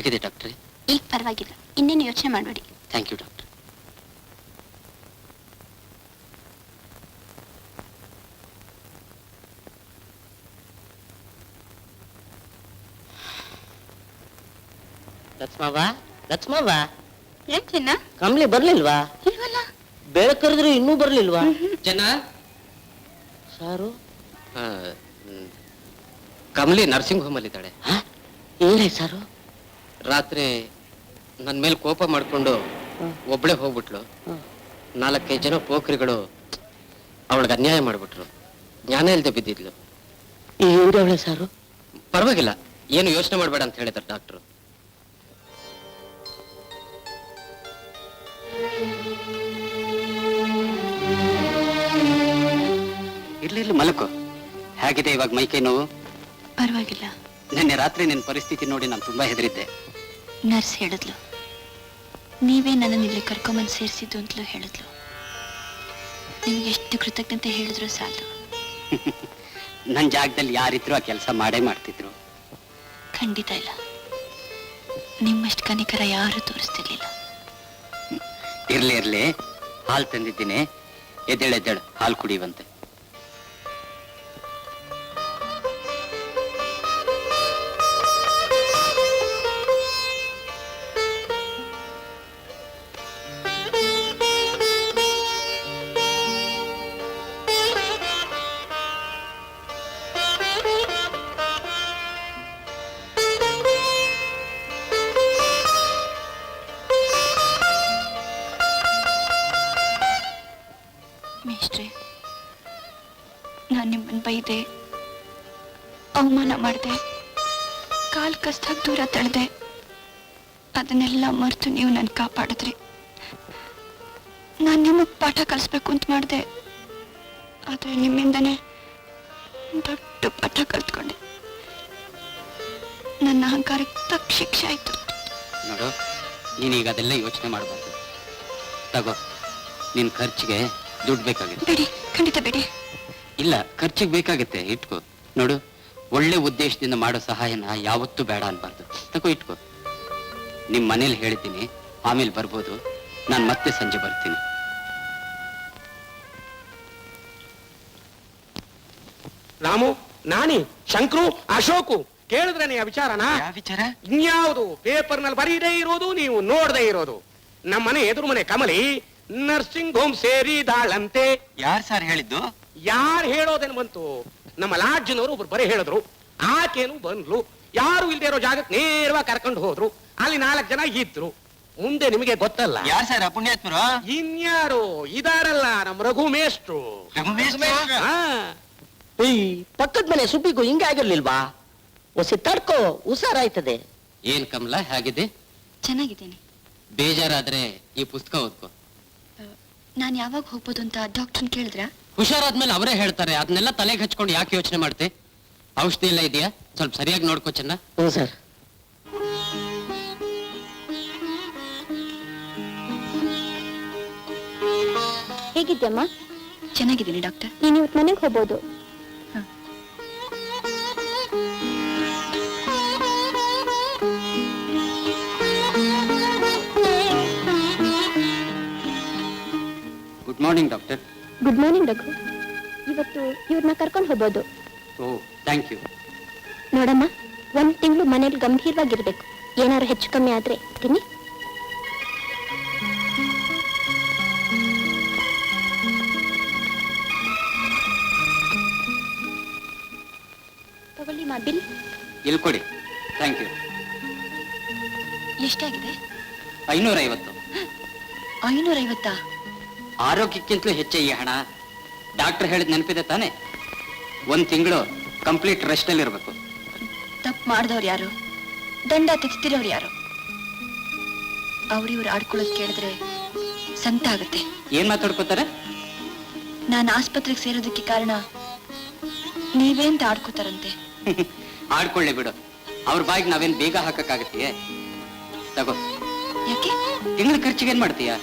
ಹೇಗಿದೆ ಡಾಕ್ಟ್ರೆ? ಈಗ ಪರವಾಗಿಲ್ಲ, ಇನ್ನೇನು ಯೋಚನೆ ಮಾಡಬೇಡಿ. Thank you doctor. ಲಕ್ಷ್ಮವ್ವ ಏನ್ ಚಿನ್ನ? ಕಮ್ಲಿ ಬರ್ಲಿಲ್ವಾ? ಇಲ್ವಲ್ಲ. ಬೆಳಕರಿದ್ರು ಇನ್ನೂ ಬರ್ಲಿಲ್ವಾ? ಚೆನ್ನ, ಸಾರು ಕಮಲಿ ನರ್ಸಿಂಗ್ ಹೋಮ್ ಅಲ್ಲಿ ಇದ್ದಾಳೆ. ಏನೇ ಸಾರು? ರಾತ್ರಿ ನನ್ನ ಮೇಲೆ ಕೋಪ ಮಾಡ್ಕೊಂಡು ಒಬ್ಳೆ ಹೋಗ್ಬಿಟ್ಲು. 4-5 ಜನ ಪೋಖ್ರಿಗಳು ಅವಳಿಗೆ ಅನ್ಯಾಯ ಮಾಡ್ಬಿಟ್ರು. ಜ್ಞಾನ ಇಲ್ದೆ ಬಿದ್ದಿದ್ಲು. ಹೆಂಗವಳೆ ಸಾರು? ಪರವಾಗಿಲ್ಲ, ಏನು ಯೋಚನೆ ಮಾಡಬೇಡ ಅಂತ ಹೇಳಿದಾರೆ ಡಾಕ್ಟ್ರು. ಇರ್ಲಿ ಮಲಕು. ಹೇಗಿದೆ ಇವಾಗ ಮೈಕೈ ನೋವು? ಪರವಾಗಿಲ್ಲ. ನಿನ್ನೆ ರಾತ್ರಿ ನಿನ್ನ ಪರಿಸ್ಥಿತಿ ನೋಡಿ ನಾನು ತುಂಬಾ ಹೆದರಿದ್ದೆ. ನರ್ಸ್ ಹೇಳಿದ್ಲು, ನೀವೇ ನನ್ನನ್ನು ಇಲ್ಲಿ ಕರ್ಕೊಂಬಂದು ಸೇರಿಸಿದ್ದು ಅಂತಲೂ ಹೇಳಿದ್ಲು. ನಿಮ್ಗೆ ಎಷ್ಟು ಕೃತಜ್ಞತೆ ಹೇಳಿದ್ರು ಸಾಲು. ನನ್ನ ಜಾಗದಲ್ಲಿ ಯಾರಿದ್ರು ಆ ಕೆಲಸ ಮಾಡೇ ಮಾಡ್ತಿದ್ರು. ಖಂಡಿತ ಇಲ್ಲ, ನಿಮ್ಮಷ್ಟು ಕನಿಕರ ಯಾರು ತೋರಿಸ್ತಿರ್ಲಿಲ್ಲ. ಇರ್ಲಿ ಹಾಲು ತಂದಿದ್ದೀನಿ, ಎದ್ದೇಳು ಹಾಲು ಕುಡಿಯುವಂತೆ. ಮೇಷ್ಟ್ರೆ, ನಾನು ನಿಮ್ಮನ್ನು ಬೈದೆ, ಅವಮಾನ ಮಾಡಿದೆ, ಕಾಲ್ ಕಸ್ತಾಗಿ ದೂರ ತಳ್ದೆ. ಅದನ್ನೆಲ್ಲ ಮರೆತು ನೀವು ನನ್ನ ಕಾಪಾಡಿದ್ರಿ. ನಾನು ನಿಮಗೆ ಪಾಠ ಕಲಿಸ್ಬೇಕು ಅಂತ ಮಾಡಿದೆ, ಆದರೆ ನಿಮ್ಮಿಂದನೇ ದೊಡ್ಡ ಪಾಠ ಕಲ್ತ್ಕೊಂಡೆ. ನನ್ನ ಅಹಂಕಾರಕ್ಕೆ ತಕ್ಕ ಶಿಕ್ಷೆ ಆಯ್ತು. ನೋಡು, ನೀನೀಗ ಅದೆಲ್ಲ ಯೋಚನೆ ಮಾಡಬಾರ್ದು. ತಗೋ, ನಿನ್ ಖರ್ಚಿಗೆ ದುಡ್ಡು ಬೇಕಾಗಿದೆ. ಬೇಡಿ, ಖಂಡಿತ ಬೇಡಿ. ಇಲ್ಲ, ಖರ್ಚಿಗೆ ಬೇಕಾಗುತ್ತೆ, ಇಟ್ಕೋ. ನೋಡು, ಒಳ್ಳೆ ಉದ್ದೇಶದಿಂದ ಮಾಡೋ ಸಹಾಯನ ಯಾವತ್ತೂ ಬೇಡ ಅನ್ಬಾರ್ದು. ತಗೋ, ಇಟ್ಕೋ. ನಿಮ್ ಮನೇಲಿ ಹೇಳ್ತೀನಿ, ಆಮೇಲೆ ಬರ್ಬೋದು. ನಾನು ಮತ್ತೆ ಸಂಜೆ ಬರ್ತೀನಿ. ರಾಮು, ನಾನಿ, ಶಂಕ್ರು, ಅಶೋಕು ಕೇಳಿದ್ರೆ ನೀ ವಿಚಾರನಾ? ವಿಚಾರ? ಇನ್ಯಾವುದು ಪೇಪರ್ನಲ್ಲಿ ಬರೀದೇ ಇರೋದು, ನೀವು ನೋಡದೇ ಇರೋದು. ನಮ್ಮನೆ ಎದುರು ಮನೆ ಕಮಲಿ ನರ್ಸಿಂಗ್ ಹೋಮ್ ಸೇರಿದಾಳಂತೆ. ಯಾರು ಸರ್ ಹೇಳಿದ್ದು? ಯಾರು ಹೇಳೋದೇನು ಬಂತು? ನಮ್ಮ ಲಾಡ್ಜಿನವರು ಒಬ್ರು ಬರೀ ಹೇಳಿದ್ರು. ಆಕೇನು ಬಂದ್ಲು, ಯಾರು ಇಲ್ದೇ ಇರೋ ಜಾಗಕ್ಕೆ ನೇರವಾಗಿ ಕರ್ಕೊಂಡು ಹೋದ್ರು. ಅಲ್ಲಿ 4 ಜನ ಇದ್ರು. ಮುಂದೆ ನಿಮಗೆ ಗೊತ್ತಲ್ಲ. ಯಾರು ಸರ್ ಪುಣ್ಯಾತ್ಮರು? ಇನ್ಯಾರು ಇದಾರಲ್ಲ, ನಮ್ಮ ರಘು ಮೇಷ್ಟ್ರು. ಹಾ, ಪಕ್ಕದ ಮನೆ ಸುಬ್ಬಿಗೂ ಹಿಂಗೆ ಆಗಿರ್ಲಿಲ್ವಾ? ಒಸಿ ತಡ್ಕೋ, ಹುಷಾರಾಯ್ತದೆ. ಏನ್ ಕಮಲ, ಹೇಗಿದೆ? ಚೆನ್ನಾಗಿದ್ದೀನಿ. ಬೇಜಾರಾದ್ರೆ ಈ ಪುಸ್ತಕ ಓದ್ಕೋ. ನಾನು ಯಾವಾಗ ಹೋಗ್ಬೋದು ಅಂತ ಡಾಕ್ಟರ್ನ ಕೇಳಿದ್ರ? ಹುಷಾರಾದ್ಮೇಲೆ ಅವರೇ ಹೇಳ್ತಾರೆ. ಅದನ್ನೆಲ್ಲ ತಲೆಗೆ ಹಚ್ಕೊಂಡು ಯಾಕೆ ಯೋಚನೆ ಮಾಡ್ತೆ? ಔಷಧಿ ಎಲ್ಲ ಇದೆಯಾ? ಸ್ವಲ್ಪ ಸರಿಯಾಗಿ ನೋಡ್ಕೋ ಚೆನ್ನ. ಹ್ಞೂ ಸರ್. ಹೇಗಿದ್ಯಮ್ಮ? ಚೆನ್ನಾಗಿದ್ದೀನಿ ಡಾಕ್ಟರ್. ನೀನು ಇವತ್ತು ಮನೆಗೆ ಹೋಗ್ಬೋದು. Good morning doctor. Good morning Raghu. ಇವತ್ತು ಇವ್ರನ್ನ ಕರ್ಕೊಂಡು ಹೋಗ್ಬೋದು. ಓ, ಥ್ಯಾಂಕ್ ಯು. ನೋಡಮ್ಮ, 1 ತಿಂಗಳು ಮನೇಲಿ ಗಂಭೀರವಾಗಿರ್ಬೇಕು. ಏನಾದ್ರು ಹೆಚ್ಚು ಕಮ್ಮಿ ಆದ್ರೆ ತಿನ್ನಿ. ತಗೊಳ್ಳಿ ಮಾ ಬಿಲ್. ಇಲ್ಲಿ ಕೊಡಿ. Thank you. ಎಷ್ಟಾಗಿದೆ? 550. 550? ಆರೋಗ್ಯಕ್ಕಿಂತಲೂ ಹೆಚ್ಚೆ ಈ ಹಣ. ಡಾಕ್ಟರ್ ಹೇಳಿದ್ ನೆನಪಿದೆ ತಾನೆ? 1 ತಿಂಗಳು ಕಂಪ್ಲೀಟ್ ರೆಸ್ಟ್ ಅಲ್ಲಿ ಇರಬೇಕು. ತಪ್ಪು ಮಾಡಿದವ್ರು ಯಾರು? ದಂಡ ತೆತ್ತಿರೋರು ಯಾರು? ಅವ್ರಿವ್ರು ಆಡ್ಕೊಳ್ಳೋದು ಕೇಳಿದ್ರೆ ಸಂತ ಆಗುತ್ತೆ. ಏನ್ ಮಾತಾಡ್ಕೋತಾರೆ? ನಾನು ಆಸ್ಪತ್ರೆಗೆ ಸೇರೋದಕ್ಕೆ ಕಾರಣ ನೀವೇ ಅಂತ ಆಡ್ಕೋತಾರಂತೆ. ಆಡ್ಕೊಳ್ಳಿ ಬಿಡು, ಅವ್ರ ಬಾಯಿಗೆ ನಾವೇನ್ ಬೇಗ ಹಾಕಕ್ಕಾಗತ್ತೆಯೇ? ತಗೋ. ಯಾಕೆ? ತಿಂಗಳ ಖರ್ಚಿಗೆ ಏನ್ ಮಾಡ್ತೀಯಾ?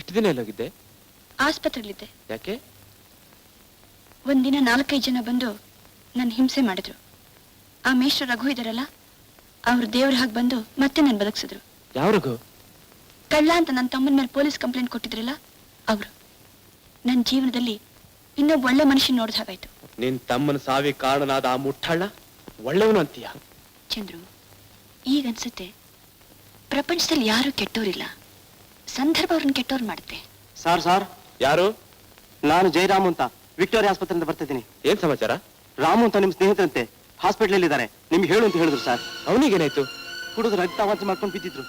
ಇಷ್ಟು ದಿನ ಎಲ್ಲೋಗಿದ್ದೆ? ಆಸ್ಪತ್ರೆಯಲ್ಲಿದ್ದೆ. ಯಾಕೆ? ಒಂದಿನ 4-5 ಜನ ಬಂದು ನನ್ನ ಹಿಂಸೆ ಮಾಡಿದ್ರು. ಆ ಮೇಷ್ಟ್ರ ರಘು ಇದಾರಲ್ಲ, ಅವ್ರು ದೇವ್ರ ಹಾಗೆ ಬಂದು ಮತ್ತೆ ನನ್ನ ಬದುಕಿಸಿದ್ರು. ಯಾವ ರಘು? ಕಳ್ಳ ಅಂತ ನನ್ನ ತಮ್ಮನ ಮೇಲೆ ಪೊಲೀಸ್ ಕಂಪ್ಲೇಂಟ್ ಕೊಟ್ಟಿದ್ರಲ್ಲ ಅವರು. ನನ್ನ ಜೀವನದಲ್ಲಿ ಇನ್ನೊಬ್ಬ ಒಳ್ಳೆ ಮನುಷ್ಯನ ನೋಡಿದ ಹಾಗಾಯ್ತು. ನಿನ್ ತಮ್ಮನ ಸಾವಿಗೆ ಕಾರಣನಾದ ಆ ಮುಟ್ಟಾಳ ಒಳ್ಳೆಯವನು ಅಂತೀಯ? ಚಂದ್ರು, ಈಗನ್ಸುತ್ತೆ ಪ್ರಪಂಚದಲ್ಲಿ ಯಾರು ಕೆಟ್ಟೋರಿಲ್ಲ, ಸಂದರ್ಭ ಅವ್ರನ್ನ ಕೆಟ್ಟೋರ್ ಮಾಡುತ್ತೆ. ಸಾರ್ ಯಾರು? ನಾನು ಜಯರಾಮ್ ಅಂತ ವಿಕ್ಟೋರಿಯಾ ಆಸ್ಪತ್ರೆಯಿಂದ ಬರ್ತಿದ್ದೀನಿ. ಏನ್ ಸಮಾಚಾರ? ರಾಮು ಅಂತ ನಿಮ್ ಸ್ನೇಹಿತರಂತೆ ಹಾಸ್ಪಿಟಲ್ ಇದ್ದಾರೆ, ನಿಮ್ಗೆ ಹೇಳು ಅಂತ ಹೇಳಿದ್ರು ಸರ್. ಅವನಿಗೇನಾಯ್ತು? ಕುಡಿದು ರಕ್ತ ವಾಂತಿ ಮಾಡ್ಕೊಂಡು ಬಿದ್ದಿದ್ರು.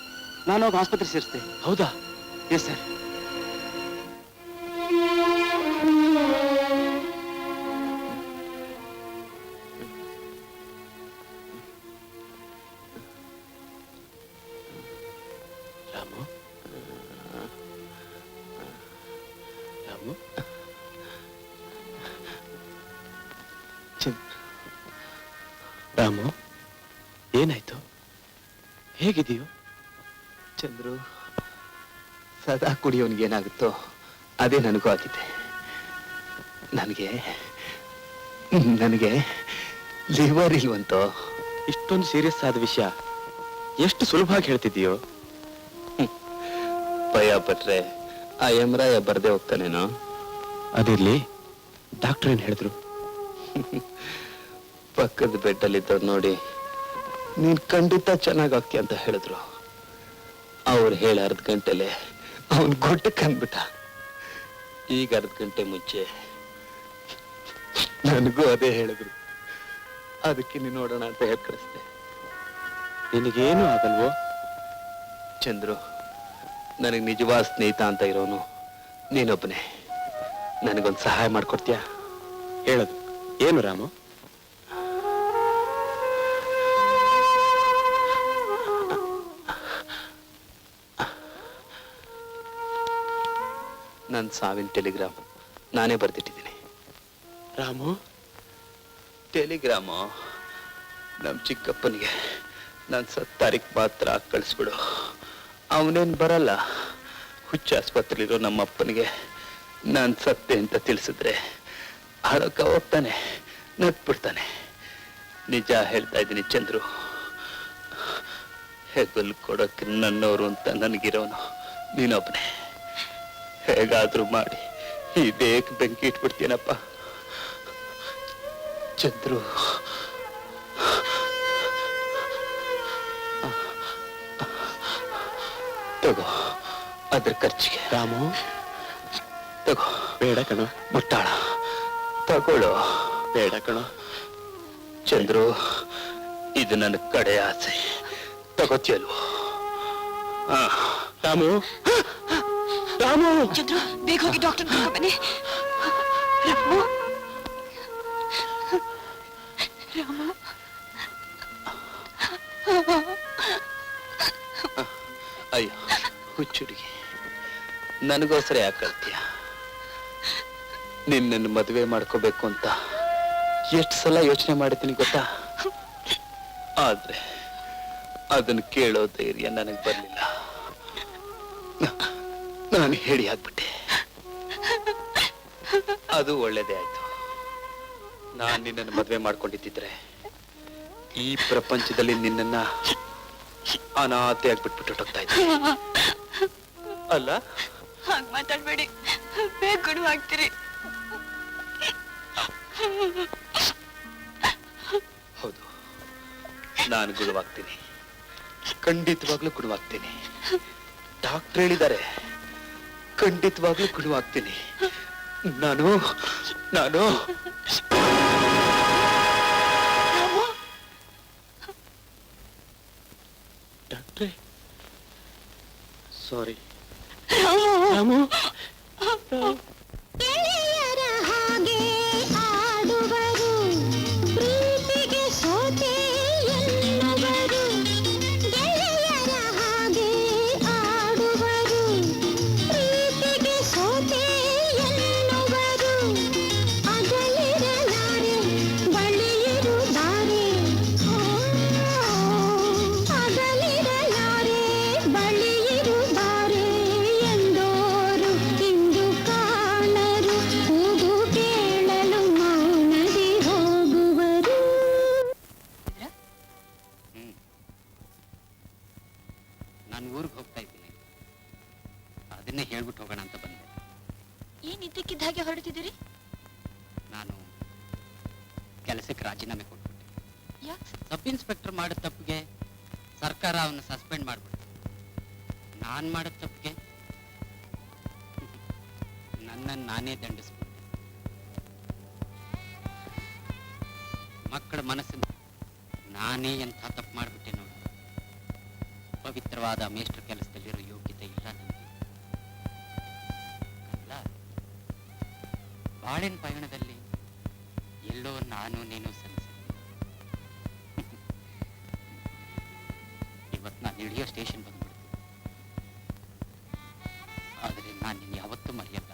ನಾನು ಹೋಗಿ ಆಸ್ಪತ್ರೆ ಸೇರಿಸ್ದೆ. ಹೌದಾ? Yes sir. ರಾಮು, ರಾಮು, ರಾಮು, ಏನಾಯ್ತು? ಹೇಗಿದೆಯೋ? ಚಂದ್ರು, ಸದಾ ಕುಡಿಯೋನ್ಗೆ ಏನಾಗುತ್ತೋ ಅದೇ ನನಗೂ ಆಗಿದೆ. ನನಗೆ ಲಿವರ್ ಇಲ್ವಂತೋ. ಇಷ್ಟೊಂದು ಸೀರಿಯಸ್ ಆದ ವಿಷಯ ಎಷ್ಟು ಸುಲಭವಾಗಿ ಹೇಳ್ತಿದೀಯೋ? ಭಯ ಪಟ್ರೆ ಆ ಯಮರಾಯ ಬರ್ದೆ ಹೋಗ್ತಾನೇನೋ. ಅದಿರ್ಲಿ, ಡಾಕ್ಟರ್ ಏನ್ ಹೇಳಿದ್ರು? ಪಕ್ಕದ ಬೆಡ್ಡಲ್ಲಿದ್ದವ್ರು ನೋಡಿ ನೀನ್ ಖಂಡಿತ ಚೆನ್ನಾಗಾಗ್ತೀಯ ಅಂತ ಹೇಳಿದ್ರು. ಅವ್ರು ಹೇಳಿ 1/2 ಗಂಟೆಲೆ ಅವನ್ ಗೊಟ್ಟಕ್ಕೆ ಅಂದ್ಬಿಟ್ಟ. ಈಗ 1/2 ಗಂಟೆ ಮುಂಚೆ ನನಗೂ ಅದೇ ಹೇಳಿದ್ರು. ಅದಕ್ಕೆ ನೀನು ನೋಡೋಣ ಅಂತ ಹೇಳಿ ಕಳಿಸ್ದೆ. ನಿನಗೇನು ಆಗಲ್ವೋ? ಚಂದ್ರು, ನನಗೆ ನಿಜವಾದ ಸ್ನೇಹಿತ ಅಂತ ಇರೋನು ನೀನೊಬ್ಬನೇ. ನನಗೊಂದು ಸಹಾಯ ಮಾಡ್ಕೊಡ್ತೀಯಾ? ಹೇಳೋದು ಏನು ರಾಮು? ನನ್ನ ಸಾವಿನ ಟೆಲಿಗ್ರಾಮ್ ನಾನೇ ಬರ್ದಿಟ್ಟಿದ್ದೀನಿ. ರಾಮು, ಟೆಲಿಗ್ರಾಮು ನಮ್ಮ ಚಿಕ್ಕಪ್ಪನಿಗೆ ನಾನು ಸತ್ತ ತಾರೀಕು ಮಾತ್ರ ಕಳಿಸ್ಬಿಡು. ಅವನೇನು ಬರಲ್ಲ. ಹುಚ್ಚ ಆಸ್ಪತ್ರೆಲಿರೋ ನಮ್ಮ ಅಪ್ಪನಿಗೆ ನಾನು ಸತ್ತೆ ಅಂತ ತಿಳಿಸಿದ್ರೆ ಅಳಕ ಹೋಗ್ತಾನೆ, ನಟ್ಬಿಡ್ತಾನೆ. ನಿಜ ಹೇಳ್ತಾ ಇದ್ದೀನಿ ಚಂದ್ರು, ಹೆಗಲ್ ಕೊಡೋಕೆ ನನ್ನವರು ಅಂತ ನನಗಿರೋನು ನೀನೊಬ್ಬನೇ. ಹೇಗಾದ್ರೂ ಮಾಡಿ ಈ ದೇಹಕ್ಕೆ ಬೆಂಕಿ ಇಟ್ಬಿಡ್ತೀನಪ್ಪ. ಚಂದ್ರು, ತಗೋ ಅದ್ರ ಖರ್ಚಿಗೆ. ರಾಮು, ತಗೋ. ಬೇಡ ಕಣೋ. ಮುಟ್ಟಾಳ, ತಗೊಳ್ಳೋ. ಬೇಡ ಕಣೋ. ಚಂದ್ರು, ಇದು ನನ್ನ ಕಡೆ ಆಸೆ, ತಗೋತಿಯಲ್ವೋ? ರಾಮು, ರಾಮು, ಚಂದ್ರು, ಬೇಗ ಹೋಗಿ ಡಾಕ್ಟರ್ ಕರ್ಕೊಂಡು ಬನ್ನಿ. ರಾಮು, ರಾಮು, ಅಯ್ಯೋ ಹುಚ್ಚುಡುಗಿ, ನನಗೋಸ್ಕರ ಯಾಕೆ ಅಳ್ತೀಯ? ನಿನ್ನನ್ನು ಮದುವೆ ಮಾಡ್ಕೋಬೇಕು ಅಂತ ಎಷ್ಟು ಸಲ ಯೋಚನೆ ಮಾಡಿದ್ದೀನಿ ಗೊತ್ತಾ? ಆದ್ರೆ ಅದನ್ನು ಕೇಳೋ ಧೈರ್ಯ ನನಗೆ ಬರಲಿಲ್ಲ. ನಾನು ಹೇಳಿ ಆಗ್ಬಿಟ್ಟೆ. ಅದು ಒಳ್ಳೇದೇ ಆಯ್ತು. ನಾನು ನಿನ್ನನ್ನು ಮದುವೆ ಮಾಡ್ಕೊಂಡಿದ್ದಿದ್ರೆ ಈ ಪ್ರಪಂಚದಲ್ಲಿ ನಿನ್ನನ್ನ ಅನಾಥೆಯಾಗಿ ಬಿಟ್ಬಿಟ್ಟು ಹೋಗ್ತಾ ಇದ್ದೆ ಅಲ್ಲ? ಹಾಗೆ ಮಾತಾಡ್ಬೇಡಿ, ಬೇಗ ಗುಣವಾಗ್ತೀರಿ. ಹೌದು, ನಾನು ಗುಣವಾಗ್ತೀನಿ, ಖಂಡಿತವಾಗ್ಲೂ ಗುಣವಾಗ್ತೀನಿ. ಡಾಕ್ಟರ್ ಹೇಳಿದ್ದಾರೆ, ಖಂಡಿತವಾಗ್ಲೂ ಗುಣವಾಗ್ತೀನಿ. ನಾನು ಡಾಕ್ಟ್ರೇ, ಸಾರಿ. ರಾಮು, ಗೆಳೆಯರ ಹಾಗೆ ಆಡುವರು, ಪ್ರೀತಿಗೆ ಸೋತೆ ಎನ್ನುವರು. ಗೆಳೆಯರ ಹಾಗೆ ಆಡುವರು, ಪ್ರೀತಿಗೆ ಸೋತೆ ಎನ್ನುವರು. ಅಗಲಿರಲಾರೆ ಬಳಿಯಿರುತ್ತಾರೆ, ಅಗಲಿರಲಾರೆ ಬಳಿಯಿರುತ್ತಾರೆ ಎಂದೋರು ಅದನ್ನೇ ಹೇಳ್ಬಿಟ್ಟು ಹೋಗೋಣ ಅಂತ ಬಂದೆ. ಏನ್ ಇದ್ದಕ್ಕಿದ್ದ ಹಾಗೆ ಹೊರಡ್ತಿದ್ದೀರಿ? ನಾನು ಕೆಲಸಕ್ಕೆ ರಾಜೀನಾಮೆ ಕೊಟ್ಬಿಟ್ಟೆ. ಯಾಕೆ? ಸಬ್ ಇನ್ಸ್ಪೆಕ್ಟರ್ ಮಾಡಿದ ತಪ್ಪಿಗೆ ಸರ್ಕಾರ ಅವನ್ನ ಸಸ್ಪೆಂಡ್ ಮಾಡ್ಬಿಟ್ಟು, ನಾನ್ ಮಾಡಿದ ತಪ್ಪಿಗೆ ನನ್ನನ್ನು ನಾನೇ ದಂಡಿಸ್ಬಿಟ್ಟೆ. ಮಕ್ಕಳ ಮನಸ್ಸಿನ ನಾನೇ ಎಂಥ ತಪ್ಪು ಮಾಡಿಬಿಟ್ಟೆ ನೋಡಿ. ಪವಿತ್ರವಾದ ಮೇಷ್ಟ್ರ ಕೆಲಸದಲ್ಲಿರೋ ಯೋಗ್ಯತೆ ಇಲ್ಲ ನನಗೆ. ಅಲ್ಲ, ಬಾಳಿನ ಪಯಣದಲ್ಲಿ ಎಲ್ಲೋ ನಾನು ನೀನು ಸನ್ನಿಸಿದ್ದೆ. ಇವತ್ತು ನಾನು ಇಳಿಯೋ ಸ್ಟೇಷನ್ ಬಂದ್ಬಿಡ್ತು. ಆದರೆ ನಾನು ನಿನ್ನ ಯಾವತ್ತೂ ಮರೆಯಲ್ಲ.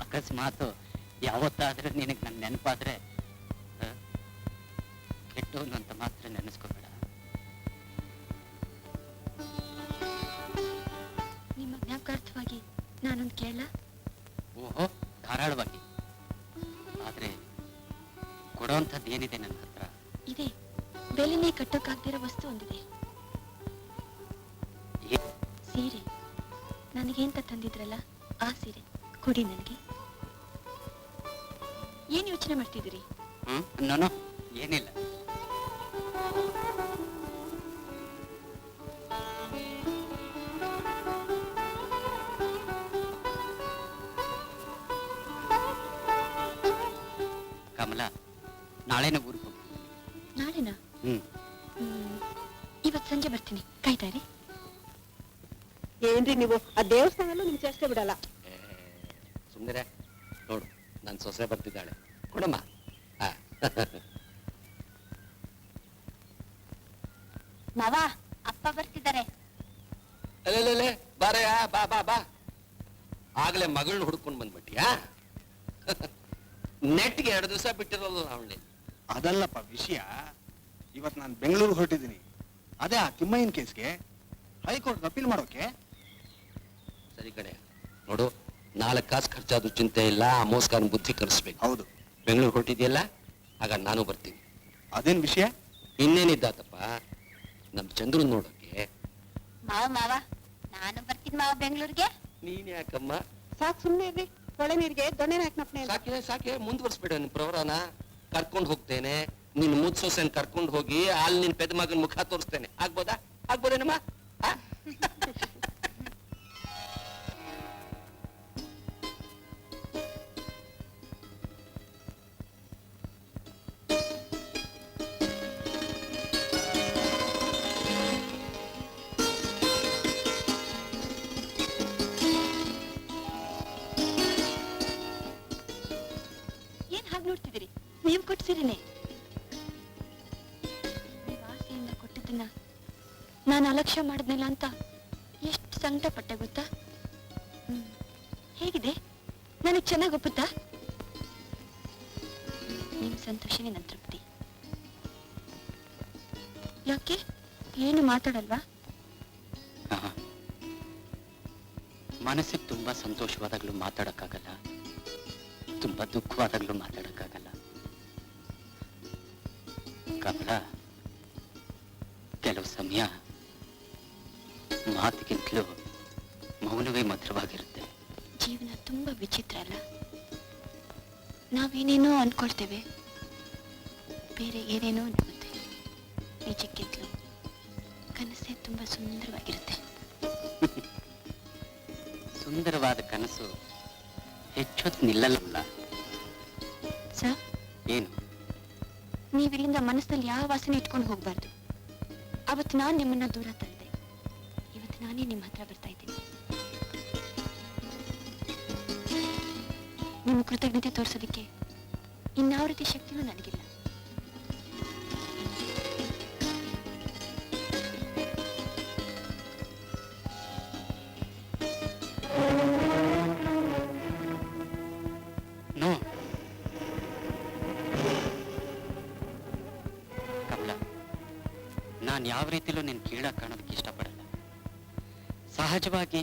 ಅಕಸ್ಮಾತ್ ಯಾವತ್ತಾದ್ರೂ ನಿನಗೆ ನನ್ನ ನೆನಪಾದ್ರೆ ಕೆಟ್ಟವನು ಅಂತ ಮಾತ್ರ ನೆನೆಸ್ಕೋಬೇಡ. ನಿಮ್ಮ ಜ್ಞಾಪಕಾರ್ಥವಾಗಿ ನಾನೊಂದು ಕೇಳ? ಓಹೋ, ಧಾರಾಳವಾಗಿ. ಆದ್ರೆ ಕೊಡೋಂಥದ್ದು ಏನಿದೆ ನನ್ನ ಹತ್ರ? ಇದೆ, ಬೆಲೆನೇ ಕಟ್ಟೋಕ್ಕಾಗ್ದಿರೋ ವಸ್ತು ಒಂದಿದೆ. ಸೀರೆ. ನನಗೇಂತ ತಂದಿದ್ರಲ್ಲ ಆ ಸೀರೆ ಕೊಡಿ ನನಗೆ. ಏನ್ ಯೋಚನೆ ಮಾಡ್ತಿದ್ದೀರಿ? ನಾನು ಏನಿಲ್ಲ. ಕಮಲ, ನಾಳೆನೇ ಊರಿಗೆ ಹೋಗ್ತೀನಿ. ನಾಳೆನಾ? ಇವತ್ತು ಸಂಜೆ ಬರ್ತೀನಿ, ಕಾಯ್ತಾರಿ. ಏನ್ರಿ ನೀವು ಆ ದೇವಸ್ಥಾನಲ್ಲೂ ನಿಮ್ ಚರ್ಚೆ ಬಿಡಲ್ಲ. ಸುಮ್ಮನೆ ನೋಡು, ನನ್ನ ಸೊಸೆ ಬರ್ತಿದ್ದಾಳೆ. ಕೊಡಮ್ಮ. ಮಾವ, ಅಪ್ಪ ಬರ್ತಿದ್ದಾರೆ. ಅಲ್ಲೇ ಬಾರಯ್ಯ, ಬಾ ಬಾ ಬಾ. ಆಗ್ಲೇ ಮಗಳನ್ನ ಹುಡ್ಕೊಂಡು ಬಂದ್ಬಿಟ್ಟಿಯಾ? ನೆಟ್ಗೆ 2 ದಿವಸ ಬಿಟ್ಟಿರಲ್ಲ ಅವಳಿ. ಅದಲ್ಲಪ್ಪ ವಿಷಯ. ಇವತ್ತು ನಾನು ಬೆಂಗಳೂರು ಹೊರಟಿದ್ದೀನಿ. ಅದೇ ಆ ತಿಮ್ಮಯ್ಯನ ಕೇಸ್ಗೆ ಹೈಕೋರ್ಟ್ ಅಪೀಲ್ ಮಾಡೋಕೆ. ಸರಿ ಕಡೆ ನೋಡು, 4 ಕಾಸು ಖರ್ಚಾದ್ರೂ ಚಿಂತೆ ಇಲ್ಲ. ಆ ಮೋಸ್ಕಾರನ ಬುದ್ಧಿ ಕಲಿಸ್ಬೇಕು. ಹೌದು. ಬೆಂಗಳೂರು ಹೊರಟಿದೆಯಲ್ಲ, ಆಗ ನಾನು ಬರ್ತೀನಿ. ಅದೇನ್ ವಿಷಯ? ಇನ್ನೇನಿದ್ದಾತಪ್ಪ, ನಮ್ ಚಂದ್ರು ನೋಡೋಕೆ. ಮಾವ ಮಾವ, ನಾನು ಬರ್ತೀನಿ ಮಾವ ಬೆಂಗಳೂರಿಗೆ. ನೀನ್ ಯಾಕಮ್ಮ? ಸಾಕ್ ಸುಮ್ನೆ ಇರ್ರಿ. ಒಳ್ಳೆ ನೀರಿಗೆ ದೊಣ್ಣೆನ ಹಾಕ್ನಪ್ನೆ. ಸಾಕೆ ಮುಂದುವರ್ಸ್ಬೇಡ. ನಿನ್ ಪ್ರವರನ ಕರ್ಕೊಂಡು ಹೋಗ್ತೇನೆ. ನಿನ್ ಮುದ್ ಸೊಸೆನ್ ಕರ್ಕೊಂಡು ಹೋಗಿ ಅಲ್ಲಿ ನಿನ್ ಪೆದ ಮಗನ್ ಮುಖ ತೋರಿಸ್ತೇನೆ. ಆಗ್ಬೋದೇನಮ್ಮ? ಏನ್ ಹಾಗೆ ನೋಡ್ತಿದ್ದೀರಿ? ನೀವು ಕೊಡ್ಸಿರಿನೇ. ನೀವು ಆಸೆಯಿಂದ ಕೊಟ್ಟಿದ್ದನ್ನ ನಾನು ಅಲಕ್ಷ್ಯ ಮಾಡಿದ್ನಿಲ್ಲ ಅಂತ ಎಷ್ಟು ಸಂಕಟ ಪಟ್ಟೆ ಗೊತ್ತಾ? ಹೇಗಿದೆ? ನನಗೆ ಚೆನ್ನಾಗಿ ಒಪ್ಪುತ್ತಾ? ನಿಮ್ ಸಂತೋಷನೇ ನನ್ನ ತೃಪ್ತಿ. ಯಾಕೆ ಏನು ಮಾತಾಡಲ್ವಾ? ಮನಸ್ಸಿಗೆ ತುಂಬಾ ಸಂತೋಷವಾದಾಗ್ಲೂ ಮಾತಾಡಕ್ಕಾಗಲ್ಲ, ತುಂಬಾ ದುಃಖವಾದಾಗ್ಲೂ ಮಾತಾಡಕ್ಕಾಗಲ್ಲ. ಕಮಲ, ಕೆಲವು ಸಮಯ ಮಾತಿಗಿಂತಲೂ ಮೌನವೇ ಮಧುರವಾಗಿರುತ್ತೆ. ಜೀವನ ತುಂಬಾ ವಿಚಿತ್ರ ಅಲ್ಲ? ನಾವೇನೇನೋ ಅನ್ಕೊಳ್ತೇವೆ, ಬೇರೆ ಏನೇನೋ ಅನ್ಸುತ್ತೆ. ನಿಜಕ್ಕಿಂತಲೂ ಕನಸೇ ತುಂಬಾ ಸುಂದರವಾಗಿರುತ್ತೆ. ಸುಂದರವಾದ ಕನಸು ಹೆಚ್ಚೊತ್ತು ನಿಲ್ಲಲ್ಲ. ಸರ್, ಏನು? ನೀವಿಲ್ಲಿಂದ ಮನಸ್ಸಿನಲ್ಲಿ ಯಾವ ವಾಸನೆ ಇಟ್ಕೊಂಡು ಹೋಗ್ಬಾರ್ದು. ಅವತ್ತು ನಾನು ನಿಮ್ಮನ್ನ ದೂರ ತಳ್ಳಿದೆ, ಇವತ್ತು ನಾನೇ ನಿಮ್ಮ ಹತ್ರ ಬರ್ತಾ ಇದ್ದೀನಿ. ನಿಮ್ಮ ಕೃತಜ್ಞತೆ ತೋರಿಸೋದಕ್ಕೆ ಇನ್ಯಾವ ರೀತಿ ಶಕ್ತಿನೂ ನನಗಿಲ್ಲ. ಕಮಲ, ನಾನು ಯಾವ ರೀತಿಲೂ ನಿನ್ನ ಕೀಳಾಗಿ ಕಾಣೋದಕ್ಕೆ ಇಷ್ಟಪಡಲ್ಲ. ಸಹಜವಾಗಿ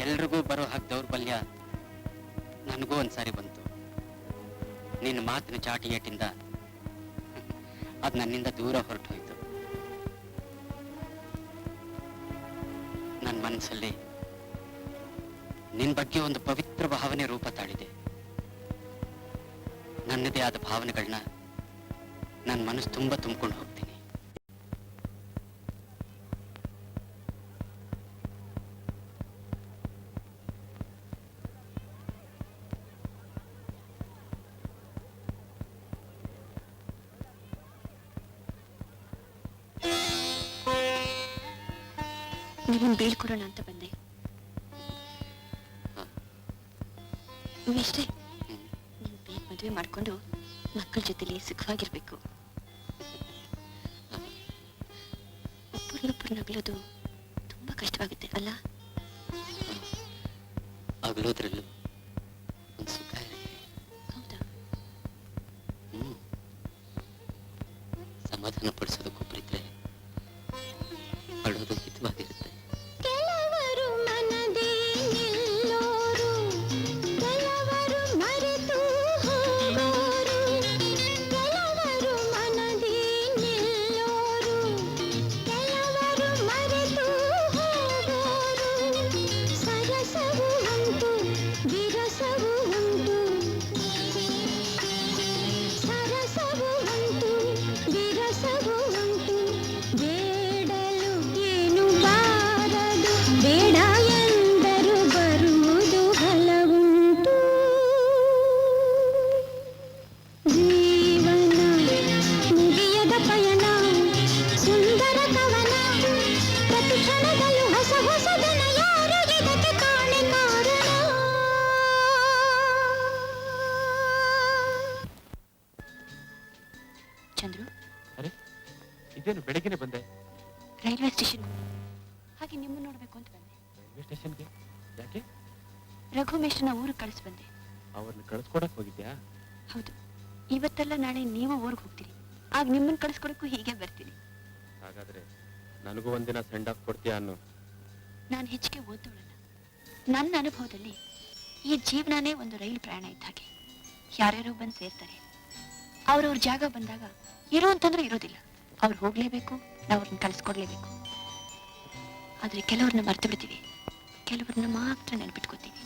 ಎಲ್ರಿಗೂ ಬರೋ ಹಾಗೆ ದೌರ್ಬಲ್ಯ ನನಗೂ ಒಂದ್ಸಾರಿ ಬಂತು. ನಿನ್ನ ಮಾತಿನ ಚಾಟಿ ಏಟಿಂದ ಅದು ನನ್ನಿಂದ ದೂರ ಹೊರಟು ಹೋಯ್ತು. ನನ್ನ ಮನಸ್ಸಲ್ಲಿ ನಿನ್ ಬಗ್ಗೆ ಒಂದು ಪವಿತ್ರ ಭಾವನೆ ರೂಪ ತಾಳಿದೆ. ನನ್ನದೇ ಆದ ಭಾವನೆಗಳನ್ನ ನನ್ನ ಮನಸ್ಸು ತುಂಬಾ ತುಂಬಿಕೊಂಡು ಹೋಗ್ತೀನಿ. ನಿಮ್ಮನ್ನು ಬೀಳ್ಕೊಡೋಣ ಅಂತ ಬಂದೆ. ಇಷ್ಟೇ, ನೀನು ಬೇಗ ಮದುವೆ ಮಾಡ್ಕೊಂಡು ಮಕ್ಕಳ ಜೊತೆಲಿ ಸುಖವಾಗಿರ್ಬೇಕು. ಒಬ್ಬರನ್ನೊಬ್ಬರು ನಗಲೋದು ತುಂಬಾ ಕಷ್ಟವಾಗುತ್ತೆ ಅಲ್ಲ? ಅಗಲೋದ್ರಲ್ಲೂ ಒಂದು ಸುಖ ಇರುತ್ತೆ. ಹೌದಾ? ಸಮಾಧಾನ ಪಡಿಸೋದಕ್ಕೊಬ್ಬರಿದ್ರೆ ಅಳೋದು ಹಿತವಾಗಿರುತ್ತೆ. ಕೆಲವರು ಮನದೇ ನಿಲ್ಲೋರು, ಕೆಲವರು ಮರೆತು ಹೋಗೋರು. ಕೆಲವರು ಮನದೇ ನಿಲ್ಲೋರು, ಕೆಲವರು ಮರೆತು ಹೋಗೋರು. ಸರಸವು ಉಂಟು, ವಿರಸವು ಉಂಟು. ಸರಸವು ಉಂಟು, ವಿರಸವು ಉಂಟು. ಬೇಡಲು ಏನು ಬಾರದು, ಬೇಡ ಎಂದರು ಬರುವುದು ಹಲವುಂಟು. ಜೀವನ ಮುಗಿಯದ ಪಯಣ, ಸುಂದರ ಕವನ. ಪ್ರತಿ ಕ್ಷಣದಲ್ಲೂ ಹೊಸ ಹೊಸದನ, ಯಾರು ಇದಕ್ಕೆ ಕಾಣೆ ಕಾರಣ. ಚಂದ್ರು, ಅರೆ ಇದೇನು ಬೆಳಗ್ಗೆನೆ ಬಂದೆ? ರೈಲ್ವೆ ಸ್ಟೇಷನ್ ಹಾಗೆ ನಿಮ್ಮನ್ನು ನೋಡ್ಬೇಕು ಅಂತ ಬಂದೆ. ರೈಲ್ವೆ ಸ್ಟೇಷನ್ಗೆ ಯಾಕೆ? ರಘು ಮೇಷ್ಟ್ರನ್ನ ಊರಿಗೆ ಕಳಿಸ್ ಬಂದೆ. ಅವ್ರನ್ನ ಕಳ್ಸ್ಕೊಡಕ್ ಹೋಗಿದ್ಯಾ? ಹೌದು, ಇವತ್ತೆಲ್ಲ ನಾಳೆ ನೀವು ಊರಿಗೆ ಹೋಗ್ತೀರಿ. ಆಗ ನಿಮ್ಮನ್ನು ಕಳಿಸ್ಕೊಡಕ್ಕೂ ಹೀಗೆ ಬರ್ತೀನಿ. ಹಾಗಾದ್ರೆ ನನಗೂ ಒಂದಿನ ಸೆಂಡ್ ಆಫ್ ಕೊಡ್ತೀಯಾ ಅನ್ನೋ? ನಾನು ಹೆಚ್ಚಿಗೆ ಓದೋಳಲ್ಲ. ನನ್ನ ಅನುಭವದಲ್ಲಿ ಈ ಜೀವನನೇ ಒಂದು ರೈಲು ಪ್ರಯಾಣ ಇದ್ದ ಹಾಗೆ. ಯಾರ್ಯಾರೋ ಬಂದು ಸೇರ್ತಾರೆ. ಅವ್ರವ್ರ ಜಾಗ ಬಂದಾಗ ಇರೋ ಅಂತಂದ್ರೆ ಇರೋದಿಲ್ಲ. ಅವ್ರು ಹೋಗ್ಲೇಬೇಕು, ನಾವು ಅವ್ರನ್ನ ಕಲಿಸ್ಕೊಡ್ಲೇಬೇಕು. ಆದ್ರೆ ಕೆಲವ್ರನ್ನ ಮರ್ತು ಬಿಡ್ತೀವಿ, ಕೆಲವ್ರನ್ನ ಮಾತ್ರ ನೆನ್ಪಿಟ್ಕೋತೀವಿ.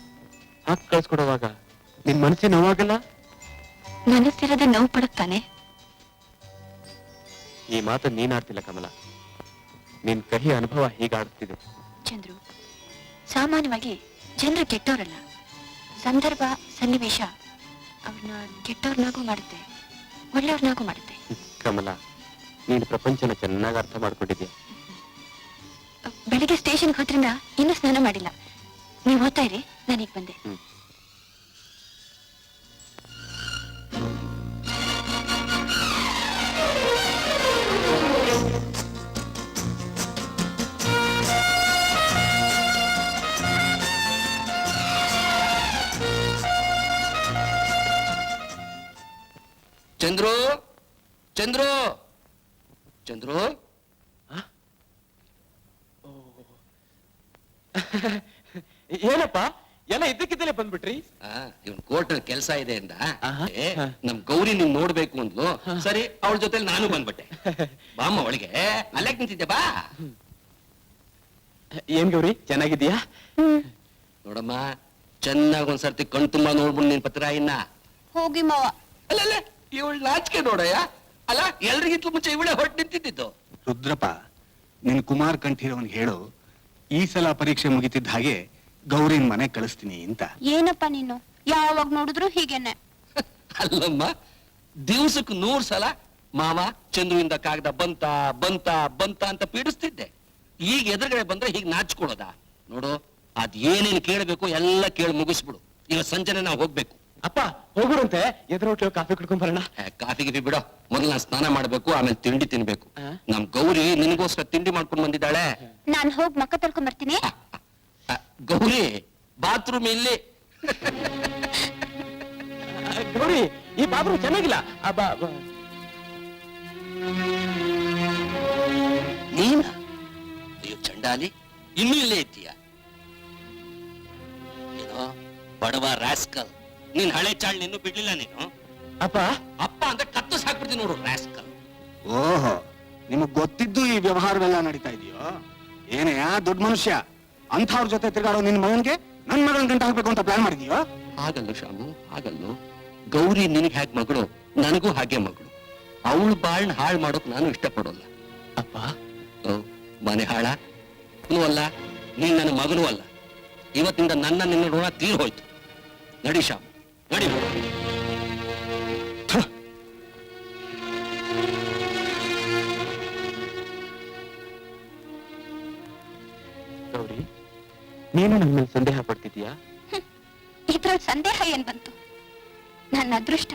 ಹಾಕಿ ಕಳ್ಸ್ಕೊಡುವಾಗ ನಿನ್ ಮನಸ್ಸಿನ ನೋವಾಗಲ್ಲ? ಮನಸ್ಸಿರೋದೇ ನೋವು ಪಡುತ್ತಾನೆ. ಈ ಮಾತು ನೀನ್ ಆಡ್ತಿಲ್ಲ ಕಮಲ, ನಿನ್ ಕಹಿ ಅನುಭವ ಹೀಗಾಡ್ತಿದೆ. ಚಂದ್ರು, ಸಾಮಾನ್ಯವಾಗಿ ಜನರು ಕೆಟ್ಟವರಲ್ಲ. ಸಂದರ್ಭ ಸನ್ನಿವೇಶ ಅವ್ರನ್ನ ಕೆಟ್ಟವ್ರನ್ನಾಗೂ ಮಾಡುತ್ತೆ, ಒಳ್ಳೆಯವ್ರನ್ನಾಗೂ ಮಾಡುತ್ತೆ. ಕಮಲ, ನೀನು ಪ್ರಪಂಚನ ಚೆನ್ನಾಗಿ ಅರ್ಥ ಮಾಡ್ಕೊಂಡಿದ್ಯಾ. ಬೆಳಿಗ್ಗೆ ಸ್ಟೇಷನ್ಗೆ ಹೋದ್ರಿಂದ ಇನ್ನೂ ಸ್ನಾನ ಮಾಡಿಲ್ಲ. ನೀವು ಹೋಗ್ತಾ ಇರಿ, ನಾನೀಗ ಬಂದೆ. ಚಂದ್ರು, ಚಂದ್ರು, ಚಂದ್ರು. ಏನಪ್ಪ ಎಲ್ಲ ಇದ್ದಕ್ಕಿದ್ದಲೇ ಬಂದ್ಬಿಟ್ರಿ? ಇವನ್ ಕೋರ್ಟ್ ಕೆಲಸ ಇದೆ ಅಂದ. ನಮ್ ಗೌರಿ ನೀನ್ ನೋಡ್ಬೇಕು ಅಂದ್ಲು. ಸರಿ, ಅವಳ ಜೊತೆಲಿ ನಾನು ಬಂದ್ಬಿಟ್ಟೆ. ಬಾಮ್ಮ ಒಳಗೆ. ಅಲ್ಲೇ ನಿಂತಿದ್ದೆ, ಬಾ. ಏನ್ ಗೌರಿ, ಚೆನ್ನಾಗಿದ್ಯಾ? ನೋಡಮ್ಮ, ಚೆನ್ನಾಗ್ ಒಂದ್ಸರ್ತಿ ಕಣ್ ತುಂಬಾ ನೋಡ್ಬಿಡು ನಿನ್ ಪತ್ರ. ಇನ್ನ ಹೋಗಿ ಮಾವ. ಅಲ್ಲ ಇವಳು ನಾಚಿಕೆ ನೋಡಯ್ಯ. ಅಲ್ಲ, ಎಲ್ರಿಗಿಂತಲೂ ಮುಂಚೆ ಇವಳೆ ಹೊರಟು ನಿಂತಿದ್ದು. ರುದ್ರಪ್ಪ, ನಿನ್ ಕುಮಾರ್ ಕಂಠೀರವನ್ಗೆ ಹೇಳು, ಈ ಸಲ ಪರೀಕ್ಷೆ ಮುಗಿತಿದ್ದ ಹಾಗೆ ಗೌರಿನ್ ಮನೆ ಕಳಿಸ್ತೀನಿ ಅಂತ. ಏನಪ್ಪ ನೀನು ಯಾವಾಗ ನೋಡಿದ್ರು ಹೀಗೇನೆ. ಅಲ್ಲಮ್ಮ, ದಿವ್ಸಕ್ಕೆ 100 ಸಲ ಮಾವ ಚಂದ್ರುವಿಂದ ಕಾಗದ ಬಂತ ಬಂತ ಬಂತ ಅಂತ ಪೀಡಿಸ್ತಿದ್ದೆ. ಈಗ ಎದುರುಗಡೆ ಬಂದ್ರೆ ಹೀಗೆ ನಾಚ್ಕೊಳ್ಳೋದ? ನೋಡು, ಅದ್ ಏನೇನು ಕೇಳಬೇಕು ಎಲ್ಲ ಕೇಳಿ ಮುಗಿಸ್ಬಿಡು. ಈಗ ಸಂಜೆನೆ ನಾವು ಹೋಗ್ಬೇಕು. ಅಪ್ಪ ಹೋಗುರಂತೆ, ಎದುರು ಹೋಟ್ಲು ಕಾಫಿ ಕುಡ್ಕೊಂಡ್ ಬರೋಣ. ಕಾಫಿ ಗಿಫಿ ಬಿಡೋ, ಮೊದಲು ನಾನು ಸ್ನಾನ ಮಾಡ್ಬೇಕು, ಆಮೇಲೆ ತಿಂಡಿ ತಿನ್ಬೇಕು. ನಮ್ ಗೌರಿ ನಿನಗೋಸ್ಕರ ತಿಂಡಿ ಮಾಡ್ಕೊಂಡು ಬಂದಿದ್ದಾಳೆ. ನಾನು ಹೋಗಿ ಮಕ್ಕ ತೊಳ್ಕೊಂಡ್ ಬರ್ತೀನಿ. ಗೌರಿ, ಬಾತ್ರೂಮ್ ಇಲ್ಲಿ. ಗೌರಿ, ಈ ಬಾತ್ರೂಮ್ ಚೆನ್ನಾಗಿಲ್ಲ. ನೀನ? ಅಯ್ಯೋ ಚಂಡಾಲಿ, ಇನ್ನೂ ಇಲ್ಲೇ ಇದ್ದೀಯ? ಏನೋ ಬಡವ ರಾಸ್ಕಲ್, ನೀನ್ ಹಳೆ ಚಾಳ್ ನಿನ್ನೂ ಬಿಡ್ಲಿಲ್ಲ ನೀನು. ಅಪ್ಪ ಅಪ್ಪ ಅಂದ್ರೆ ಕತ್ತು ಸಾಕ್ಬಿಡ್ತೀನಿ ನೋಡು, ರಾಸ್ಕಲ್. ಓಹೋ, ನಿಮಗ್ ಗೊತ್ತಿದ್ದು ಈ ವ್ಯವಹಾರವೆಲ್ಲ ನಡೀತಾ ಇದೆಯೋ? ಏನೇ ದೊಡ್ಡ ಮನುಷ್ಯ, ಅಂಥವ್ರ ಜೊತೆ ತಿರುಗಾಡೋ ನಿನ್ ಮಗನ್ಗೆ ನನ್ ಮಗಳನ್ನ ಗಂಟ ಹಾಕ್ಬೇಕು ಅಂತ ಪ್ಲಾನ್ ಮಾಡಿದೀಯೋ? ಹಾಗಲ್ಲ ಶಾಮು, ಹಾಗಲ್ಲ. ಗೌರಿ ನಿನಗೆ ಹೇಗೆ ಮಗಳು, ನನಗೂ ಹಾಗೆ ಮಗಳು. ಅವಳು ಬಾಳ್ನ ಹಾಳು ಮಾಡೋಕ್ ನಾನು ಇಷ್ಟಪಡೋಲ್ಲ. ಅಪ್ಪ, ಮನೆ ಹಾಳ ಅಲ್ಲ, ನೀನ್ ನನ್ನ ಮಗನೂ ಅಲ್ಲ. ಇವತ್ತಿಂದ ನಿನ್ನ ಋಣ ತೀರ್ ಹೋಯ್ತು. ನಡಿ ಶಾಮು, ನಡಿ. ಗೌರಿ, ನೀನು ನನ್ನ ಮೇಲೆ ಸಂದೇಹ ಪಡ್ತಿದ್ಯಾ? ಇದ್ರಲ್ಲಿ ಸಂದೇಹ ಏನ್ ಬಂತು? ನನ್ನ ಅದೃಷ್ಟ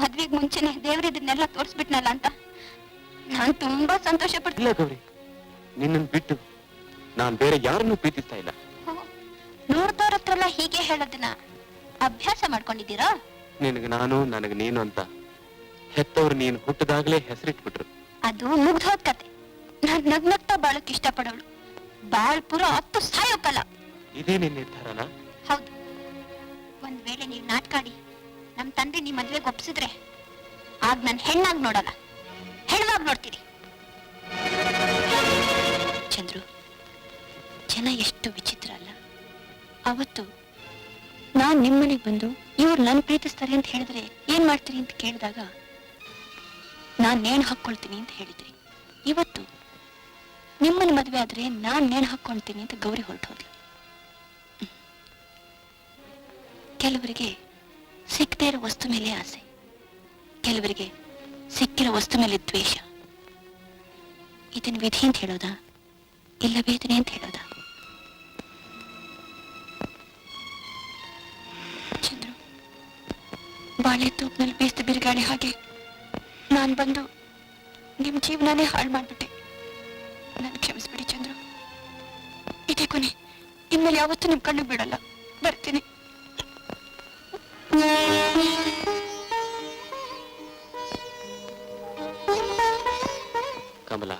ಮದ್ವೆಗ್ ಮುಂಚೆನೆ ದೇವ್ರಿದನ್ನೆಲ್ಲ ತೋರಿಸ್ಬಿಟ್ನಲ್ಲ ಅಂತ ನಾನ್ ತುಂಬಾ ಸಂತೋಷ ಇಲ್ಲ ಪಡ್ತೀನಿ. ಗೌರಿ, ನಿನ್ನನ್ ಬಿಟ್ಟು ನಾನ್ ಬೇರೆ ಯಾರನ್ನೂ ಪ್ರೀತಿಸ್ತಾ ಇಲ್ಲ. ನೋಡ್ದವ್ರ ಹತ್ರ ಹೀಗೆ ಹೇಳೋದನ್ನ ಅಭ್ಯಾಸ ಮಾಡ್ಕೊಂಡಿದ್ದೀರಾ? ನಿನಗೆ ನಾನು, ನನಗೆ ನೀನು ಅಂತ ಹೆತ್ತವ್ರು ನೀನು ಹುಟ್ಟದಾಗ್ಲೇ ಹೆಸರಿಟ್ಬಿಟ್ರು. ಅದು ಮುಗ್ದೋದ್ ಕತೆ. ನಾನ್ ನಗ್ನಗ್ತಾ ಬಾಳಕ್ ಇಷ್ಟಪಡೋಳು. ಬಾಳ್ ಪುರ ಹತ್ತು ಸಾಯೋಕಲ್ಲ. ಇದೇ ನಿನ್ನ ನಿರ್ಧಾರನ? ಹೌದು. ಒಂದ್ ವೇಳೆ ನೀವ್ ನಾಟ್ಕಾಡಿ ನಮ್ ತಂದೆ ನಿಮ್ ಮದ್ವೆಗೆ ಒಪ್ಸಿದ್ರೆ ಆಗ ನಾನ್ ಹೆಣ್ಣಾಗ್ ನೋಡಲ್ಲ, ಹೆಣ್ಣಾಗ್ ನೋಡ್ತೀನಿ. ಚಂದ್ರು, ಜನ ಎಷ್ಟು ವಿಚಿತ್ರ ಅಲ್ಲ. ಅವತ್ತು ನಾನ್ ನಿಮ್ಮನೆಗೆ ಬಂದು ಇವ್ರು ನನ್ ಪ್ರೀತಿಸ್ತಾರೆ ಅಂತ ಹೇಳಿದ್ರೆ ಏನ್ ಮಾಡ್ತೀರಿ ಅಂತ ಕೇಳಿದಾಗ ನಾನ್ ನೇಣು ಹಾಕೊಳ್ತೀನಿ ಅಂತ ಹೇಳಿದ್ರಿ. ಇವತ್ತು ನಿಮ್ಮನ್ನ ಮದ್ವೆ ಆದ್ರೆ ನಾನ್ ನೇಣು ಹಾಕೊಳ್ತೀನಿ ಅಂತ ಗೌರಿ ಹೊರಟು ಹೋದ್ಲು. ಕೆಲವರಿಗೆ ಸಿಕ್ಕದೇ ಇರೋ ವಸ್ತು ಮೇಲೆ ಆಸೆ, ಕೆಲವರಿಗೆ ಸಿಕ್ಕಿರೋ ವಸ್ತು ಮೇಲೆ ದ್ವೇಷ. ಇದನ್ನ ವಿಧಿ ಅಂತ ಹೇಳೋದಾ ಇಲ್ಲ ವೇದನೆ ಅಂತ ಹೇಳೋದಾ? ಚಂದ್ರು, ಬಾಳೆ ತೂಪ್ನಲ್ಲಿ ಬೇಸ್ತ ಬಿರುಗಾಳಿ ಹಾಗೆ ನಾನ್ ಬಂದು ನಿಮ್ ಜೀವನಾನೇ ಹಾಳು ಮಾಡ್ಬಿಟ್ಟೆ. ನನ್ ಕ್ಷಮಿಸ್ಬಿಡಿ ಚಂದ್ರು. ಇದೇ ಕೊನೆ, ಇನ್ಮೇಲೆ ಯಾವತ್ತೂ ನಿಮ್ ಕಣ್ಣು ಬಿಡಲ್ಲ. ಬರ್ತೀನಿ. ಕಮಲ,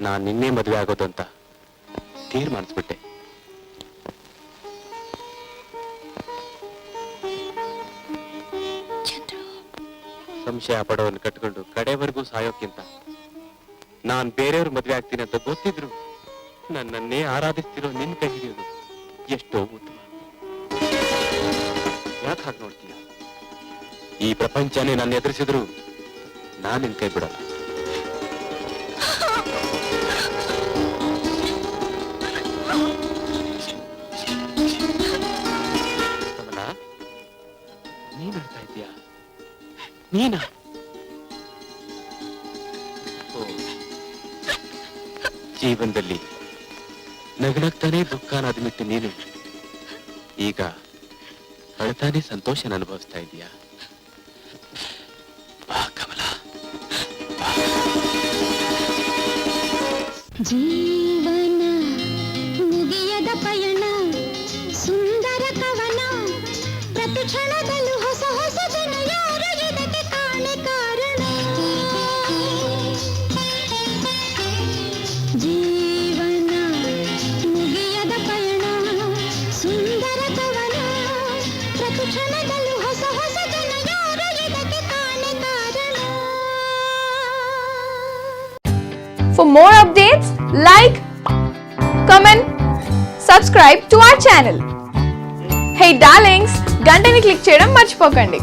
ನಾನ್ ನಿನ್ನೆ ಮದುವೆ ಆಗೋದು ಅಂತ ತೀರ್ಮಾನಿಸ್ಬಿಟ್ಟೆ. ಸಂಶಯ ಪಡೋವನ್ನು ಕಟ್ಕೊಂಡು ಕಡೆವರೆಗೂ ಸಾಯೋಕ್ಕಿಂತ ನಾನ್ ಬೇರೆಯವ್ರ ಮದ್ವೆ ಆಗ್ತೀನಿ ಅಂತ ಗೊತ್ತಿದ್ರು ನನ್ನನ್ನೇ ಆರಾಧಿಸ್ತಿರೋ ನಿನ್ ಕೈ ಹಿಡಿಯೋದು ಎಷ್ಟೋ ಉತ್ತಮ. ಯಾಕೆ ಹಾಗೆ ನೋಡ್ತೀಯ? ಈ ಪ್ರಪಂಚನೇ ನನ್ನ ಎದುರಿಸಿದ್ರು ನಾನ್ ನಿನ್ ಕೈ ಬಿಡಲ್ಲ. ಕಮಲ, ನೀನ್ ಹೇಳ್ತಾ ಇದ್ದೀಯಾ? ನೀನಾ? ಜೀವನದಲ್ಲಿ ನಗನಗ್ತಾನೆ ದುಃಖನ ಅದ್ಮಿಟ್ಟು ನೀನು ಈಗ ಅಳ್ತಾನೆ ಸಂತೋಷನ ಅನುಭವಿಸ್ತಾ ಇದೀಯಾ? ಬಾ ಕಮಲ, ಜೀವನ ಮುಗಿಯದ ಪಯಣ, ಸುಂದರ ಕವನ, ಪ್ರತಿ ಕ್ಷಣದಲ್ಲೂ ಹೊಸ ಹೊಸ ಜನ, ಯಾರು ಇದಕ್ಕೆ ಕಾಣೆ ಕಾರಣ. ಜೀವನ ಮುಗಿಯದ ಪಯಣ, ಸುಂದರ ಕವನ, ಪ್ರತಿ ಕ್ಷಣದಲ್ಲೂ ಹೊಸ ಹೊಸ ಜನ, ಯಾರು ಇದಕ್ಕೆ ಕಾಣೆ ಕಾರಣ. For more updates, like, comment, subscribe to our channel. Hey darlings, గంటని click చేయడం మర్చిపోకండి.